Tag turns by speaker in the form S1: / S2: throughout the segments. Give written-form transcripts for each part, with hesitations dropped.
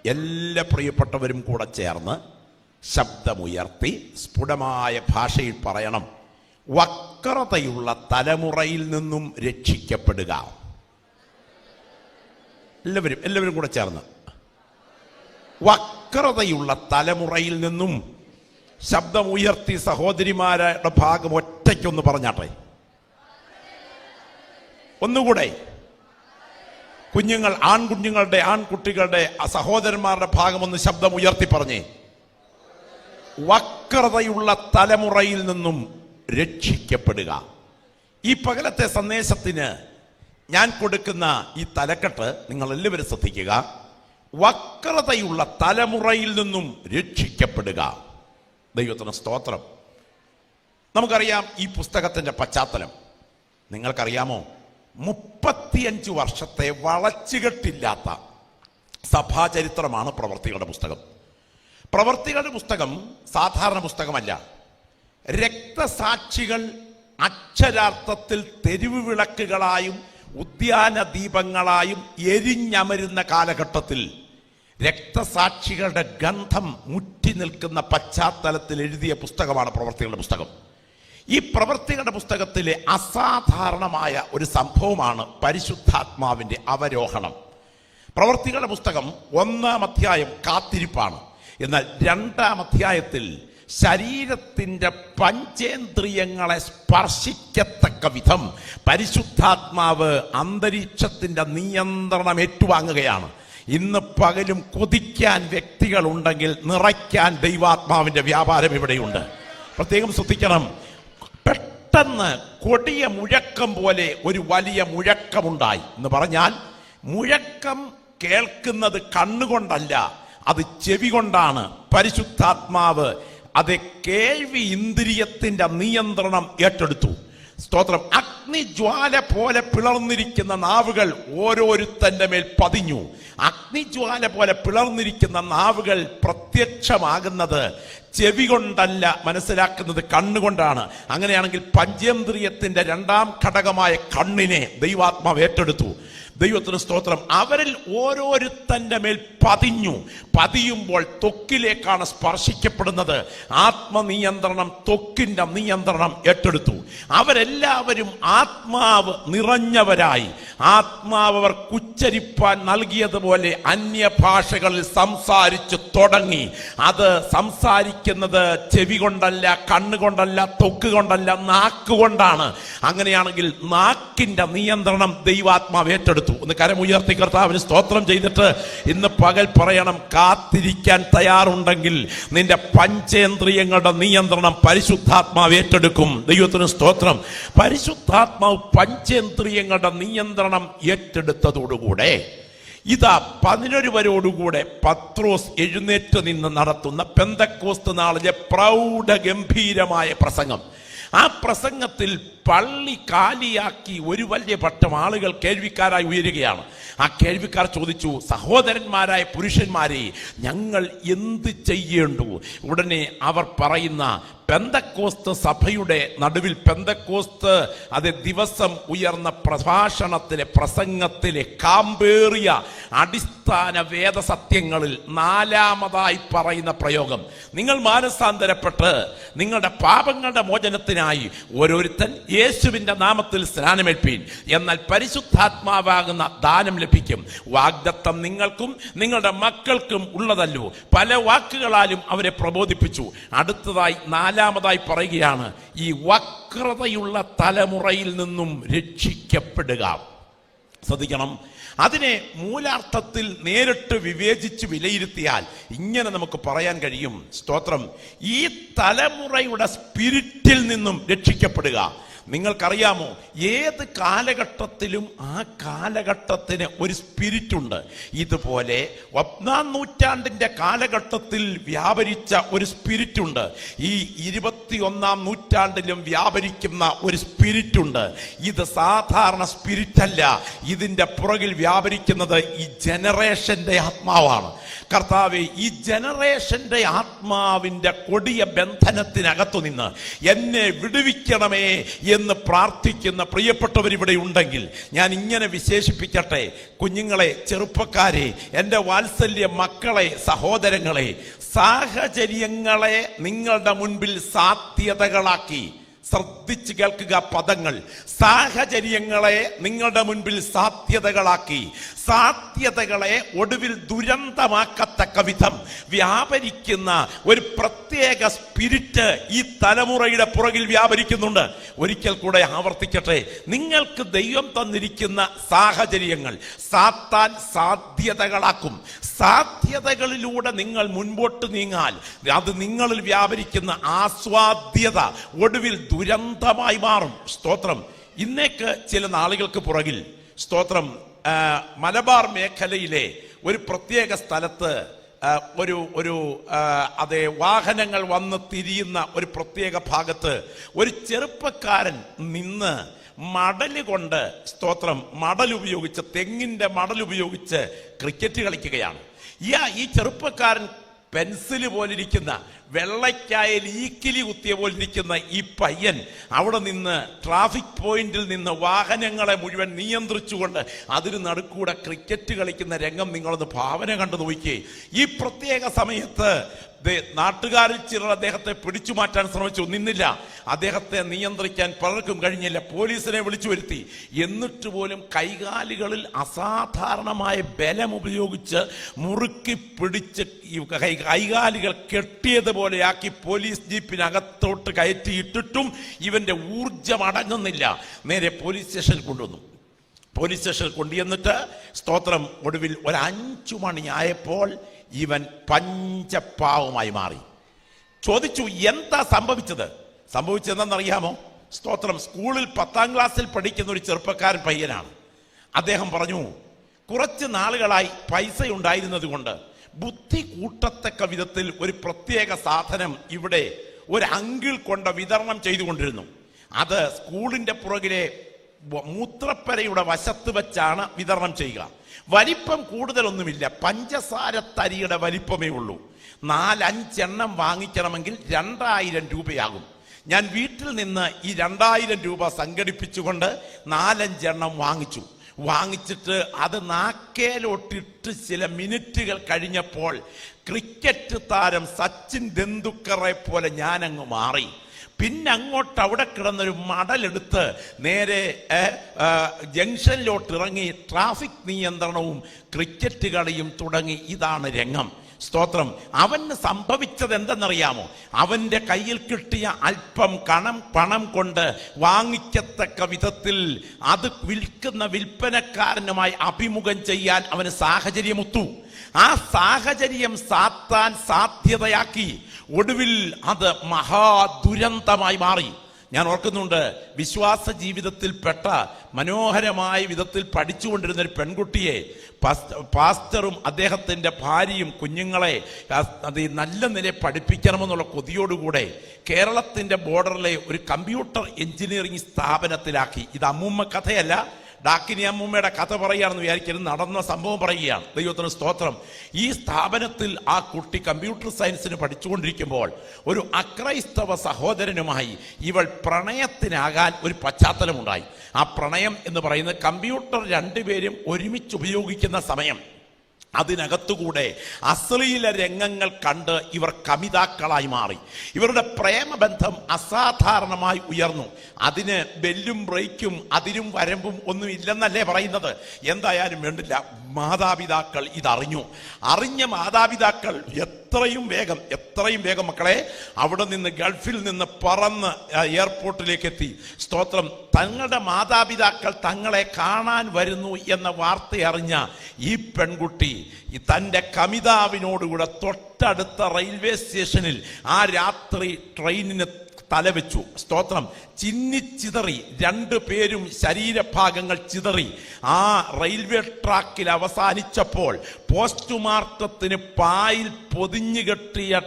S1: എല്ലാ പ്രിയപ്പെട്ടവരും കൂടെ ചേർന്ന് ശബ്ദമുയർത്തി സ്ഫുടമായ ഭാഷയിൽ പറയണം: വക്രതയുള്ള തലമുറയിൽ നിന്നും രക്ഷിക്കപ്പെടുക. എല്ലാവരും കൂടെ ചേർന്ന് വക്രതയുള്ള തലമുറയിൽ നിന്നും. ശബ്ദമുയർത്തി സഹോദരിമാരുടെ ഭാഗം ഒറ്റയ്ക്കൊന്ന് പറഞ്ഞാട്ടെ. ഒന്നുകൂടെ കുഞ്ഞുങ്ങൾ, ആൺകുട്ടികളുടെ സഹോദരന്മാരുടെ ഭാഗം ഒന്ന് ശബ്ദം ഉയർത്തി പറഞ്ഞേ: വക്രതയുള്ള തലമുറയിൽ നിന്നും രക്ഷിക്കപ്പെടുക. ഈ പകലത്തെ സന്ദേശത്തിന് ഞാൻ കൊടുക്കുന്ന ഈ തലക്കെട്ട് നിങ്ങൾ എല്ലാവരും ശ്രദ്ധിക്കുക: വക്രതയുള്ള തലമുറയിൽ നിന്നും രക്ഷിക്കപ്പെടുക. ദൈവത്തിന് സ്തോത്രം. നമുക്കറിയാം ഈ പുസ്തകത്തിന്റെ പശ്ചാത്തലം. നിങ്ങൾക്കറിയാമോ? 35 വർഷത്തെ വളച്ചുകെട്ടില്ലാത്ത സഭാചരിത്രമാണ് പ്രവർത്തികളുടെ പുസ്തകം. പ്രവർത്തികളുടെ പുസ്തകം സാധാരണ പുസ്തകമല്ല. രക്തസാക്ഷികൾ അക്ഷരാർത്ഥത്തിൽ തെരുവ് വിളക്കുകളായും ഉദ്യാന ദീപങ്ങളായും എരിഞ്ഞമരുന്ന കാലഘട്ടത്തിൽ രക്തസാക്ഷികളുടെ ഗന്ധം മുറ്റി നിൽക്കുന്ന പശ്ചാത്തലത്തിൽ എഴുതിയ പുസ്തകമാണ് പ്രവർത്തികളുടെ പുസ്തകം. ഈ പ്രവർത്തികളുടെ പുസ്തകത്തിലെ അസാധാരണമായ ഒരു സംഭവമാണ് പരിശുദ്ധാത്മാവിന്റെ അവരോഹണം. പ്രവർത്തികളുടെ പുസ്തകം 1-ാം അധ്യായം കാത്തിരിപ്പാണ്. എന്നാൽ 2-ാം അധ്യായത്തിൽ ശരീരത്തിന്റെ പഞ്ചേന്ദ്രിയങ്ങളെ സ്പർശിക്കത്തക്ക വിധം പരിശുദ്ധാത്മാവ് അന്തരീക്ഷത്തിന്റെ നിയന്ത്രണം ഏറ്റുവാങ്ങുകയാണ്. ഇന്ന് പകലും കൊതിക്കാൻ വ്യക്തികളുണ്ടെങ്കിൽ നിറയ്ക്കാൻ ദൈവാത്മാവിന്റെ വ്യാപാരം ഇവിടെയുണ്ട്. പ്രത്യേകം ശ്രദ്ധിക്കണം. പെട്ടെന്ന് കൊടിയ മുഴക്കം പോലെ ഒരു വലിയ മുഴക്കമുണ്ടായി എന്ന് പറഞ്ഞാൽ, മുഴക്കം കേൾക്കുന്നത് കണ്ണുകൊണ്ടല്ല, അത് ചെവി കൊണ്ടാണ്. പരിശുദ്ധാത്മാവ് അത് കേൾവി ഇന്ദ്രിയത്തിന്റെ നിയന്ത്രണം ഏറ്റെടുത്തു. സ്തോത്രം. അഗ്നിജ്വാല പോലെ പിളർന്നിരിക്കുന്ന നാവുകൾ ഓരോരുത്തന്റെ മേൽ പതിഞ്ഞു. അഗ്നിജ്വാല പോലെ പിളർന്നിരിക്കുന്ന നാവുകൾ പ്രത്യക്ഷമാകുന്നത് ചെവി കൊണ്ടല്ല, മനസ്സിലാക്കുന്നത് കണ്ണുകൊണ്ടാണ്. അങ്ങനെയാണെങ്കിൽ പഞ്ചേന്ദ്രിയത്തിന്റെ 2-ാം ഘടകമായ കണ്ണിനെ ദൈവാത്മാവ് ഏറ്റെടുത്തു. ദൈവത്തിന് സ്തോത്രം. അവരിൽ ഓരോരുത്തന്റെ മേൽ പതിയുമ്പോൾ ത്വക്കിലേക്കാണ് സ്പർശിക്കപ്പെടുന്നത്. ആത്മനിയന്ത്രണം, ത്വക്കിന്റെ നിയന്ത്രണം ഏറ്റെടുത്തു. അവരെല്ലാവരും ആത്മാവ് നിറഞ്ഞവരായി. ആത്മാവ് അവർക്ക് ഉച്ചരിപ്പാൻ നൽകിയതുപോലെ അന്യഭാഷകളിൽ സംസാരിച്ചു തുടങ്ങി. അത് സംസാരിക്കുന്നത് ചെവി കൊണ്ടല്ല, കണ്ണുകൊണ്ടല്ല, ത്വക്ക് കൊണ്ടല്ല, നാക്കുകൊണ്ടാണ്. അങ്ങനെയാണെങ്കിൽ നാക്കിന്റെ നിയന്ത്രണം ദൈവാത്മാവ് ഏറ്റെടുത്തു. ഒന്ന് കരമുയർത്തി കർത്താവിന് സ്തോത്രം ചെയ്തിട്ട് ഇന്ന് പകൽ പറയണം: കാത്തിരിക്കാൻ തയ്യാറുണ്ടെങ്കിൽ നിന്റെ പഞ്ചേന്ദ്രിയങ്ങളുടെ നിയന്ത്രണം പരിശുദ്ധാത്മാവ് ഏറ്റെടുക്കും. ദൈവത്തിന് സ്തോത്രം. പരിശുദ്ധാത്മാവ് പഞ്ചേന്ദ്രിയങ്ങളുടെ നിയന്ത്രണം ഏറ്റെടുത്തതോടുകൂടെ ഇതാ 11 പത്രോസ് എഴുന്നേറ്റ് നിന്ന് നടത്തുന്ന പെന്തക്കോസ്ത് നാളിലെ പ്രൗഢഗംഭീരമായ പ്രസംഗം. ആ പ്രസംഗത്തിൽ പള്ളി കാലിയാക്കി ഒരു വലിയ പട്ടം ആളുകൾ കേൾവിക്കാരായി ഉയരുകയാണ്. ആ കേൾവിക്കാർ ചോദിച്ചു: സഹോദരന്മാരായ പുരുഷന്മാരെ, ഞങ്ങൾ എന്ത് ചെയ്യേണ്ടു? ഉടനെ അവർ പറയുന്ന പെന്തക്കോസ്ത് സഭയുടെ നടുവിൽ, പെന്തക്കോസ്ത് അത് ദിവസം ഉയർന്ന പ്രസംഗത്തിലെ കാമ്പേറിയ അടിസ്ഥാന വേദസത്യങ്ങളിൽ 4-ാമതായി പറയുന്ന പ്രയോഗം: നിങ്ങൾ മാനസാന്തരപ്പെട്ട് നിങ്ങളുടെ പാപങ്ങളുടെ മോചനത്തിനായി ഓരോരുത്തൻ യേശുവിന്റെ നാമത്തിൽ സ്നാനമേൽപ്പീൻ, എന്നാൽ പരിശുദ്ധാത്മാവാകുന്ന ദാനം ലഭിക്കും. വാഗ്ദത്തം നിങ്ങൾക്കും നിങ്ങളുടെ മക്കൾക്കും ഉള്ളതല്ലോ. പല വാക്കുകളാലും അവരെ പ്രബോധിപ്പിച്ചു. അടുത്തതായി 4-ാമതായി പറയുകയാണ്: ഈ വക്രതയുള്ള തലമുറയിൽ നിന്നും രക്ഷിക്കപ്പെടുക. ശ്രദ്ധിക്കണം. അതിനെ മൂലാർത്ഥത്തിൽ നേരിട്ട് വിവേചിച്ച് വിലയിരുത്തിയാൽ ഇങ്ങനെ നമുക്ക് പറയാൻ കഴിയും: സ്തോത്രം, ഈ തലമുറയുടെ സ്പിരിറ്റിൽ നിന്നും രക്ഷിക്കപ്പെടുക. നിങ്ങൾക്കറിയാമോ, ഏത് കാലഘട്ടത്തിലും ആ കാലഘട്ടത്തിന് ഒരു സ്പിരിറ്റ് ഉണ്ട്. ഇതുപോലെ 1-ാം നൂറ്റാണ്ടിന്റെ കാലഘട്ടത്തിൽ വ്യാപരിച്ച ഒരു സ്പിരിറ്റ് ഉണ്ട്. ഈ 21-ാം നൂറ്റാണ്ടിലും വ്യാപരിക്കുന്ന ഒരു സ്പിരിറ്റ് ഉണ്ട്. ഇത് സാധാരണ സ്പിരിറ്റ് അല്ല. ഇതിന്റെ പുറകിൽ വ്യാപരിക്കുന്നത് ഈ ജനറേഷന്റെ ആത്മാവാണ്. കർത്താവേ, ഈ ജനറേഷന്റെ ആത്മാവിന്റെ കൊടിയ ബന്ധനത്തിനകത്തു നിന്ന് എന്നെ വിടുവിക്കണമേ എന്ന് പ്രാർത്ഥിക്കുന്ന പ്രിയപ്പെട്ടവർ ഇവിടെ ഉണ്ടെങ്കിൽ ഞാൻ ഇങ്ങനെ വിശേഷിപ്പിക്കട്ടെ. കുഞ്ഞുങ്ങളെ, ചെറുപ്പക്കാരെ, എൻ്റെ വാത്സല്യ മക്കളെ, സഹോദരങ്ങളെ, സാഹചര്യങ്ങളെ നിങ്ങളുടെ മുൻപിൽ സാധ്യതകളാക്കി. ശ്രദ്ധിച്ച് കേൾക്കുക പദങ്ങൾ. സാഹചര്യങ്ങളെ നിങ്ങളുടെ മുൻപിൽ സാധ്യതകളാക്കി, സാധ്യതകളെ ഒടുവിൽ ദുരന്തമാക്കത്തക്ക വിധം വ്യാപരിക്കുന്ന ഒരു പ്രത്യേക സ്പിരിറ്റ് ഈ തലമുറയുടെ പുറകിൽ വ്യാപരിക്കുന്നുണ്ട്. ഒരിക്കൽ കൂടെ ആവർത്തിക്കട്ടെ, നിങ്ങൾക്ക് ദൈവം തന്നിരിക്കുന്ന സാഹചര്യങ്ങൾ സാത്താൻ സാധ്യതകളാക്കും. സാധ്യതകളിലൂടെ നിങ്ങൾ മുൻപോട്ട് നീങ്ങാൽ അത് നിങ്ങളിൽ വ്യാപരിക്കുന്ന ആസ്വാദ്യത ഒടുവിൽ ദുരന്തമായി മാറും. സ്തോത്രം. ഇന്നേക്ക് ചില നാളുകൾക്ക് പുറകിൽ, സ്തോത്രം, മലബാർ മേഖലയിലെ ഒരു പ്രത്യേക സ്ഥലത്ത് അതെ വാഹനങ്ങൾ വന്ന് തിരിയുന്ന ഒരു പ്രത്യേക ഭാഗത്ത് ഒരു ചെറുപ്പക്കാരൻ നിന്ന് മടല് കൊണ്ട്, സ്തോത്രം, മടൽ ഉപയോഗിച്ച്, തെങ്ങിന്റെ മടൽ ഉപയോഗിച്ച് ക്രിക്കറ്റ് കളിക്കുകയാണ്. ഈ ചെറുപ്പക്കാരൻ പെൻസില് പോലിരിക്കുന്ന, വെള്ളയ്ക്കായൽ ഈക്കിലി കുത്തിയ പോലിരിക്കുന്ന ഈ പയ്യൻ അവിടെ നിന്ന് ട്രാഫിക് പോയിന്റിൽ നിന്ന് വാഹനങ്ങളെ മുഴുവൻ നിയന്ത്രിച്ചുകൊണ്ട് അതിന് നടുക്കൂടെ ക്രിക്കറ്റ് കളിക്കുന്ന രംഗം നിങ്ങളൊന്ന് ഭാവന കണ്ടു നോക്കിയേ. ഈ പ്രത്യേക സമയത്ത് നാട്ടുകാരിൽ ചിലർ അദ്ദേഹത്തെ പിടിച്ചു മാറ്റാൻ ശ്രമിച്ചു, നിന്നില്ല. അദ്ദേഹത്തെ നിയന്ത്രിക്കാൻ പലർക്കും കഴിഞ്ഞില്ല. പോലീസിനെ വിളിച്ചു വരുത്തി. എന്നിട്ട് പോലും കൈകാലുകളിൽ അസാധാരണമായ ബലം ഉപയോഗിച്ച് മുറുക്കി പിടിച്ച് കൈകാലുകൾ കെട്ടിയതുപോലെയാക്കി പോലീസ് ജീപ്പിനകത്തോട്ട് കയറ്റിയിട്ടിട്ടും ഇവന്റെ ഊർജം അടങ്ങുന്നില്ല. നേരെ പോലീസ് സ്റ്റേഷനിൽ കൊണ്ടുവന്നു. പോലീസ് സ്റ്റേഷനിൽ കൊണ്ടുവന്നിട്ട്, സ്തോത്രം, ഒടുവിൽ 5 മണിയായപ്പോൾ ഇവൻ പഞ്ചപാവമായി മാറി. ചോദിച്ചു, എന്താ സംഭവിച്ചതെന്നറിയാമോ? സ്തോത്രം, സ്കൂളിൽ 10ാം ക്ലാസ്സിൽ പഠിക്കുന്ന ഒരു ചെറുപ്പക്കാരൻ പയ്യനാണ്. അദ്ദേഹം പറഞ്ഞു, കുറച്ച് നാളുകളായി പൈസ ഉണ്ടായിരുന്നത് കൊണ്ട് ബുദ്ധി കൂട്ടത്തക്ക വിധത്തിൽ ഒരു പ്രത്യേക സാധനം ഇവിടെ ഒരു അങ്കിൾ കൊണ്ട് വിതരണം ചെയ്തുകൊണ്ടിരുന്നു. അത് സ്കൂളിന്റെ പുറകിലെ മൂത്രപ്പരയുടെ വശത്ത് വെച്ചാണ് വിതരണം ചെയ്യുക. വലിപ്പം കൂടുതലൊന്നുമില്ല, പഞ്ചസാര തരിയുടെ വലിപ്പമേ ഉള്ളൂ. 4-5 എണ്ണം വാങ്ങിക്കണമെങ്കിൽ 2000 രൂപയാകും. ഞാൻ വീട്ടിൽ നിന്ന് ഈ 2000 രൂപ സംഘടിപ്പിച്ചുകൊണ്ട് 4-5 എണ്ണം വാങ്ങിച്ചിട്ട് അത് നാക്കേലോട്ടിട്ട് ചില മിനിറ്റുകൾ കഴിഞ്ഞപ്പോൾ ക്രിക്കറ്റ് താരം സച്ചിൻ തെണ്ടുൽക്കറെ പോലെ ഞാനങ്ങ് മാറി. പിന്നെ അങ്ങോട്ട് അവിടെ കിടന്നൊരു മടലെടുത്ത് നേരെ ജംഗ്ഷനിലോട്ട് ഇറങ്ങി ട്രാഫിക് നിയന്ത്രണവും ക്രിക്കറ്റ് കളിയും തുടങ്ങി. ഇതാണ് രംഗം. സ്തോത്രം. അവന് സംഭവിച്ചത് എന്തെന്നറിയാമോ? അവന്റെ കയ്യിൽ കിട്ടിയ അല്പം പണം കൊണ്ട് വാങ്ങിക്കത്തക്ക വിധത്തിൽ അത് വിൽക്കുന്ന വിൽപ്പനക്കാരനുമായി അഭിമുഖം ചെയ്യാൻ അവന് സാഹചര്യമൊത്തു. ആ സാഹചര്യം സാത്താൻ സാധ്യതയാക്കി. ഒടുവിൽ അത് മഹാദുരന്തമായി മാറി. ഞാൻ ഓർക്കുന്നുണ്ട്, വിശ്വാസ ജീവിതത്തിൽപ്പെട്ട മനോഹരമായ വിധത്തിൽ പഠിച്ചുകൊണ്ടിരുന്ന ഒരു പെൺകുട്ടിയെ പാസ്റ്ററും അദ്ദേഹത്തിൻ്റെ ഭാര്യയും കുഞ്ഞുങ്ങളെ അത് നല്ല നിലയെ പഠിപ്പിക്കണമെന്നുള്ള കൊതിയോടുകൂടെ കേരളത്തിൻ്റെ ബോർഡറിലെ ഒരു കമ്പ്യൂട്ടർ എഞ്ചിനീയറിംഗ് സ്ഥാപനത്തിലാക്കി. ഇത് അമ്മൂമ്മ കഥയല്ല, ഡാക്കിനി അമ്മൂമ്മയുടെ കഥ പറയുകയാണെന്ന് വിചാരിക്കരുത്, നടന്ന സംഭവം പറയുകയാണ്. ദൈവത്തിന് സ്തോത്രം. ഈ സ്ഥാപനത്തിൽ ആ കുട്ടി കമ്പ്യൂട്ടർ സയൻസിന് പഠിച്ചുകൊണ്ടിരിക്കുമ്പോൾ ഒരു അക്രൈസ്തവ സഹോദരനുമായി ഇവൾ പ്രണയത്തിനാകാൻ ഒരു പശ്ചാത്തലമുണ്ടായി. ആ പ്രണയം എന്ന് പറയുന്നത് കമ്പ്യൂട്ടർ രണ്ടുപേരും ഒരുമിച്ച് ഉപയോഗിക്കുന്ന സമയം, അതിനകത്തുകൂടെ അശ്ലീല രംഗങ്ങൾ കണ്ട് ഇവർ കമിതാക്കളായി മാറി. ഇവരുടെ പ്രേമബന്ധം അസാധാരണമായി ഉയർന്നു. അതിന് ബെല്ലും ബ്രേക്കും അതിരും വരമ്പും ഒന്നും ഇല്ലെന്നല്ലേ പറയുന്നത്. എന്തായാലും വേണ്ടില്ല, മാതാപിതാക്കൾ ഇതറിഞ്ഞു. അറിഞ്ഞ മാതാപിതാക്കൾ എത്രയും വേഗം മക്കളെ അവിടെ നിന്ന് ഗൾഫിൽ നിന്ന് പറന്ന് എയർപോർട്ടിലേക്ക് എത്തി. സ്തോത്രം. തങ്ങളുടെ മാതാപിതാക്കൾ തങ്ങളെ കാണാൻ വരുന്നു എന്ന വാർത്ത അറിഞ്ഞ ഈ പെൺകുട്ടി തൻ്റെ കമിതാവിനോടുകൂടെ തൊട്ടടുത്ത റെയിൽവേ സ്റ്റേഷനിൽ ആ രാത്രി ട്രെയിനിന് തലവെച്ചു. സ്തോത്രം. ചിന്നിച്ചിതറി, 2 പേരും ശരീരഭാഗങ്ങൾ ചിതറി. ആ റെയിൽവേ ട്രാക്കിൽ അവസാനിച്ചപ്പോൾ പോസ്റ്റ്മോർട്ടത്തിന് പായിൽ പൊതിഞ്ഞു കെട്ടിയ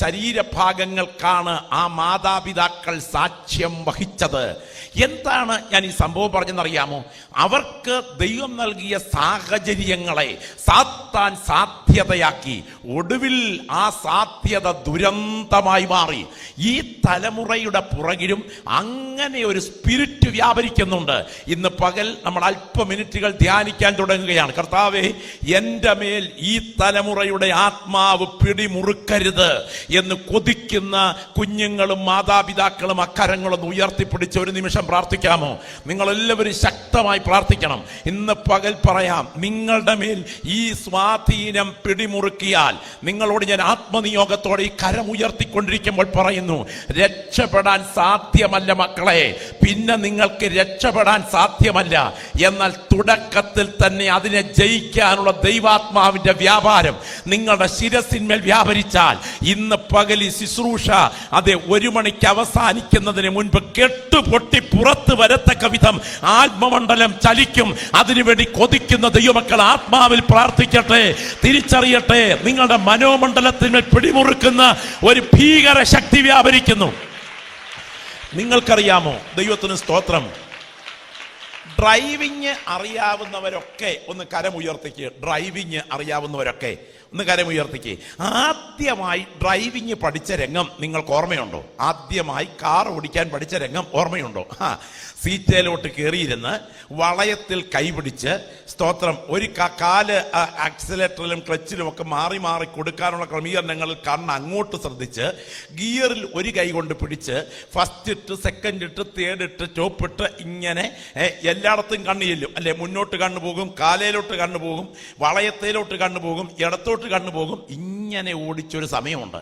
S1: ശരീരഭാഗങ്ങൾക്കാണ് ആ മാതാപിതാക്കൾ സാക്ഷ്യം വഹിച്ചത്. എന്താണ് ഞാൻ ഈ സംഭവം പറഞ്ഞെന്നറിയാമോ? അവർക്ക് ദൈവം നൽകിയ സാഹചര്യങ്ങളെ സാത്താൻ സാധ്യതയാക്കി. ഒടുവിൽ ആ സാധ്യത ദുരന്തമായി മാറി. ഈ തലമുറയുടെ പുറകിലും അങ്ങനെ ഒരു സ്പിരിറ്റ് വ്യാപരിക്കുന്നുണ്ട്. ഇന്ന് പകൽ നമ്മൾ അല്പ മിനിറ്റുകൾ ധ്യാനിക്കാൻ തുടങ്ങുകയാണ്. കർത്താവേ, എൻ്റെ മേൽ ഈ തലമുറയുടെ ആത്മാവ് പിടിമുറുക്കരുത് എന്ന് കൊതിക്കുന്ന കുഞ്ഞുങ്ങളും മാതാപിതാക്കളും അക്കരങ്ങളൊന്ന് ഉയർത്തിപ്പിടിച്ച് ഒരു നിമിഷം പ്രാർത്ഥിക്കാമോ? നിങ്ങളെല്ലാവരും ശക്തമായി പ്രാർത്ഥിക്കണം. ഇന്ന് പകൽ പറയാം, നിങ്ങളുടെ മേൽ ഈ സ്വാധീനം പിടിമുറുക്കിയാൽ, നിങ്ങളോട് ഞാൻ ആത്മനിയോഗത്തോടെ ഈ കരം ഉയർത്തിക്കൊണ്ടിരിക്കുമ്പോൾ പറയുന്നു, രക്ഷപ്പെടാൻ സാധ്യമല്ല മക്കളെ. പിന്നെ നിങ്ങൾക്ക് രക്ഷപ്പെടാൻ സാധ്യമല്ല. എന്നാൽ തുടക്കത്തിൽ തന്നെ അതിനെ ജയിക്കാനുള്ള ദൈവാത്മാവിന്റെ വ്യാപാരം നിങ്ങളുടെ ശിരസിന്മേൽ വ്യാപരിച്ചാൽ, ഇന്ന് പകൽ ഈ ശുശ്രൂഷ അതെ 1 മണിക്ക് അവസാനിക്കുന്നതിന് മുൻപ് കെട്ടുപൊട്ടി പുറത്ത് വരത്തക്ക വിധം ആത്മമണ്ഡലം ചലിക്കും. അതിനുവേണ്ടി കൊതിക്കുന്ന ദൈവമക്കൾ ആത്മാവിൽ പ്രാർത്ഥിക്കട്ടെ, തിരിച്ചറിയട്ടെ. നിങ്ങളുടെ മനോമണ്ഡലത്തിന്മേൽ പിടിമുറുക്കുന്ന ഒരു ഭീകര ശക്തി വ്യാപരിക്കുന്നു. നിങ്ങൾക്കറിയാമോ? ദൈവത്തിന് സ്തോത്രം. ഡ്രൈവിങ് അറിയാവുന്നവരൊക്കെ ഒന്ന് കരമുയർത്തിക്ക്. ഡ്രൈവിങ് അറിയാവുന്നവരൊക്കെ ഒന്ന് കരമുയർത്തിക്ക്. ആദ്യമായി ഡ്രൈവിങ് പഠിച്ച രംഗം നിങ്ങൾക്ക് ഓർമ്മയുണ്ടോ? ആദ്യമായി കാർ ഓടിക്കാൻ പഠിച്ച രംഗം ഓർമ്മയുണ്ടോ? സീറ്റയിലോട്ട് കയറിയിരുന്ന് വളയത്തിൽ കൈപിടിച്ച്, സ്തോത്രം, ഒരു കാല് ആക്സിലേറ്ററിലും ക്ലച്ചിലും ഒക്കെ മാറി മാറി കൊടുക്കാനുള്ള ക്രമീകരണങ്ങളിൽ കണ്ണ് അങ്ങോട്ട് ശ്രദ്ധിച്ച്, ഗിയറിൽ ഒരു കൈ കൊണ്ട് പിടിച്ച്, ഫസ്റ്റ് ഇട്ട്, സെക്കൻഡ് ഇട്ട്, തേർഡ് ഇട്ട്, ടോപ്പ് ഇട്ട്, ഇങ്ങനെ എല്ലായിടത്തും കണ്ണ് ചെല്ലും അല്ലെ. മുന്നോട്ട് കണ്ണു പോകും, കാലയിലോട്ട് കണ്ണു പോകും, വളയത്തിലോട്ട് കണ്ണു പോകും, ഇടത്തോട്ട് കണ്ണു പോകും. ഇങ്ങനെ ഓടിച്ചൊരു സമയമുണ്ട്.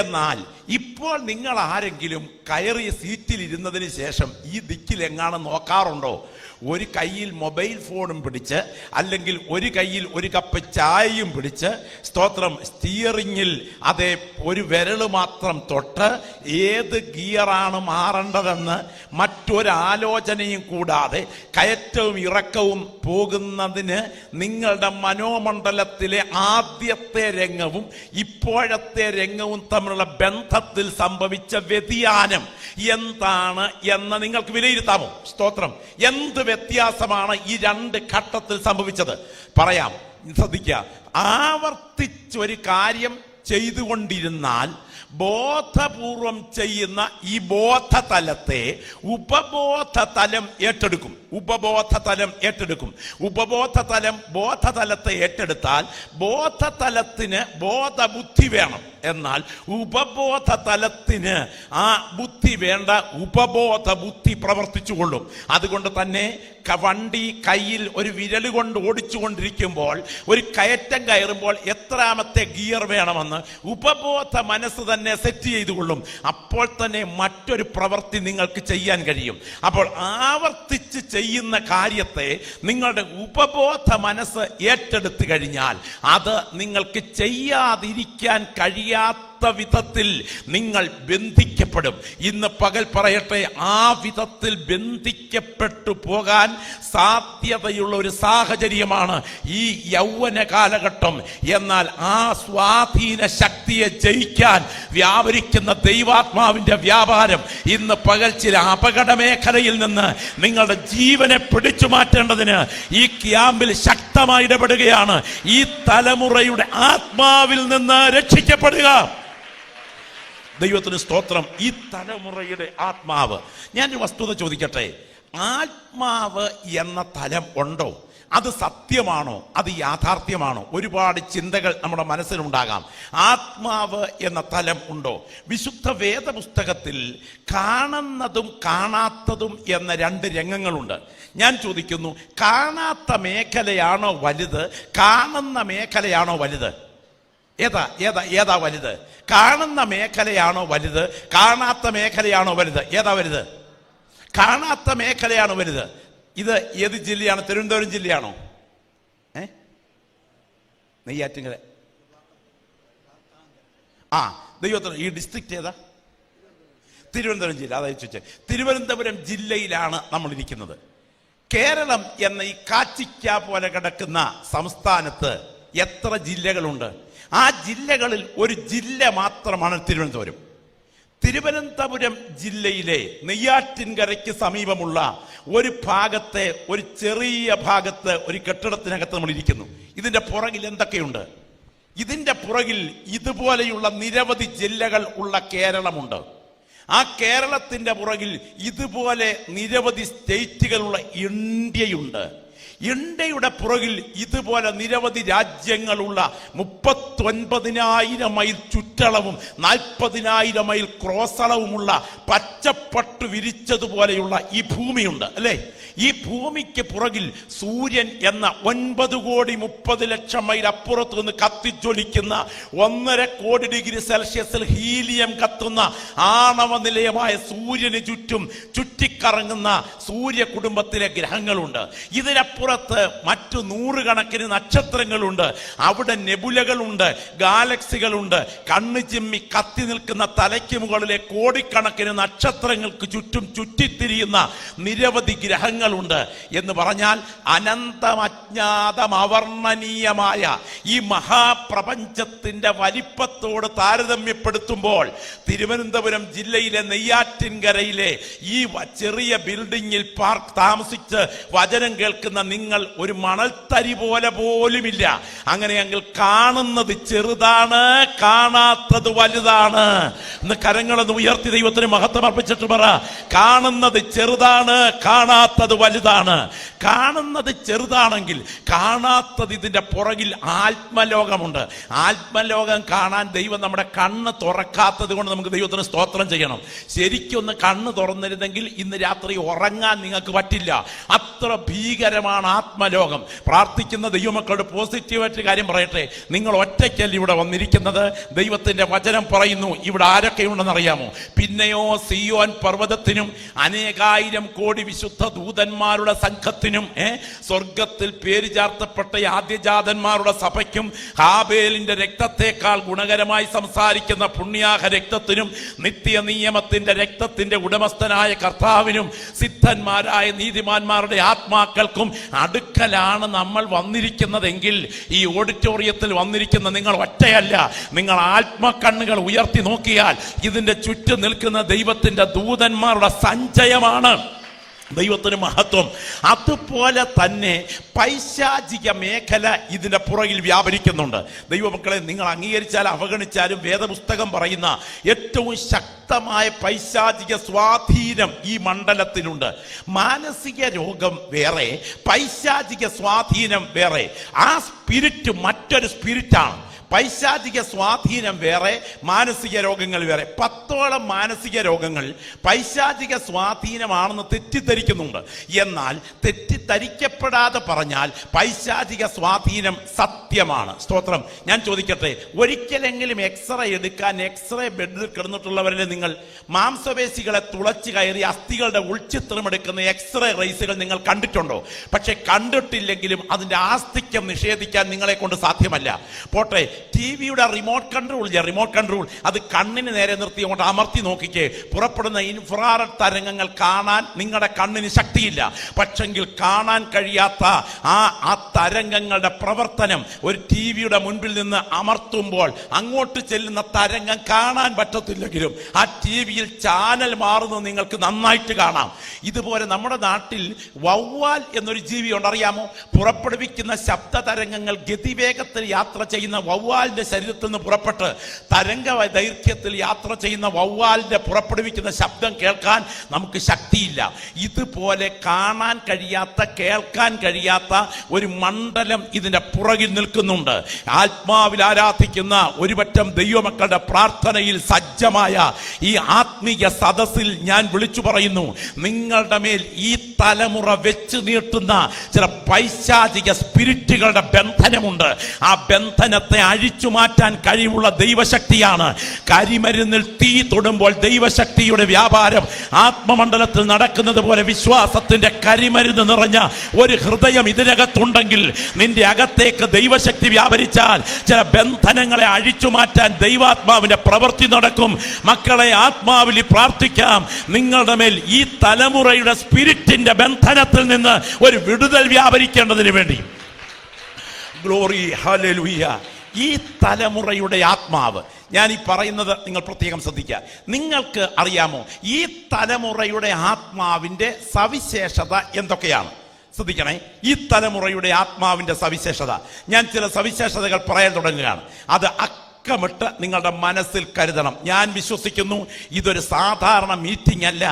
S1: എന്നാൽ ഇപ്പോൾ നിങ്ങൾ ആരെങ്കിലും കയറിയ സീറ്റിൽ ഇരുന്നതിന് ശേഷം ഈ ദിക്കിൽ എങ്ങാനും നോക്കാറുണ്ടോ? ഒരു കയ്യിൽ മൊബൈൽ ഫോണും പിടിച്ച്, അല്ലെങ്കിൽ ഒരു കയ്യിൽ ഒരു കപ്പ് ചായയും പിടിച്ച്, സ്തോത്രം, സ്റ്റിയറിങ്ങിൽ അതേ ഒരു വിരൽ മാത്രം തൊട്ട് ഏത് ഗിയറാണ് മാറേണ്ടതെന്ന് മറ്റൊരാലോചനയും കൂടാതെ കയറ്റവും ഇറക്കവും പോകുന്നതിന് നിങ്ങളുടെ മനോമണ്ഡലത്തിലെ ആദ്യത്തെ രംഗവും ഇപ്പോഴത്തെ രംഗവും തമ്മിലുള്ള ബന്ധത്തിൽ സംഭവിച്ച വ്യതിയാനം എന്താണ് എന്ന് നിങ്ങൾക്ക് വിലയിരുത്താമോ? സ്തോത്രം. എന്ത് വ്യത്യാസമാണ് ഈ 2 ഘട്ടത്തിൽ സംഭവിച്ചത്? പറയാം, ശ്രദ്ധിക്കുക. ആവർത്തിച്ചൊരു കാര്യം ചെയ്തുകൊണ്ടിരുന്നാൽ ബോധപൂർവം ചെയ്യുന്ന ഈ ബോധതലത്തെ ഉപബോധതലം ഏറ്റെടുക്കും. ഉപബോധതലം ബോധതലത്തെ ഏറ്റെടുത്താൽ ബോധതലത്തിന് ബോധബുദ്ധി വേണം. എന്നാൽ ഉപബോധതലത്തിന് ആ ബുദ്ധി വേണ്ട, ഉപബോധ ബുദ്ധി പ്രവർത്തിച്ചുകൊള്ളും. അതുകൊണ്ട് തന്നെ വണ്ടി കയ്യിൽ ഒരു വിരൽ കൊണ്ട് ഓടിച്ചുകൊണ്ടിരിക്കുമ്പോൾ, ഒരു കയറ്റം കയറുമ്പോൾ എത്രാമത്തെ ഗിയർ വേണമെന്ന് ഉപബോധ മനസ്സ് തന്നെ സെറ്റ് ചെയ്തുകൊള്ളും. അപ്പോൾ തന്നെ മറ്റൊരു പ്രവൃത്തി നിങ്ങൾക്ക് ചെയ്യാൻ കഴിയും. അപ്പോൾ ആവർത്തിച്ച് ചെയ്യുന്ന കാര്യത്തെ നിങ്ങളുടെ ഉപബോധ മനസ്സ് ഏറ്റെടുത്തു കഴിഞ്ഞാൽ അത് നിങ്ങൾക്ക് ചെയ്യാതിരിക്കാൻ കഴിയാത്ത വിധത്തിൽ നിങ്ങൾ ബന്ധിക്കപ്പെടും. ഇന്ന് പകൽ പറയട്ടെ, ആ വിധത്തിൽ ബന്ധിക്കപ്പെട്ടു പോകാൻ സാധ്യതയുള്ള ഒരു സാഹചര്യമാണ് ഈ യൗവന കാലഘട്ടം. എന്നാൽ ആ സ്വാധീന ശക്തിയെ ജയിക്കാൻ വ്യാപരിക്കുന്ന ദൈവാത്മാവിന്റെ വ്യാപാരം ഇന്ന് പകൽ ചില അപകട മേഖലയിൽ നിന്ന് നിങ്ങളുടെ ജീവനെ പിടിച്ചു മാറ്റേണ്ടതിന് ഈ ക്യാമ്പിൽ ശക്തമായി ഇടപെടുകയാണ്. ഈ തലമുറയുടെ ആത്മാവിൽ നിന്ന് രക്ഷിക്കപ്പെടുക. ദൈവത്തിന് സ്തോത്രം. ഈ തലമുറയുടെ ആത്മാവ്. ഞാനൊരു വസ്തുത ചോദിക്കട്ടെ, ആത്മാവ് എന്ന തലം ഉണ്ടോ? അത് സത്യമാണോ? അത് യാഥാർത്ഥ്യമാണോ? ഒരുപാട് ചിന്തകൾ നമ്മുടെ മനസ്സിലുണ്ടാകാം. ആത്മാവ് എന്ന തലം ഉണ്ടോ? വിശുദ്ധ വേദപുസ്തകത്തിൽ കാണുന്നതും കാണാത്തതും എന്ന 2 രംഗങ്ങളുണ്ട്. ഞാൻ ചോദിക്കുന്നു, കാണാത്ത മേഖലയാണോ വലുത്? കാണുന്ന മേഖലയാണോ വലുത്? ഏതാ വലുത്? കാണുന്ന മേഖലയാണോ വലുത്? കാണാത്ത മേഖലയാണോ വലുത്? ഏതാ വലുത്? കാണാത്ത മേഖലയാണോ വലുത്? ഇത് ഏത് ജില്ലയാണ്? തിരുവനന്തപുരം ജില്ലയാണോ? നെയ്യാറ്റിൻകര. ദൈവത്തിന് ഈ ഡിസ്ട്രിക്റ്റ് ഏതാ? തിരുവനന്തപുരം ജില്ല. അതായത് ചോദിച്ചത്, തിരുവനന്തപുരം ജില്ലയിലാണ് നമ്മൾ ഇരിക്കുന്നത്. കേരളം എന്ന ഈ കാച്ചിക്ക പോലെ കിടക്കുന്ന സംസ്ഥാനത്ത് എത്ര ജില്ലകളുണ്ട്? ആ ജില്ലകളിൽ ഒരു ജില്ല മാത്രമാണ് തിരുവനന്തപുരം. തിരുവനന്തപുരം ജില്ലയിലെ നെയ്യാറ്റിൻകരയ്ക്ക് സമീപമുള്ള ഒരു ഭാഗത്തെ, ഒരു ചെറിയ ഭാഗത്ത്, ഒരു കെട്ടിടത്തിനകത്ത് നമ്മൾ ഇരിക്കുന്നു. ഇതിന്റെ പുറകിൽ എന്തൊക്കെയുണ്ട്? ഇതിന്റെ പുറകിൽ ഇതുപോലെയുള്ള നിരവധി ജില്ലകൾ ഉള്ള കേരളമുണ്ട്. ആ കേരളത്തിന്റെ പുറകിൽ ഇതുപോലെ നിരവധി സ്റ്റേറ്റുകളുള്ള ഇന്ത്യയുണ്ട്. ഇന്ത്യയുടെ പുറകിൽ ഇതുപോലെ നിരവധി രാജ്യങ്ങളുള്ള 39,000 മൈൽ ചുറ്റളവും 40,000 മൈൽ ക്രോസളവുമുള്ള പച്ചപ്പട്ടു വിരിച്ചതുപോലെയുള്ള ഈ ഭൂമിയുണ്ട് അല്ലേ? ഈ ഭൂമിക്ക് പുറകിൽ സൂര്യൻ എന്ന 9,30,00,000 മൈൽ അപ്പുറത്ത് നിന്ന് കത്തിജ്വലിക്കുന്ന 1.5 കോടി ഡിഗ്രി സെൽഷ്യസിൽ ഹീലിയം കത്തുന്ന ആണവ നിലയമായ സൂര്യന് ചുറ്റും ചുറ്റിക്കറങ്ങുന്ന സൂര്യ കുടുംബത്തിലെ ഗ്രഹങ്ങളുണ്ട്. ഇതിനപ്പുറത്ത് മറ്റു 100 കണക്കിന് നക്ഷത്രങ്ങളുണ്ട്. അവിടെ നെബുലകളുണ്ട്, ഗാലക്സികളുണ്ട്. കണ്ണ് ചിമ്മി കത്തി നിൽക്കുന്ന തലയ്ക്ക് മുകളിലെ കോടിക്കണക്കിന് നക്ഷത്രങ്ങൾക്ക് ചുറ്റും ചുറ്റിത്തിരിയുന്ന നിരവധി ഗ്രഹങ്ങളുണ്ട്. എന്ന് പറഞ്ഞാൽ അനന്തമജ്ഞാതം അവർണ്ണനീയമായ ഈ മഹാപ്രപഞ്ചത്തിന്റെ വലിപ്പത്തോട് താരതമ്യപ്പെടുത്തുമ്പോൾ തിരുവനന്തപുരം ജില്ലയിലെ നെയ്യാറ്റിൻകരയിലെ ഈ ചെറിയ ബിൽഡിങ്ങിൽ താമസിച്ച് വചനം കേൾക്കുന്ന നിങ്ങൾ ഒരു മണൽത്തരി പോലെ പോലുമില്ല. അങ്ങനെയെങ്കിൽ കാണുന്നത് ചെറുതാണ്, കാണാത്തത് വലുതാണ്. ഇന്ന് കരങ്ങളൊന്ന് ഉയർത്തി ദൈവത്തിന് മഹത്വം അർപ്പിച്ചിട്ട് പറ, കാണുന്നത് ചെറുതാണ്, കാണാത്തത് വലുതാണ്. കാണുന്നത് ചെറുതാണെങ്കിൽ കാണാത്തത് ഇതിന്റെ പുറകിൽ ആത്മലോകമുണ്ട്. ആത്മലോകം കാണാൻ ദൈവം നമ്മുടെ കണ്ണ് തുറക്കാത്തത് കൊണ്ട് നമുക്ക് ദൈവത്തിന് സ്തോത്രം ചെയ്യണം. ശരിക്കൊന്ന് കണ്ണ് തുറന്നിരുന്നെങ്കിൽ ഇന്ന് രാത്രി ഉറങ്ങാൻ നിങ്ങൾക്ക് പറ്റില്ല. അത്ര ഭീകരമാണ് ആത്മലോകം. പ്രാർത്ഥിക്കുന്ന ദൈവമക്കളുടെ പോസിറ്റീവായിട്ട് കാര്യം പറയട്ടെ, നിങ്ങൾ ഒറ്റയ്ക്കല്ല ഇവിടെ വന്നിരിക്കുന്നത്. ദൈവത്തിന്റെ വചനം പറയുന്നു ഇവിടെ ആരൊക്കെയുണ്ടെന്ന് അറിയാമോ? പിന്നെയോ സിയോൻ പർവ്വതത്തിനും അനേകായിരം കോടി വിശുദ്ധ ദൂതന്മാരുടെ സംഘത്തിനും സ്വർഗത്തിൽ പേര് ചാർത്തപ്പെട്ട ആദ്യജാതന്മാരുടെ സഭയ്ക്കും ഹാബേലിന്റെ രക്തത്തെക്കാൾ ഗുണകരമായി സംസാരിക്കുന്ന പുണ്യാഹ രക്തത്തിനും നിത്യ നിയമത്തിന്റെ രക്തത്തിന്റെ ഉടമസ്ഥനായ കർത്താവിനും സിദ്ധന്മാരായ നീതിമാന്മാരുടെ ആത്മാക്കൾക്കും അടുക്കലാണ് നമ്മൾ വന്നിരിക്കുന്നതെങ്കിൽ ഈ ഓഡിറ്റോറിയത്തിൽ വന്നിരിക്കുന്ന നിങ്ങൾ ഒറ്റയല്ല. നിങ്ങൾ ആത്മകണ്ണുകൾ ഉയർത്തി നോക്കിയാൽ ഇതിന്റെ ചുറ്റും നിൽക്കുന്ന ദൈവത്തിന്റെ ദൂതന്മാരുടെ സഞ്ചയമാണ്. ദൈവത്തിന് മഹത്വം. അതുപോലെ തന്നെ പൈശാചിക മേഖല ഇതിന്റെ പുറകിൽ വ്യാപരിക്കുന്നുണ്ട്. ദൈവമക്കളെ, നിങ്ങൾ അംഗീകരിച്ചാലും അവഗണിച്ചാലും വേദപുസ്തകം പറയുന്ന ഏറ്റവും ശക്തമായ പൈശാചിക സ്വാധീനം ഈ മണ്ഡലത്തിലുണ്ട്. മാനസിക രോഗം വേറെ, പൈശാചിക സ്വാധീനം വേറെ. ആ സ്പിരിറ്റ് മറ്റൊരു സ്പിരിറ്റാണ്. പൈശാചിക സ്വാധീനം വേറെ, മാനസിക രോഗങ്ങൾ വേറെ. 10ഓളം മാനസിക രോഗങ്ങൾ പൈശാചിക സ്വാധീനമാണെന്ന് തെറ്റിദ്ധരിക്കുന്നുണ്ട്. എന്നാൽ തെറ്റിദ്ധരിക്കപ്പെടാതെ പറഞ്ഞാൽ പൈശാചിക സ്വാധീനം സത്യമാണ്. സ്തോത്രം. ഞാൻ ചോദിക്കട്ടെ, ഒരിക്കലെങ്കിലും എക്സ്റേ എടുക്കാൻ എക്സ്റേ ബെഡിൽ കിടന്നിട്ടുള്ളവരിൽ നിങ്ങൾ മാംസപേശികളെ തുളച്ചു കയറി അസ്ഥികളുടെ ഉൾച്ചിത്രം എടുക്കുന്ന എക്സ്റേ റേസുകൾ നിങ്ങൾ കണ്ടിട്ടുണ്ടോ? പക്ഷെ കണ്ടിട്ടില്ലെങ്കിലും അതിന്റെ ആസ്തിക്യം നിഷേധിക്കാൻ നിങ്ങളെ കൊണ്ട് സാധ്യമല്ല. പോട്ടെ, ടിവിയുടെ റിമോട്ട് കൺട്രോൾ അത് കണ്ണിന് നേരെ നിർത്തി കൊണ്ട് അമർത്തി നോക്കിക്കേ. പുറപ്പെടുന്ന ഇൻഫ്രാറെഡ് തരംഗങ്ങൾ കാണാൻ നിങ്ങളുടെ കണ്ണിന് ശക്തിയില്ല. പക്ഷെങ്കിൽ കാണാൻ കഴിയാത്ത ആ തരംഗങ്ങളുടെ പ്രവർത്തനം ഒരു ടിവിയുടെ മുൻപിൽ നിന്ന് അമർത്തുമ്പോൾ അങ്ങോട്ട് ചെല്ലുന്ന തരംഗം കാണാൻ പറ്റത്തില്ലെങ്കിലും ആ ടിവിയിൽ ചാനൽ മാറുന്നത് നിങ്ങൾക്ക് നന്നായിട്ട് കാണാം. ഇതുപോലെ നമ്മുടെ നാട്ടിൽ വവ്വാൽ എന്നൊരു ജീവിയുണ്ട്, അറിയാമോ? പുറപ്പെടുവിക്കുന്ന ശബ്ദ തരംഗങ്ങൾ ഗതിവേഗത്തിൽ യാത്ര ചെയ്യുന്ന വവ്വാലിന്റെ ശരീരത്തിൽ നിന്ന് പുറപ്പെട്ട് തരംഗ ദൈർഘ്യത്തിൽ യാത്ര ചെയ്യുന്ന വവ്വാലിന്റെ പുറപ്പെടുവിക്കുന്ന ശബ്ദം കേൾക്കാൻ നമുക്ക് ശക്തിയില്ല. ഇതുപോലെ കാണാൻ കഴിയാത്ത, കേൾക്കാൻ കഴിയാത്ത ഒരു മണ്ഡലം ഇതിന്റെ പുറകിൽ നിൽക്കുന്നുണ്ട്. ആത്മാവിൽ ആരാധിക്കുന്ന ഒരുപറ്റം ദൈവമക്കളുടെ പ്രാർത്ഥനയിൽ സജ്ജമായ ഈ ആത്മീയ സദസ്സിൽ ഞാൻ വിളിച്ചു പറയുന്നു, നിങ്ങളുടെ മേൽ ഈ തലമുറ വെച്ച് നീട്ടുന്ന ചില പൈശാചിക സ്പിരിറ്റുകളുടെ ബന്ധനമുണ്ട്. ആ ബന്ധനത്തെ അഴിച്ചു മാറ്റാൻ കഴിവുള്ള ദൈവശക്തിയാണ്. കരിമരുന്നിൽ തീ തൊടുമ്പോൾ ദൈവശക്തിയുടെ വ്യാപാരം ആത്മമണ്ഡലത്തിൽ നടക്കുന്നത് പോലെ വിശ്വാസത്തിന്റെ കരിമരുന്ന് നിറഞ്ഞ ഒരു ഹൃദയം ഇതിനകത്തുണ്ടെങ്കിൽ നിന്റെ അകത്തേക്ക് ദൈവശക്തി വ്യാപരിച്ചാൽ ചില ബന്ധനങ്ങളെ അഴിച്ചു മാറ്റാൻ ദൈവാത്മാവിന്റെ പ്രവൃത്തി നടക്കും. മക്കളെ, ആത്മാവിൽ പ്രാർത്ഥിക്കാം. നിങ്ങളുടെ മേൽ ഈ തലമുറയുടെ സ്പിരിറ്റിന്റെ ബന്ധനത്തിൽ നിന്ന് ഒരു വിടുതൽ വ്യാപരിക്കേണ്ടതിന് വേണ്ടി. Glory, hallelujah. ഈ തലമുറയുടെ ആത്മാവ്, ഞാൻ ഈ പറയുന്നത് നിങ്ങൾ പ്രത്യേകം ശ്രദ്ധിക്കുക. നിങ്ങൾക്ക് അറിയാമോ ഈ തലമുറയുടെ ആത്മാവിന്റെ സവിശേഷത എന്തൊക്കെയാണ്? ശ്രദ്ധിക്കണേ, ഈ തലമുറയുടെ ആത്മാവിന്റെ സവിശേഷത. ഞാൻ ചില സവിശേഷതകൾ പറയാൻ തുടങ്ങുകയാണ്. അത് അക്കമിട്ട് നിങ്ങളുടെ മനസ്സിൽ കരുതണം. ഞാൻ വിശ്വസിക്കുന്നു ഇതൊരു സാധാരണ മീറ്റിംഗ് അല്ല.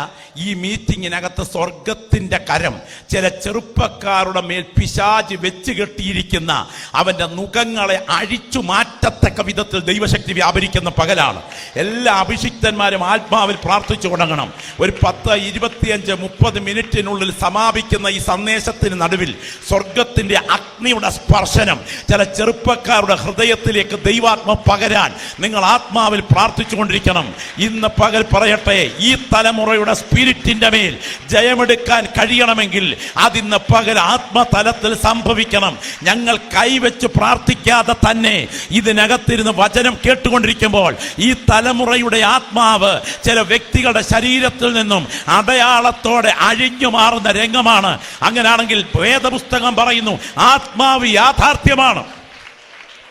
S1: ഈ മീറ്റിങ്ങിനകത്ത് സ്വർഗത്തിന്റെ കരം ചില ചെറുപ്പക്കാരുടെ മേൽ പിശാച് വെച്ച് കെട്ടിയിരിക്കുന്ന അവന്റെ മുഖങ്ങളെ അഴിച്ചു മാറ്റത്തക്ക വിധത്തിൽ ദൈവശക്തി വ്യാപരിക്കുന്ന പകലാണ്. എല്ലാ അഭിഷിക്തന്മാരും ആത്മാവിൽ പ്രാർത്ഥിച്ചു തുടങ്ങണം. ഒരു 10, 25, 30 മിനിറ്റിനുള്ളിൽ സമാപിക്കുന്ന ഈ സന്ദേശത്തിന് നടുവിൽ സ്വർഗത്തിന്റെ അഗ്നിയുടെ സ്പർശനം ചില ചെറുപ്പക്കാരുടെ ഹൃദയത്തിലേക്ക് ദൈവാത്മ പകരാൻ നിങ്ങൾ ആത്മാവിൽ പ്രാർത്ഥിച്ചുകൊണ്ടിരിക്കണം. ഇന്ന് പകൽ പറയട്ടെ, ഈ തലമുറയുടെ സ്പിരിറ്റിന്റെ മേൽ ജയമെടുക്കാൻ കഴിയണമെങ്കിൽ അതിന്ന് പകൽ ആത്മതലത്തിൽ സംഭവിക്കണം. ഞങ്ങൾ കൈവച്ച് പ്രാർത്ഥിക്കാതെ തന്നെ ഇതിനകത്തിരുന്ന് വചനം കേട്ടുകൊണ്ടിരിക്കുമ്പോൾ ഈ തലമുറയുടെ ആത്മാവ് ചില വ്യക്തികളുടെ ശരീരത്തിൽ നിന്നും അടയാളത്തോടെ അഴിഞ്ഞു മാറുന്ന രംഗമാണ്. അങ്ങനെയാണെങ്കിൽ വേദപുസ്തകം പറയുന്നു ആത്മാവ് യാഥാർത്ഥ്യമാണ്.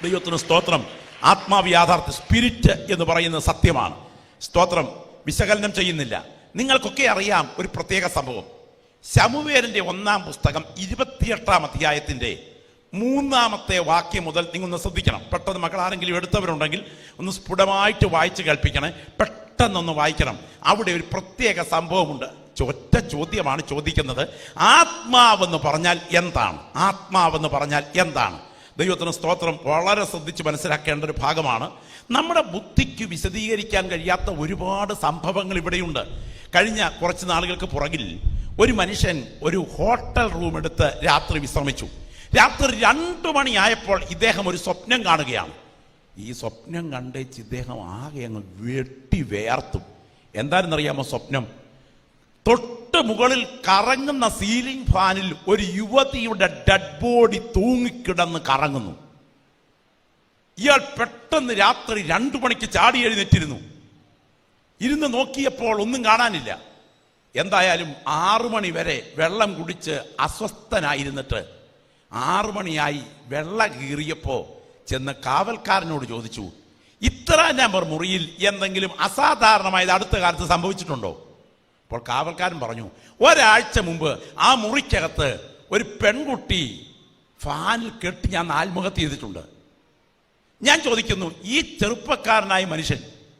S1: ദൈവത്തിന് സ്തോത്രം. ആത്മാവ് യാഥാർത്ഥ്യം, സ്പിരിറ്റ് എന്ന് പറയുന്നത് സത്യമാണ്. സ്തോത്രം. വിശകലനം ചെയ്യുന്നില്ല. നിങ്ങൾക്കൊക്കെ അറിയാം ഒരു പ്രത്യേക സംഭവം. ശമൂവേലിന്റെ 1-ാം പുസ്തകം 28-ാം അധ്യായത്തിന്റെ 3-ാമത്തെ വാക്യം മുതൽ നിങ്ങളൊന്ന് ശ്രദ്ധിക്കണം. പെട്ടെന്ന് മക്കൾ ആരെങ്കിലും എടുത്തവരുണ്ടെങ്കിൽ ഒന്ന് സ്ഫുടമായിട്ട് വായിച്ച് കേൾപ്പിക്കണേ. പെട്ടെന്നൊന്ന് വായിക്കണം. അവിടെ ഒരു പ്രത്യേക സംഭവമുണ്ട്. ഒറ്റ ചോദ്യമാണ് ചോദിക്കുന്നത്. ആത്മാവെന്ന് പറഞ്ഞാൽ എന്താണ്? ആത്മാവെന്ന് പറഞ്ഞാൽ എന്താണ്? ദൈവത്തിന് സ്തോത്രം. വളരെ ശ്രദ്ധിച്ച് മനസ്സിലാക്കേണ്ട ഒരു ഭാഗമാണ്. നമ്മുടെ ബുദ്ധിക്ക് വിശദീകരിക്കാൻ കഴിയാത്ത ഒരുപാട് സംഭവങ്ങൾ ഇവിടെയുണ്ട്. കഴിഞ്ഞ കുറച്ച് നാളുകൾക്ക് പുറകിൽ ഒരു മനുഷ്യൻ ഒരു ഹോട്ടൽ റൂം എടുത്ത് രാത്രി വിശ്രമിച്ചു. രാത്രി 2 മണിയായപ്പോൾ ഇദ്ദേഹം ഒരു സ്വപ്നം കാണുകയാണ്. ഈ സ്വപ്നം കണ്ടേച്ച് ഇദ്ദേഹം ആകെ അങ്ങ് വെട്ടി വേർത്തും. എന്താണെന്നറിയാമോ സ്വപ്നം? തൊട്ട് മുകളിൽ കറങ്ങുന്ന സീലിംഗ് ഫാനിൽ ഒരു യുവതിയുടെ ഡെഡ് ബോഡി തൂങ്ങിക്കിടന്ന് കറങ്ങുന്നു. ഇയാൾ പെട്ടെന്ന് രാത്രി 2 മണിക്ക് ചാടി എഴുന്നേറ്റിരുന്നു. ഇരുന്ന് നോക്കിയപ്പോൾ ഒന്നും കാണാനില്ല. എന്തായാലും 6 മണി വരെ വെള്ളം കുടിച്ച് അസ്വസ്ഥനായിരുന്നിട്ട് 6 മണിയായി വെള്ളം കീറിയപ്പോ ചെന്ന് കാവൽക്കാരനോട് ചോദിച്ചു, ഇത്ര നമ്പർ മുറിയിൽ എന്തെങ്കിലും അസാധാരണമായത് അടുത്ത കാലത്ത് സംഭവിച്ചിട്ടുണ്ടോ? അപ്പോൾ കാവൽക്കാരൻ പറഞ്ഞു, ഒരാഴ്ച മുമ്പ് ആ മുറിക്കകത്ത് ഒരു പെൺകുട്ടി ഫാനിൽ കെട്ടി ഞാൻ ആത്മഹത്യ ചെയ്തിട്ടുണ്ട്. ഞാൻ ചോദിക്കുന്നു, ഈ ചെറുപ്പക്കാരനായ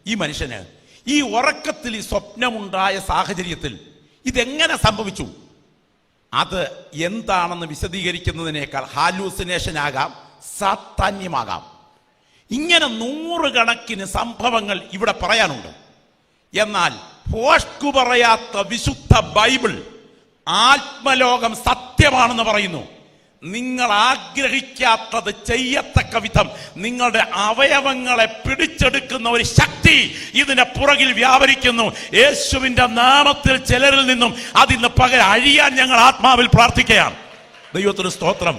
S1: ഈ മനുഷ്യന് ഈ ഉറക്കത്തിൽ ഈ സ്വപ്നമുണ്ടായ സാഹചര്യത്തിൽ ഇതെങ്ങനെ സംഭവിച്ചു? അത് എന്താണെന്ന് വിശദീകരിക്കുന്നതിനേക്കാൾ ഹാലൂസിനേഷൻ ആകാം, സാത്താന്യമാകാം. ഇങ്ങനെ 100 കണക്കിന് സംഭവങ്ങൾ ഇവിടെ പറയാനുണ്ട്. എന്നാൽ പോഷ്കു പറയാത്ത വിശുദ്ധ ബൈബിൾ ആത്മലോകം സത്യമാണെന്ന് പറയുന്നു. നിങ്ങൾ ആഗ്രഹിക്കാത്തത് ചെയ്യത്തക്ക വിധം നിങ്ങളുടെ അവയവങ്ങളെ പിടിച്ചെടുക്കുന്ന ഒരു ശക്തി ഇതിന്റെ പുറകിൽ വ്യാപരിക്കുന്നു. യേശുവിന്റെ നാമത്തിൽ ചിലരിൽ നിന്നും അതിന്ന് പകരം അഴിയാൻ ഞങ്ങൾ ആത്മാവിൽ പ്രാർത്ഥിക്കുകയാണ്. ദൈവത്തിന് സ്തോത്രം.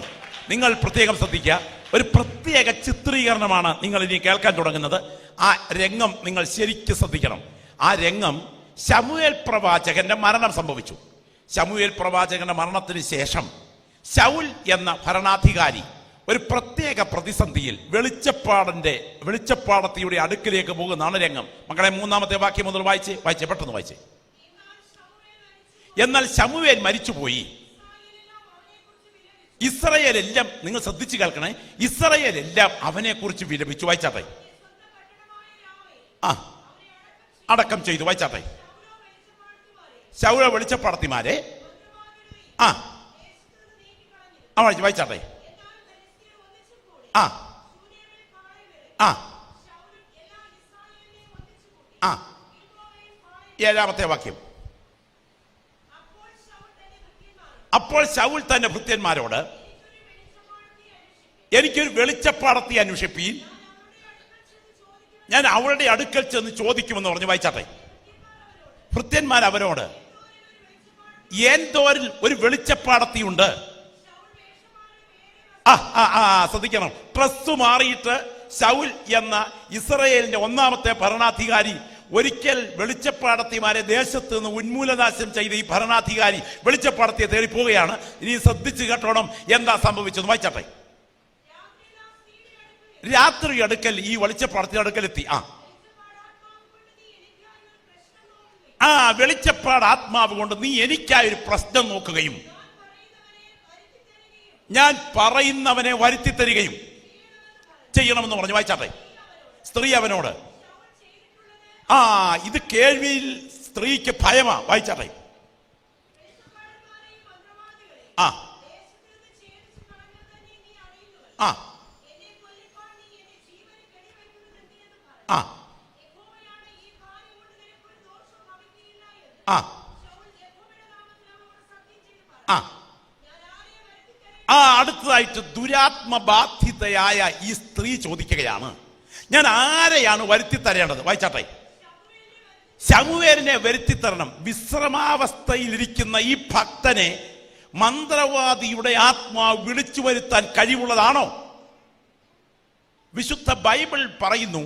S1: നിങ്ങൾ പ്രത്യേകം ശ്രദ്ധിക്കുക. ഒരു പ്രത്യേക ചിത്രീകരണമാണ് നിങ്ങൾ ഇനി കേൾക്കാൻ തുടങ്ങുന്നത്. ആ രംഗം നിങ്ങൾ ശരിക്കും ശ്രദ്ധിക്കണം. ആ രംഗം ശമൂവേൽ പ്രവാചകന്റെ മരണം സംഭവിച്ചു. ശമൂവേൽ പ്രവാചകന്റെ മരണത്തിന് ശേഷം ശൗൽ എന്ന ഭരണാധികാരി ഒരു പ്രത്യേക പ്രതിസന്ധിയിൽ വെളിച്ചപ്പാടത്തിയുടെ അടുക്കിലേക്ക് പോകുന്നതാണ് രംഗം. മക്കളെ 3-ാമത്തെ വാക്യം മുതൽ വായിച്ചേ, പെട്ടെന്ന് വായിച്ചേ. എന്നാൽ ശമൂവേൽ മരിച്ചുപോയി. ഇസ്രായേലെല്ലാം, നിങ്ങൾ ശ്രദ്ധിച്ചു കേൾക്കണേ, ഇസ്രായേലെല്ലാം അവനെ കുറിച്ച് വിലപിച്ചു. വായിച്ചാട്ടെ. അടക്കം ചെയ്തു. വായിച്ചാട്ടെ. ശൗല വെളിച്ചപ്പാടത്തിമാരെ വായിച്ചാട്ടെ. ഏഴാമത്തെ വാക്യം. അപ്പോൾ ശൗൽ തന്റെ ഭൃത്യന്മാരോട്, എനിക്കൊരു വെളിച്ചപ്പാടത്തി അന്വേഷിപ്പീൻ, ഞാൻ അവളുടെ അടുക്കൽ ചെന്ന് ചോദിക്കുമെന്ന് പറഞ്ഞു. വായിച്ചാട്ടെ. ഭൃത്യന്മാർ അവരോട്, ഏന്തോരിൽ ഒരു വെളിച്ചപ്പാടത്തിയുണ്ട്. ശ്രദ്ധിക്കണം. ഡ്രസ് മാറിയിട്ട് ശൗൽ എന്ന ഇസ്രായേലിന്റെ 1-ാമത്തെ ഭരണാധികാരി ഒരിക്കൽ വെളിച്ചപ്പാടത്തിമാരെ ദേശത്ത് നിന്ന് ഉന്മൂലനാശം ചെയ്ത ഈ ഭരണാധികാരി വെളിച്ചപ്പാടത്തിയെ തേടി പോവുകയാണ്. ഇനി ശ്രദ്ധിച്ചു കേട്ടോണം എന്താ സംഭവിച്ചത്. വായിച്ചാട്ടെ. രാത്രി അടുക്കൽ ഈ വെളിച്ചപ്പാടത്തിന്റെ അടുക്കലെത്തി. വെളിച്ചപ്പാട് ആത്മാവ് കൊണ്ട് നീ എനിക്കായൊരു പ്രശ്നം നോക്കുകയും ഞാൻ പറയുന്നവനെ വരുത്തി തരികയും ചെയ്യണമെന്ന് പറഞ്ഞു. വായിച്ചാട്ടെ. സ്ത്രീ അവനോട്, ഇത് കേൾവിയിൽ സ്ത്രീക്ക് ഭയമാ. വായിച്ചാട്ടെ. ആ ആ ആ ആ അടുത്തതായിട്ട് ദുരാത്മബാധിതയായ ഈ സ്ത്രീ ചോദിക്കുകയാണ്, ഞാൻ ആരെയാണ് വരുത്തി തരേണ്ടത്? വായിച്ചാട്ടെ. ശമൂവേലിനെ വരുത്തി തരണം. വിശ്രമാവസ്ഥയിലിരിക്കുന്ന ഈ ഭക്തനെ മന്ത്രവാദിയുടെ ആത്മാവ് വിളിച്ചു വരുത്താൻ കഴിവുള്ളതാണോ? വിശുദ്ധ ബൈബിൾ പറയുന്നു,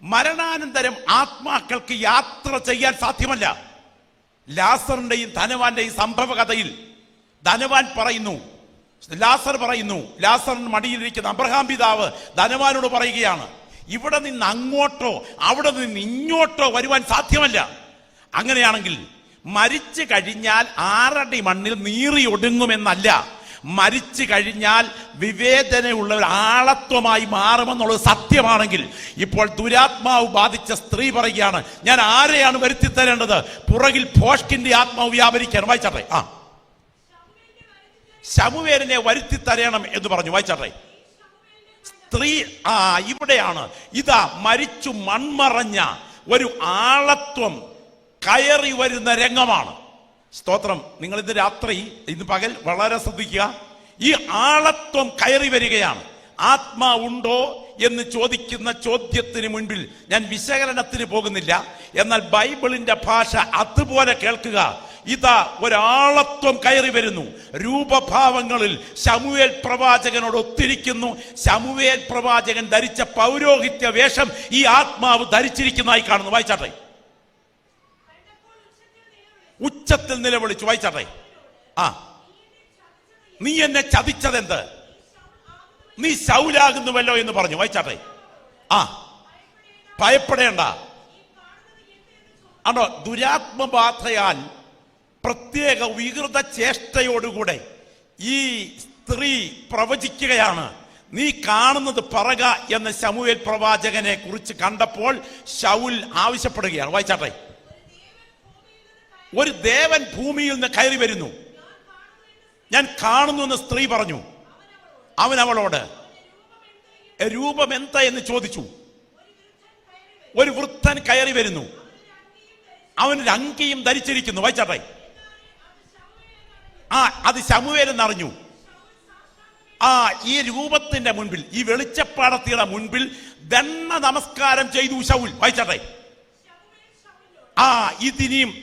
S1: മരണാനന്തരം ആത്മാക്കൾക്ക് യാത്ര ചെയ്യാൻ സാധ്യമല്ല. ലാസറിന്റെയും ധനവാന്റെയും സംഭവ കഥയിൽ ധനവാൻ പറയുന്നു, ലാസറിന് മടിയിലിരിക്കുന്ന അബ്രഹാം പിതാവ് ധനവാനോട് പറയുകയാണ്, ഇവിടെ നിന്ന് അങ്ങോട്ടോ അവിടെ നിന്ന് ഇങ്ങോട്ടോ വരുവാൻ സാധ്യമല്ല. അങ്ങനെയാണെങ്കിൽ മരിച്ചു കഴിഞ്ഞാൽ 6 അടി മണ്ണിൽ നീറി ഒടുങ്ങുമെന്നല്ല, മരിച്ചു കഴിഞ്ഞാൽ വിവേചനയുള്ള ഒരു ആളത്വമായി മാറുമെന്നുള്ളത് സത്യമാണെങ്കിൽ, ഇപ്പോൾ ദുരാത്മാവ് ബാധിച്ച സ്ത്രീ പറയുകയാണ്, ഞാൻ ആരെയാണ് വരുത്തി തരേണ്ടത്? പുറകിൽ ഭോഷ്കിന്റെ ആത്മാവ് വ്യാപരിക്കാൻ. വായിച്ചാട്ടെ. ശമൂവേലിനെ വരുത്തി തരണം എന്ന് പറഞ്ഞു. വായിച്ചാട്ടെ. സ്ത്രീ ഇവിടെയാണ്, ഇതാ മരിച്ചു മൺമറഞ്ഞ ഒരു ആളത്വം കയറി വരുന്ന രംഗമാണ്. സ്തോത്രം. നിങ്ങൾ ഇന്ന് രാത്രി, ഇന്ന് പകൽ വളരെ ശ്രദ്ധിക്കുക. ഈ ആളത്വം കയറി വരികയാണ്. ആത്മാവുണ്ടോ എന്ന് ചോദിക്കുന്ന ചോദ്യത്തിന് മുൻപിൽ ഞാൻ വിശകലനത്തിന് പോകുന്നില്ല. എന്നാൽ ബൈബിളിന്റെ ഭാഷ അതുപോലെ കേൾക്കുക. ഇതാ ഒരാളത്വം കയറി വരുന്നു. രൂപഭാവങ്ങളിൽ ശമൂവേൽ പ്രവാചകനോട് ഒത്തിരിക്കുന്നു. ശമൂവേൽ പ്രവാചകൻ ധരിച്ച പൗരോഹിത്യ വേഷം ഈ ആത്മാവ് ധരിച്ചിരിക്കുന്നതായി കാണുന്നു. വായിച്ചാട്ടെ. ഉച്ചത്തിൽ നിലവിളിച്ചു. വായിച്ചാട്ടെ. നീ എന്നെ ചതിച്ചതെന്ത്? നീ ശൗലാകുന്നുവല്ലോ എന്ന് പറഞ്ഞു. വായിച്ചാട്ടെ. ഭയപ്പെടേണ്ട. ആണോ? ദുരാത്മബാധയാൽ പ്രത്യേക വികൃത ചേഷ്ടയോടുകൂടെ ഈ സ്ത്രീ പ്രവചിക്കുകയാണ്, നീ കാണുന്നത് പറക എന്ന് ശമൂവേൽ പ്രവാചകനെ കുറിച്ച് കണ്ടപ്പോൾ ശൗൽ ആവശ്യപ്പെടുകയാണ്. വായിച്ചാട്ടെ. ഒരു ദേവൻ ഭൂമിയിൽ നിന്ന് കയറി വരുന്നു, ഞാൻ കാണുന്നു എന്ന് സ്ത്രീ പറഞ്ഞു. അവൻ അവളോട് രൂപം എന്താ എന്ന് ചോദിച്ചു. ഒരു വൃദ്ധൻ കയറി വരുന്നു, അവനൊരു അങ്കിയും ധരിച്ചിരിക്കുന്നു. വായിച്ചാട്ടെ. അത് ശമൂവേൽ എന്നറിഞ്ഞു. ഈ രൂപത്തിന്റെ മുൻപിൽ, ഈ വെളിച്ചപ്പാടത്തിയുടെ മുൻപിൽ ദണ്ഡ നമസ്കാരം ചെയ്തു ശൗൽ. വായിച്ചാട്ടെ.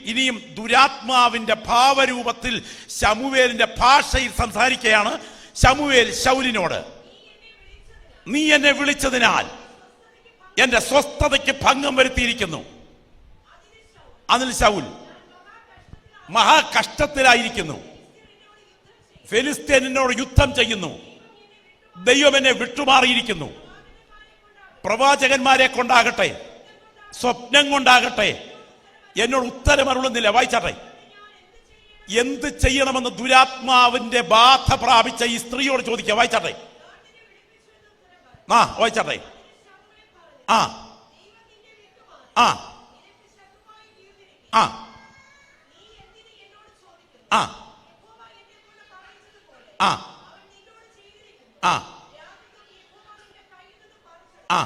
S1: ഇനിയും ദുരാത്മാവിന്റെ ഭാവരൂപത്തിൽ ശമൂവേലിന്റെ ഭാഷയിൽ സംസാരിക്കുകയാണ്. ശമൂവേൽ ശൗലിനോട്, നീ എന്നെ വിളിച്ചതിനാൽ എന്റെ സ്വസ്ഥതയ്ക്ക് ഭംഗം വരുത്തിയിരിക്കുന്നു. അതിൽ ശൗൽ മഹാകഷ്ടത്തിലായിരിക്കുന്നു. ഫെലിസ്ത്യനോട് യുദ്ധം ചെയ്യുന്നു. ദൈവം എന്നെ വിട്ടുമാറിയിരിക്കുന്നു. പ്രവാചകന്മാരെ കൊണ്ടാകട്ടെ, സ്വപ്നം കൊണ്ടാകട്ടെ എന്നോട് ഉത്തരമരുളുന്നില്ല. വായിച്ചാട്ടെ. എന്ത് ചെയ്യണമെന്ന് ദുരാത്മാവിന്റെ ബാധ പ്രാപിച്ച ഈ സ്ത്രീയോട് ചോദിക്കുക. വായിച്ചാട്ടെ. വായിച്ചാട്ടെ. ആ ആ ആ ആ ആ ആ ആ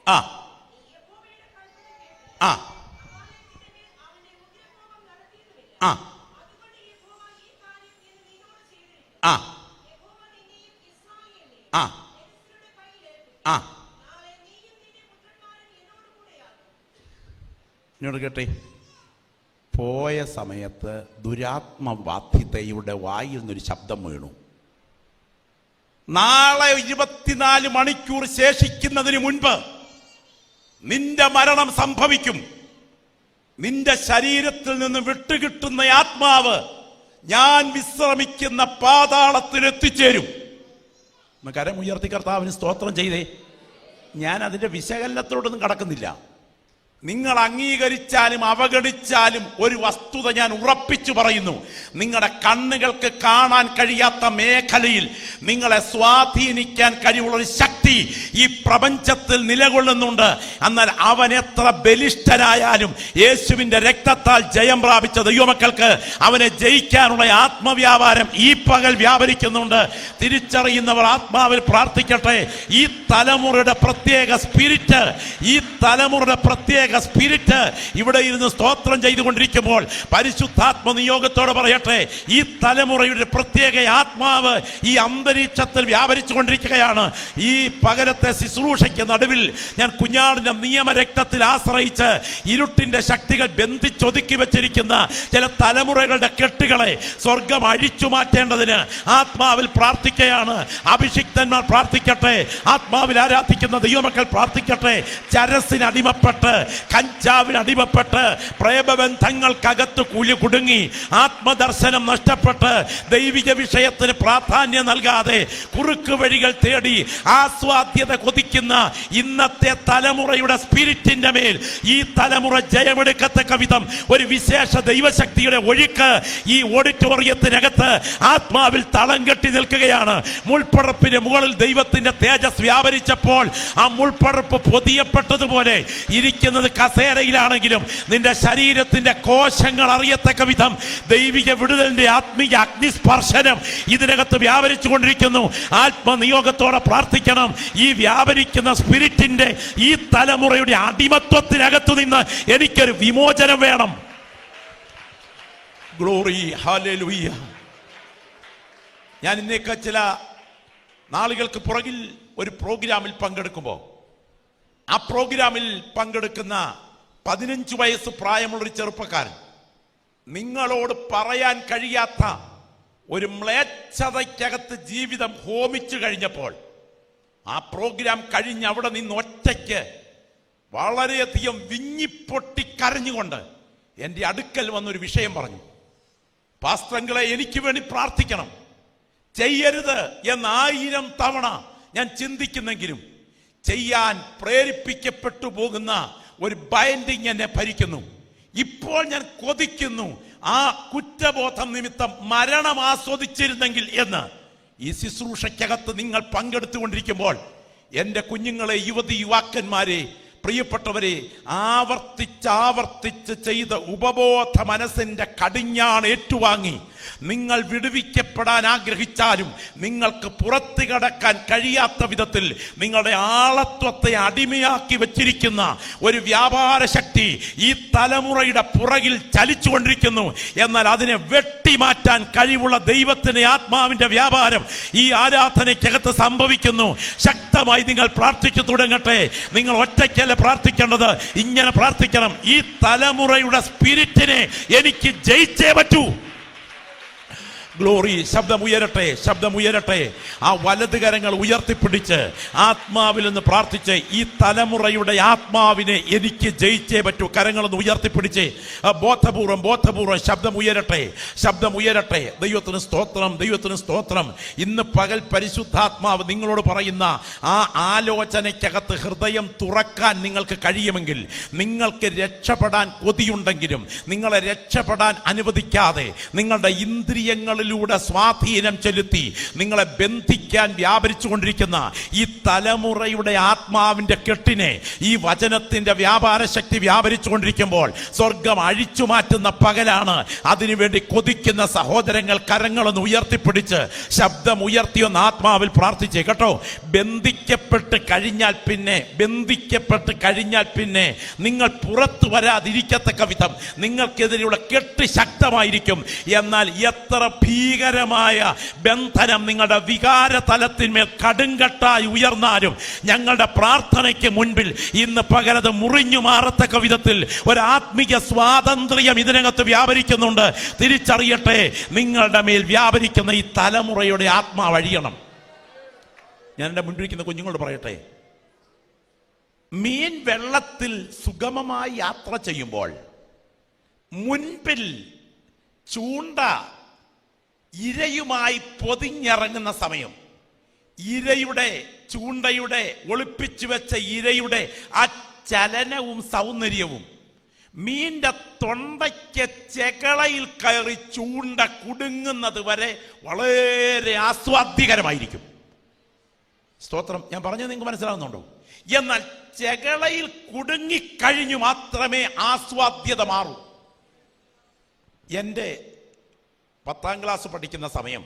S1: ആ ആ ആ ആ ആ ആ ഇങ്ങോട്ട് കേട്ടെ. പോയ സമയത്ത് ദുരാത്മബാധിതയുടെ വായിൽ നിന്നൊരു ശബ്ദം വീണു. നാളെ 24 മണിക്കൂർ ശേഷിക്കുന്നതിന് മുൻപ് നിന്റെ മരണം സംഭവിക്കും. നിന്റെ ശരീരത്തിൽ നിന്ന് വിട്ടുകിട്ടുന്ന ആത്മാവ് ഞാൻ വിശ്രമിക്കുന്ന പാതാളത്തിൽ എത്തിച്ചേരും. കരമുയർത്തി കർത്താവിന് സ്തോത്രം ചെയ്തേ. ഞാൻ അതിന്റെ വിശകലനത്തോടൊന്നും കടക്കുന്നില്ല. നിങ്ങൾ അംഗീകരിച്ചാലും അവഗണിച്ചാലും ഒരു വസ്തുത ഞാൻ ഉറപ്പിച്ചു പറയുന്നു, നിങ്ങളുടെ കണ്ണുകൾക്ക് കാണാൻ കഴിയാത്ത മേഖലയിൽ നിങ്ങളെ സ്വാധീനിക്കാൻ കഴിവുള്ള ഒരു ശക്തി ഈ പ്രപഞ്ചത്തിൽ നിലകൊള്ളുന്നുണ്ട്. എന്നാൽ അവൻ എത്ര ബലിഷ്ഠനായാലും യേശുവിന്റെ രക്തത്താൽ ജയം പ്രാപിച്ച ദൈവമക്കൾക്ക് അവനെ ജയിക്കാനുള്ള ആത്മവ്യാപാരം ഈ പകൽ വ്യാപരിക്കുന്നുണ്ട്. തിരിച്ചറിയുന്നവർ ആത്മാവിൽ പ്രാർത്ഥിക്കട്ടെ. ഈ തലമുറയുടെ പ്രത്യേക സ്പിരിറ്റ്, ഈ തലമുറയുടെ പ്രത്യേക സ്പിരിറ്റ് ഇവിടെ ഇരുന്ന് സ്തോത്രം ചെയ്തുകൊണ്ടിരിക്കുമ്പോൾ പരിശുദ്ധാത്മ നിയോഗത്തോടെ പറയട്ടെ, ഈ തലമുറയുടെ പ്രത്യേക ആത്മാവ് ഈ അന്തരീക്ഷത്തിൽ വ്യാപരിച്ചു കൊണ്ടിരിക്കുകയാണ്. ഈ പകലത്തെ ശുശ്രൂഷയ്ക്ക് നടുവിൽ ഞാൻ കുഞ്ഞാടിന്റെ നിയമരക്തത്തിൽ ആശ്രയിച്ച് ഇരുട്ടിന്റെ ശക്തികൾ ബന്ധിച്ചൊതുക്കി വെച്ചിരിക്കുന്ന ചില തലമുറകളുടെ കെട്ടുകളെ സ്വർഗം അഴിച്ചു മാറ്റേണ്ടതിന് ആത്മാവിൽ പ്രാർത്ഥിക്കുകയാണ്. അഭിഷിക്തന്മാർ പ്രാർത്ഥിക്കട്ടെ, ആത്മാവിൽ ആരാധിക്കുന്ന ദൈവമക്കൾ പ്രാർത്ഥിക്കട്ടെ. ചരസിന് അടിമപ്പെട്ട്, കഞ്ചാവിന് അടിമപ്പെട്ട്, പ്രേമബന്ധങ്ങൾക്കകത്ത് കുടുങ്ങി, ആത്മദർശനം നഷ്ടപ്പെട്ട്, ദൈവിക വിഷയത്തിന് പ്രാധാന്യം നൽകാതെ കുറുക്ക് വഴികൾ തേടി ആസ്വാദ്യത കൊതിക്കുന്ന ഇന്നത്തെ തലമുറയുടെ സ്പിരിറ്റിന്റെ മേൽ ഈ തലമുറ ജയമെടുക്കത്തക്ക വിധം ഒരു വിശേഷ ദൈവശക്തിയുടെ ഒഴുക്ക് ഈ ഓഡിറ്റോറിയത്തിനകത്ത് ആത്മാവിൽ തളം കെട്ടി നിൽക്കുകയാണ്. മുൾപ്പടപ്പിന് മുകളിൽ ദൈവത്തിന്റെ തേജസ് വ്യാപരിച്ചപ്പോൾ ആ മുൾപ്പടപ്പ് പൊതിയപ്പെട്ടതുപോലെ ഇരിക്കുന്നത് കസേരയിലാണെങ്കിലും നിന്റെ ശരീരത്തിന്റെ കോശങ്ങൾ അറിയത്തക്ക വിധം ദൈവിക വിടുതലിന്റെ ആത്മീയ അഗ്നിസ്പർശനം ഇതിനകത്ത് വ്യാപരിച്ചു കൊണ്ടിരിക്കുന്നു. ആത്മനിയോഗത്തോടെ പ്രാർത്ഥിക്കണം. ഈ വ്യാപരിക്കുന്ന സ്പിരിറ്റിന്റെ ഈ തലമുറയുടെ അടിമത്വത്തിനകത്തു നിന്ന് എനിക്കൊരു വിമോചനം വേണം. Glory, hallelujah. ഞാൻ ഇന്നേക്ക് ചില നാളുകൾക്ക് പുറകിൽ ഒരു പ്രോഗ്രാമിൽ പങ്കെടുക്കുമ്പോൾ ആ പ്രോഗ്രാമിൽ പങ്കെടുക്കുന്ന 15 വയസ്സ് പ്രായമുള്ളൊരു ചെറുപ്പക്കാരൻ നിങ്ങളോട് പറയാൻ കഴിയാത്ത ഒരു മ്ലേച്ഛതയ്ക്കകത്ത് ജീവിതം ഹോമിച്ചു കഴിഞ്ഞപ്പോൾ ആ പ്രോഗ്രാം കഴിഞ്ഞ് അവിടെ നിന്ന് ഒറ്റയ്ക്ക് വളരെയധികം വിങ്ങിപ്പൊട്ടിക്കരഞ്ഞുകൊണ്ട് എൻ്റെ അടുക്കൽ വന്നൊരു വിഷയം പറഞ്ഞു. പാസ്റ്ററങ്ങളെ, എനിക്ക് വേണ്ടി പ്രാർത്ഥിക്കണം. ചെയ്യരുത് എന്ന് 1000 തവണ ഞാൻ ചിന്തിക്കുന്നെങ്കിലും ചെയ്യാൻ പ്രേരിപ്പിക്കപ്പെട്ടു പോകുന്ന ഒരു ബൈൻഡിങ് എന്നെ ഭരിക്കുന്നു. ഇപ്പോൾ ഞാൻ കൊതിക്കുന്നു ആ കുറ്റബോധം നിമിത്തം മരണം ആസ്വദിച്ചിരുന്നെങ്കിൽ എന്ന്. ഈ ശുശ്രൂഷയ്ക്കകത്ത് നിങ്ങൾ പങ്കെടുത്തുകൊണ്ടിരിക്കുമ്പോൾ എൻ്റെ കുഞ്ഞുങ്ങളെ, യുവതി യുവാക്കന്മാരെ, പ്രിയപ്പെട്ടവരെ, ആവർത്തിച്ച് ചെയ്ത ഉപബോധ മനസ്സിന്റെ കടിഞ്ഞാൺ ഏറ്റുവാങ്ങി നിങ്ങൾ വിടുവിക്കപ്പെടാൻ ആഗ്രഹിച്ചാലും നിങ്ങൾക്ക് പുറത്തു കടക്കാൻ കഴിയാത്ത വിധത്തിൽ നിങ്ങളുടെ ആളത്വത്തെ അടിമയാക്കി വെച്ചിരിക്കുന്ന ഒരു വ്യാപാര ശക്തി ഈ തലമുറയുടെ പുറകിൽ ചലിച്ചുകൊണ്ടിരിക്കുന്നു. എന്നാൽ അതിനെ വെട്ടിമാറ്റാൻ കഴിവുള്ള ദൈവത്തിന്റെ ആത്മാവിന്റെ വ്യാപാരം ഈ ആരാധനയ്ക്കകത്ത് സംഭവിക്കുന്നു. ശക്തമായി നിങ്ങൾ പ്രാർത്ഥിച്ചു തുടങ്ങട്ടെ. നിങ്ങൾ ഒറ്റയ്ക്കല്ല പ്രാർത്ഥിക്കേണ്ടത്, ഇങ്ങനെ പ്രാർത്ഥിക്കണം. ഈ തലമുറയുടെ സ്പിരിറ്റിനെ എനിക്ക് ജയിച്ചേ പറ്റൂ. ഗ്ലോറി, ശബ്ദമുയരട്ടെ, ശബ്ദമുയരട്ടെ. ആ വലത് കരങ്ങൾ ഉയർത്തിപ്പിടിച്ച് ആത്മാവിൽ നിന്ന് പ്രാർത്ഥിച്ച് ഈ തലമുറയുടെ ആത്മാവിനെ എനിക്ക് ജയിച്ചേ പറ്റൂ. കരങ്ങളൊന്ന് ഉയർത്തിപ്പിടിച്ച് ബോധപൂർവം ശബ്ദമുയരട്ടെ, ശബ്ദമുയരട്ടെ. ദൈവത്തിന് സ്തോത്രം, ദൈവത്തിന് സ്തോത്രം. ഇന്ന് പകൽ പരിശുദ്ധാത്മാവ് നിങ്ങളോട് പറയുന്ന ആ ആലോചനയ്ക്കകത്ത് ഹൃദയം തുറക്കാൻ നിങ്ങൾക്ക് കഴിയുമെങ്കിൽ, നിങ്ങൾക്ക് രക്ഷപ്പെടാൻ കൊതിയുണ്ടെങ്കിലും നിങ്ങളെ രക്ഷപ്പെടാൻ അനുവദിക്കാതെ നിങ്ങളുടെ ഇന്ദ്രിയങ്ങളിൽ സ്വാധീനം ചെലുത്തി നിങ്ങളെ ബന്ധിക്കാൻ വ്യാപരിച്ചു കൊണ്ടിരിക്കുന്ന ഈ തലമുറയുടെ ആത്മാവിന്റെ കെട്ടിനെ ഈ വചനത്തിന്റെ വ്യാപാര ശക്തി വ്യാപരിച്ചു കൊണ്ടിരിക്കുമ്പോൾ സ്വർഗം അഴിച്ചു മാറ്റുന്ന പകലാണ്. അതിനുവേണ്ടി കൊതിക്കുന്ന സഹോദരങ്ങൾ കരങ്ങളൊന്ന് ഉയർത്തിപ്പിടിച്ച് ശബ്ദം ഉയർത്തിയൊന്ന് ആത്മാവിൽ പ്രാർത്ഥിച്ചേ കേട്ടോ. ബന്ധിക്കപ്പെട്ട് കഴിഞ്ഞാൽ പിന്നെ നിങ്ങൾ പുറത്തു വരാതിരിക്കത്തക്ക വിധം നിങ്ങൾക്കെതിരെയുള്ള കെട്ട് ശക്തമായിരിക്കും. എന്നാൽ എത്ര ഭീകരമായ ബന്ധനം നിങ്ങളുടെ വികാര തലത്തിന്മേൽ കടുങ്കട്ടായി ഉയർന്നാലും ഞങ്ങളുടെ പ്രാർത്ഥനയ്ക്ക് മുൻപിൽ ഇന്ന് പകരത് മുറിഞ്ഞു മാറത്തക്ക വിധത്തിൽ ഒരു ആത്മീയ സ്വാതന്ത്ര്യം ഇതിനകത്ത് വ്യാപരിക്കുന്നുണ്ട്. തിരിച്ചറിയട്ടെ, നിങ്ങളുടെ മേൽ വ്യാപരിക്കുന്ന ഈ തലമുറയുടെ ആത്മാവ് അഴിയണം. ഞാൻ എൻ്റെ മുൻപിരിക്കുന്ന കുഞ്ഞുങ്ങളോട് പറയട്ടെ, മീൻ വെള്ളത്തിൽ സുഗമമായി യാത്ര ചെയ്യുമ്പോൾ മുൻപിൽ ചൂണ്ട ഇരയുമായി പൊതിഞ്ഞിറങ്ങുന്ന സമയം ചൂണ്ടയുടെ ഒളിപ്പിച്ചു വെച്ച ഇരയുടെ ആ ചലനവും സൗന്ദര്യവും മീൻ്റെ തൊണ്ടയ്ക്ക് ചെകളയിൽ കയറി ചൂണ്ട കുടുങ്ങുന്നത് വരെ വളരെ ആസ്വാദ്യകരമായിരിക്കും. സ്തോത്രം. ഞാൻ പറഞ്ഞത് നിങ്ങൾക്ക് മനസ്സിലാവുന്നുണ്ടോ? എന്നാൽ ചെകളയിൽ കുടുങ്ങിക്കഴിഞ്ഞു മാത്രമേ ആസ്വാദ്യത മാറൂ. എൻ്റെ 10ാം ക്ലാസ് പഠിക്കുന്ന സമയം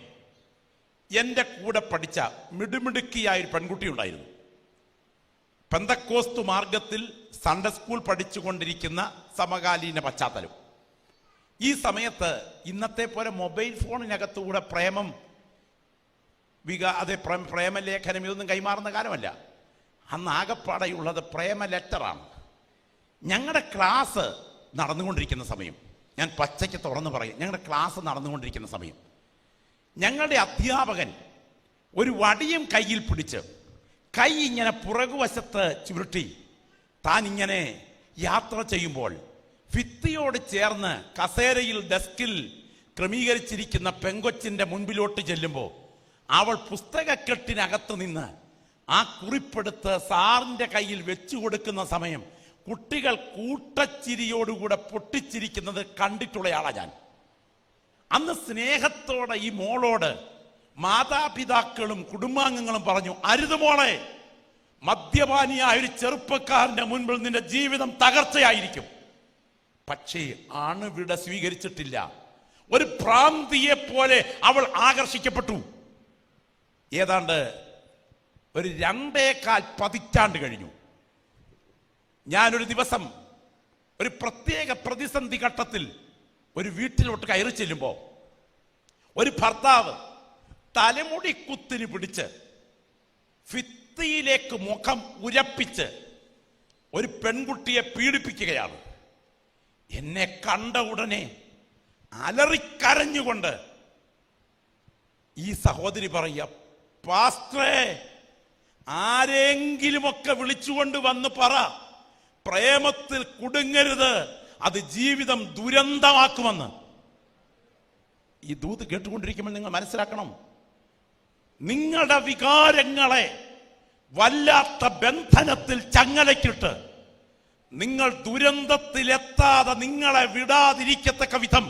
S1: എൻ്റെ കൂടെ പഠിച്ച മിടുമിടുക്കിയായ ഒരു പെൺകുട്ടി ഉണ്ടായിരുന്നു. പെന്തക്കോസ്തു മാർഗത്തിൽ സൺഡേ സ്കൂൾ പഠിച്ചുകൊണ്ടിരിക്കുന്ന സമകാലീന പശ്ചാത്തലം. ഈ സമയത്ത് ഇന്നത്തെ പോലെ മൊബൈൽ ഫോണിനകത്തുകൂടെ പ്രേമം പ്രേമലേഖനം ഇതൊന്നും കൈമാറുന്ന കാലമല്ല. അന്ന് ആകപ്പാടെയുള്ളത് പ്രേമ ലെറ്ററാണ്. ഞങ്ങളുടെ ക്ലാസ് നടന്നുകൊണ്ടിരിക്കുന്ന സമയം, ഞാൻ പച്ചയ്ക്ക് തുറന്ന് പറയും, ഞങ്ങളുടെ ക്ലാസ് നടന്നുകൊണ്ടിരിക്കുന്ന സമയം ഞങ്ങളുടെ അധ്യാപകൻ ഒരു വടിയും കയ്യിൽ പിടിച്ച് കൈ ഇങ്ങനെ പുറകുവശത്ത് ചുരുട്ടി താൻ ഇങ്ങനെ യാത്ര ചെയ്യുമ്പോൾ ഭിത്തിയോട് ചേർന്ന് കസേരയിൽ ഡെസ്കിൽ ക്രമീകരിച്ചിരിക്കുന്ന പെങ്കൊച്ചിൻ്റെ മുൻപിലോട്ട് ചെല്ലുമ്പോൾ അവൾ പുസ്തകക്കെട്ടിനകത്ത് നിന്ന് ആ കുറിപ്പെടുത്ത് സാറിൻ്റെ കയ്യിൽ വെച്ചു കൊടുക്കുന്ന സമയം കുട്ടികൾ കൂട്ടച്ചിരിയോടുകൂടെ പൊട്ടിച്ചിരിക്കുന്നത് കണ്ടിട്ടുള്ളയാളാണ് ഞാൻ. അന്ന് സ്നേഹത്തോടെ ഈ മോളോട് മാതാപിതാക്കളും കുടുംബാംഗങ്ങളും പറഞ്ഞു, അരുത് മോളെ, മദ്യപാനിയായ ഒരു ചെറുപ്പക്കാരന്റെ മുൻപിൽ നിന്റെ ജീവിതം തകർച്ചയായിരിക്കും. പക്ഷേ അണുവിട സ്വീകരിച്ചിട്ടില്ല. ഒരു ഭ്രാന്തിയെ പോലെ അവൾ ആകർഷിക്കപ്പെട്ടു. ഏതാണ്ട് ഒരു 2.25 പതിറ്റാണ്ട് കഴിഞ്ഞു. ഞാനൊരു ദിവസം ഒരു പ്രത്യേക പ്രതിസന്ധി ഘട്ടത്തിൽ ഒരു വീട്ടിലോട്ട് കയറി ചെല്ലുമ്പോൾ ഒരു ഭർത്താവ് തലമുടി കുത്തിന് പിടിച്ച് ഭിത്തിയിലേക്ക് മുഖം ഉരപ്പിച്ച് ഒരു പെൺകുട്ടിയെ പീഡിപ്പിക്കുകയാണ്. എന്നെ കണ്ട ഉടനെ അലറിക്കരഞ്ഞുകൊണ്ട് ഈ സഹോദരി പറയുക, പാസ്റ്ററേ, ആരെങ്കിലുമൊക്കെ വിളിച്ചുകൊണ്ട് വന്ന് പറ, പ്രേമത്തിൽ കുടുങ്ങരുത്, അത് ജീവിതം ദുരന്തമാക്കുമെന്ന്. ഈ ദൂത് കേട്ടുകൊണ്ടിരിക്കുമ്പോൾ നിങ്ങൾ മനസ്സിലാക്കണം, നിങ്ങളുടെ വികാരങ്ങളെ വല്ലാത്ത ബന്ധനത്തിൽ ചങ്ങലയ്ക്കിട്ട് നിങ്ങൾ ദുരന്തത്തിലെത്താതെ നിങ്ങളെ വിടാതിരിക്കത്തക്ക വിധം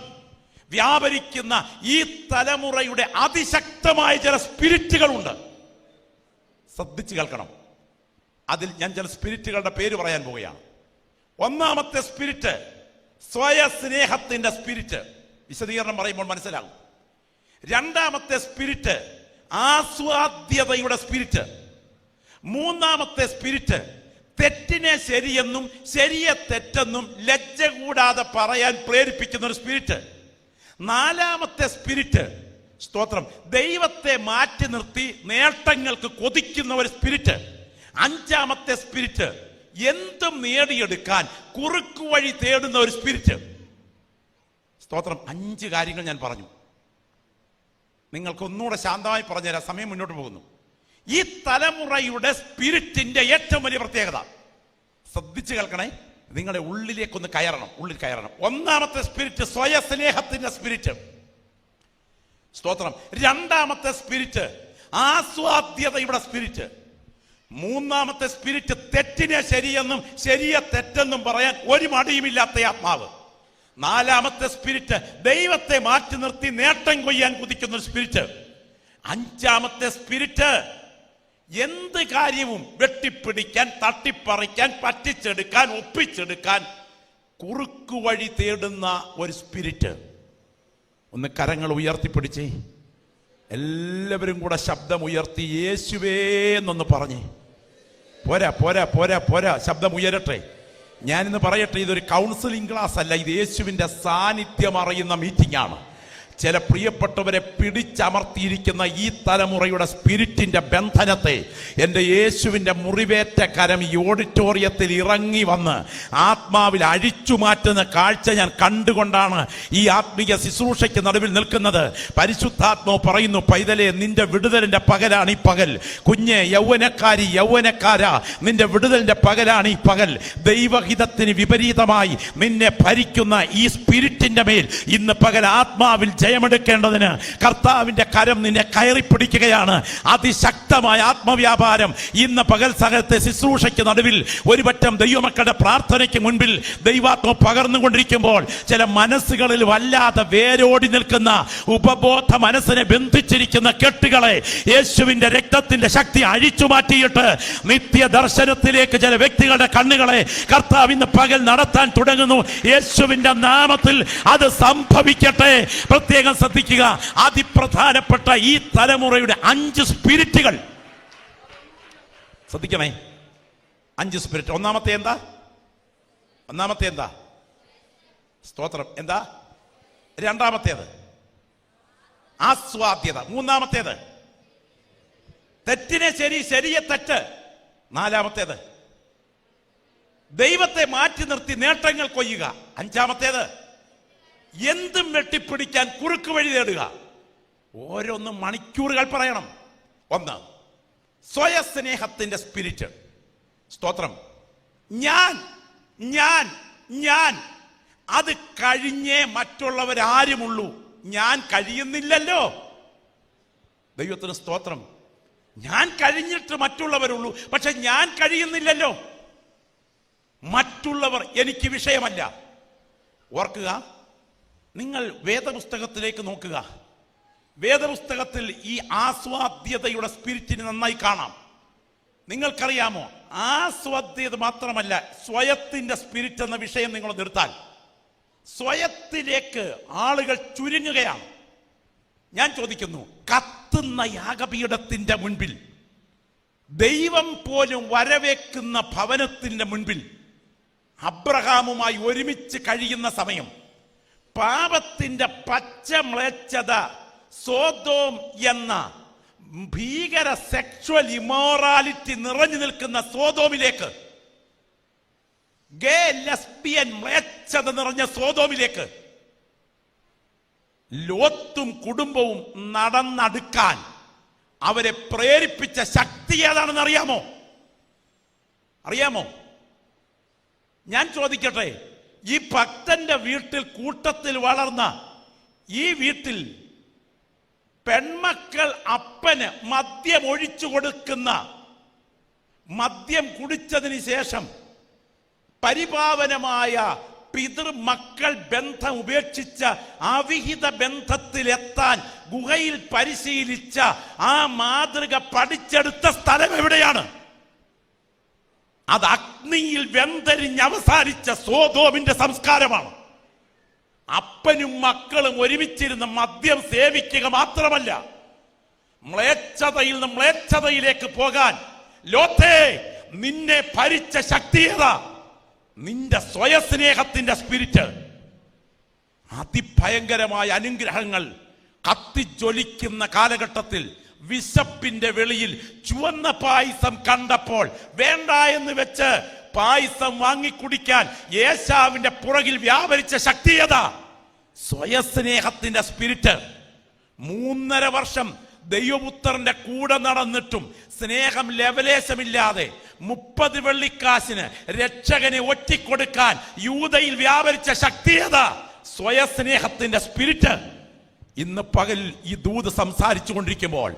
S1: വ്യാപരിക്കുന്ന ഈ തലമുറയുടെ അതിശക്തമായ ചില സ്പിരിറ്റുകളുണ്ട്. ശ്രദ്ധിച്ചു കേൾക്കണം. അതിൽ ഞാൻ ചില സ്പിരിറ്റുകളുടെ പേര് പറയാൻ പോവുകയാണ്. ഒന്നാമത്തെ സ്പിരിറ്റ് സ്വയസ്നേഹത്തിന്റെ സ്പിരിറ്റ്. വിശദീകരണം പറയുമ്പോൾ മനസ്സിലാകും. രണ്ടാമത്തെ സ്പിരിറ്റ് ആസ്വാദ്യതയുടെ സ്പിരിറ്റ്. മൂന്നാമത്തെ സ്പിരിറ്റ് തെറ്റിനെ ശരിയെന്നും ശരിയെ തെറ്റെന്നും ലജ്ജ കൂടാതെ പറയാൻ പ്രേരിപ്പിക്കുന്ന ഒരു സ്പിരിറ്റ്. നാലാമത്തെ സ്പിരിറ്റ്, സ്തോത്രം, ദൈവത്തെ മാറ്റി നിർത്തി നേട്ടങ്ങൾക്ക് കൊതിക്കുന്ന ഒരു സ്പിരിറ്റ്. അഞ്ചാമത്തെ സ്പിരിറ്റ് എന്തും നേടിയെടുക്കാൻ കുറുക്കു വഴി തേടുന്ന ഒരു സ്പിരിറ്റ്. സ്തോത്രം. 5 കാര്യങ്ങൾ ഞാൻ പറഞ്ഞു. നിങ്ങൾക്ക് ഒന്നുകൂടെ ശാന്തമായി പറഞ്ഞുതരാം, സമയം മുന്നോട്ട് പോകുന്നു. ഈ തലമുറയുടെ സ്പിരിറ്റിന്റെ ഏറ്റവും വലിയ പ്രത്യേകത ശ്രദ്ധിച്ചു കേൾക്കണേ, നിങ്ങളുടെ ഉള്ളിലേക്കൊന്ന് ഉള്ളിൽ കയറണം. ഒന്നാമത്തെ സ്പിരിറ്റ് സ്വയസ്നേഹത്തിന്റെ സ്പിരിറ്റ്, സ്തോത്രം. രണ്ടാമത്തെ സ്പിരിറ്റ് ആസ്വാദ്യതയുടെ സ്പിരിറ്റ്. മൂന്നാമത്തെ സ്പിരിറ്റ് തെറ്റിനെ ശരിയെന്നും ശരിയെ തെറ്റെന്നും പറയാൻ ഒരു മടിയുമില്ലാത്ത ആത്മാവ്. നാലാമത്തെ സ്പിരിറ്റ് ദൈവത്തെ മാറ്റി നിർത്തി നേട്ടം കൊയ്യാൻ കുതിക്കുന്ന സ്പിരിറ്റ്. അഞ്ചാമത്തെ സ്പിരിറ്റ് എന്ത് കാര്യവും വെട്ടിപ്പിടിക്കാൻ, തട്ടിപ്പറിക്കാൻ, പറ്റിച്ചെടുക്കാൻ, ഒപ്പിച്ചെടുക്കാൻ കുറുക്കു വഴി തേടുന്ന ഒരു സ്പിരിറ്റ്. ഒന്ന് കരങ്ങൾ ഉയർത്തിപ്പിടിച്ചേ, എല്ലാവരും കൂടെ ശബ്ദം ഉയർത്തി യേശുവേ എന്നൊന്ന് പറഞ്ഞേ. പോരാ പോരാ പോരാ പോരാ, ശബ്ദം ഉയരട്ടെ. ഞാനിന്ന് പറയട്ടെ, ഇതൊരു കൗൺസിലിംഗ് ക്ലാസ് അല്ല, ഇത് യേശുവിൻ്റെ സാന്നിധ്യം അറിയുന്ന മീറ്റിംഗ് ആണ്. ചില പ്രിയപ്പെട്ടവരെ പിടിച്ചമർത്തിയിരിക്കുന്ന ഈ തലമുറയുടെ സ്പിരിറ്റിന്റെ ബന്ധനത്തെ എൻ്റെ യേശുവിൻ്റെ മുറിവേറ്റ കരം ഈ ഓഡിറ്റോറിയത്തിൽ ഇറങ്ങി വന്ന് ആത്മാവിൽ അഴിച്ചു മാറ്റുന്ന കാഴ്ച ഞാൻ കണ്ടുകൊണ്ടാണ് ഈ ആത്മീയ ശുശ്രൂഷയ്ക്ക് നടുവിൽ നിൽക്കുന്നത്. പരിശുദ്ധാത്മാവ് പറയുന്നു, പൈതലേ, നിന്റെ വിടുതലിന്റെ പകലാണ് ഈ പകൽ. കുഞ്ഞെ, യൗവനക്കാരാ, നിന്റെ വിടുതലിന്റെ പകലാണ് ഈ പകൽ. ദൈവഹിതത്തിന് വിപരീതമായി നിന്നെ ഭരിക്കുന്ന ഈ സ്പിരിറ്റിന്റെ മേൽ ഇന്ന് പകൽ ആത്മാവിൽ ജയമെടുക്കേണ്ടതിന് കർത്താവിന്റെ കരം നിന്നെ കയറി പിടിക്കുകയാണ്. അതിശക്തമായ ആത്മവ്യാപാരം ഇന്ന് പകൽ സഹത്തെ ശുശ്രൂഷയ്ക്ക് നടുവിൽ ഒരുപറ്റം ദൈവമക്കളുടെ പ്രാർത്ഥനയ്ക്ക് മുൻപിൽ ദൈവാത്മ പകർന്നുകൊണ്ടിരിക്കുമ്പോൾ ചില മനസ്സുകളിൽ വല്ലാതെ വേരോടി നിൽക്കുന്ന ഉപബോധ മനസ്സിനെ ബന്ധിച്ചിരിക്കുന്ന കെട്ടുകളെ യേശുവിന്റെ രക്തത്തിന്റെ ശക്തി അഴിച്ചു മാറ്റിയിട്ട് നിത്യ ദർശനത്തിലേക്ക് ചില വ്യക്തികളുടെ കണ്ണുകളെ കർത്താവ് ഇന്ന് പകൽ നടത്താൻ തുടങ്ങുന്നു. യേശുവിന്റെ നാമത്തിൽ അത് സംഭവിക്കട്ടെ. പ്രത്യേകം ശ്രദ്ധിക്കുക, അതിപ്രധാനപ്പെട്ട ഈ തലമുറയുടെ 5 സ്പിരിറ്റുകൾ ശ്രദ്ധിക്കണേ. 5 സ്പിരിറ്റ്. ഒന്നാമത്തെ എന്താ? സ്തോത്രം. എന്താ? രണ്ടാമത്തേത് ആസ്വാദ്യത. മൂന്നാമത്തേത് തെറ്റിനെ ശരി, ശരിയെ തെറ്റ്. നാലാമത്തേത് ദൈവത്തെ മാറ്റി നിർത്തി നേട്ടങ്ങൾ കൊയ്യുക. അഞ്ചാമത്തേത് എന്തും വെട്ടിപ്പിടിക്കാൻ കുറുക്ക് വഴി തേടുക. ഓരോന്നും മണിക്കൂറുകൾ പറയണം. 1, സ്വയസ്നേഹത്തിന്റെ സ്പിരിറ്റ്. സ്തോത്രം. ഞാൻ അത് കഴിഞ്ഞേ മറ്റുള്ളവരാരുമുള്ളൂ. ഞാൻ കഴിയുന്നില്ലല്ലോ. ദൈവത്തിന് സ്തോത്രം. ഞാൻ കഴിഞ്ഞിട്ട് മറ്റുള്ളവരുള്ളൂ, പക്ഷെ ഞാൻ കഴിയുന്നില്ലല്ലോ. മറ്റുള്ളവർ എനിക്ക് വിഷയമല്ല. ഓർക്കുക, നിങ്ങൾ വേദപുസ്തകത്തിലേക്ക് നോക്കുക. വേദപുസ്തകത്തിൽ ഈ ആസ്വാദ്യതയുടെ സ്പിരിറ്റിന് നന്നായി കാണാം. നിങ്ങൾക്കറിയാമോ, ആസ്വാദ്യത മാത്രമല്ല, സ്വയത്തിന്റെ സ്പിരിറ്റ് എന്ന വിഷയം നിങ്ങൾ നിർത്താൻ സ്വയത്തിലേക്ക് ആളുകൾ ചുരുങ്ങുകയാണ്. ഞാൻ ചോദിക്കുന്നു, കത്തുന്ന യാഗപീഠത്തിന്റെ മുൻപിൽ, ദൈവം പോലും വരവേക്കുന്ന ഭവനത്തിന്റെ മുൻപിൽ അബ്രഹാമുമായി ഒരുമിച്ച് കഴിയുന്ന സമയം പാപത്തിന്റെ പച്ച മ്ലേച്ഛത സോദോം എന്ന ഭീകര സെക്ഷൽ ഇമോറാലിറ്റി നിറഞ്ഞു നിൽക്കുന്ന സോദോമിലേക്ക്, ഗേ ലെസ്ബിയൻ മ്ലേച്ഛത നിറഞ്ഞ സോദോമിലേക്ക് ലോത്തും കുടുംബവും നടന്നടുക്കാൻ അവരെ പ്രേരിപ്പിച്ച ശക്തി ഏതാണെന്ന് അറിയാമോ? ഞാൻ ചോദിക്കട്ടെ, ഈ ഭക്തന്റെ വീട്ടിൽ കൂട്ടത്തിൽ വളർന്ന ഈ വീട്ടിൽ പെൺമക്കൾ അപ്പന് മദ്യം ഒഴിച്ചു കൊടുക്കുന്ന, മദ്യം കുടിച്ചതിന് ശേഷം പരിപാവനമായ പിതൃമക്കൾ ബന്ധം ഉപേക്ഷിച്ച അവിഹിത ബന്ധത്തിലെത്താൻ ഗുഹയിൽ പരിശീലിച്ച ആ മാതൃക പഠിച്ചെടുത്ത സ്ഥലം എവിടെയാണ്? അത് അഗ്നിയിൽ വെന്തരിഞ്ഞ് അവസാനിച്ച സോദോമിന്റെ സംസ്കാരമാണ്. അപ്പനും മക്കളും ഒരുമിച്ചിരുന്ന് മദ്യം സേവിക്കുക മാത്രമല്ല, മ്ലേച്ഛതയിൽ നിന്ന് മ്ലേച്ഛതയിലേക്ക് പോകാൻ ലോത്തേ നിന്നെ ഭരിച്ച ശക്തിയേതാ? നിന്റെ സ്വയസ്നേഹത്തിന്റെ സ്പിരിറ്റ്. അതിഭയങ്കരമായ അനുഗ്രഹങ്ങൾ കത്തിജ്വലിക്കുന്ന കാലഘട്ടത്തിൽ വിശപ്പിന്റെ വെളിയിൽ ചുവന്ന പായസം കണ്ടപ്പോൾ വേണ്ട എന്ന് വെച്ച് പായസം വാങ്ങിക്കുടിക്കാൻ യേശാവിന്റെ പുറകിൽ വ്യാപരിച്ച ശക്തിയത സ്വയസ്നേഹത്തിന്റെ സ്പിരിറ്റ്. 3.5 വർഷം ദൈവപുത്രന്റെ കൂടെ നടന്നിട്ടും സ്നേഹം ലെവലേശമില്ലാതെ 30 വെള്ളിക്കാശിന് രക്ഷകനെ ഒറ്റിക്കൊടുക്കാൻ യൂദയിൽ വ്യാപരിച്ച ശക്തിയത സ്വയസ്നേഹത്തിന്റെ സ്പിരിറ്റ്. ഇന്ന് പകൽ ഈ ദൂത് സംസാരിച്ചു കൊണ്ടിരിക്കുമ്പോൾ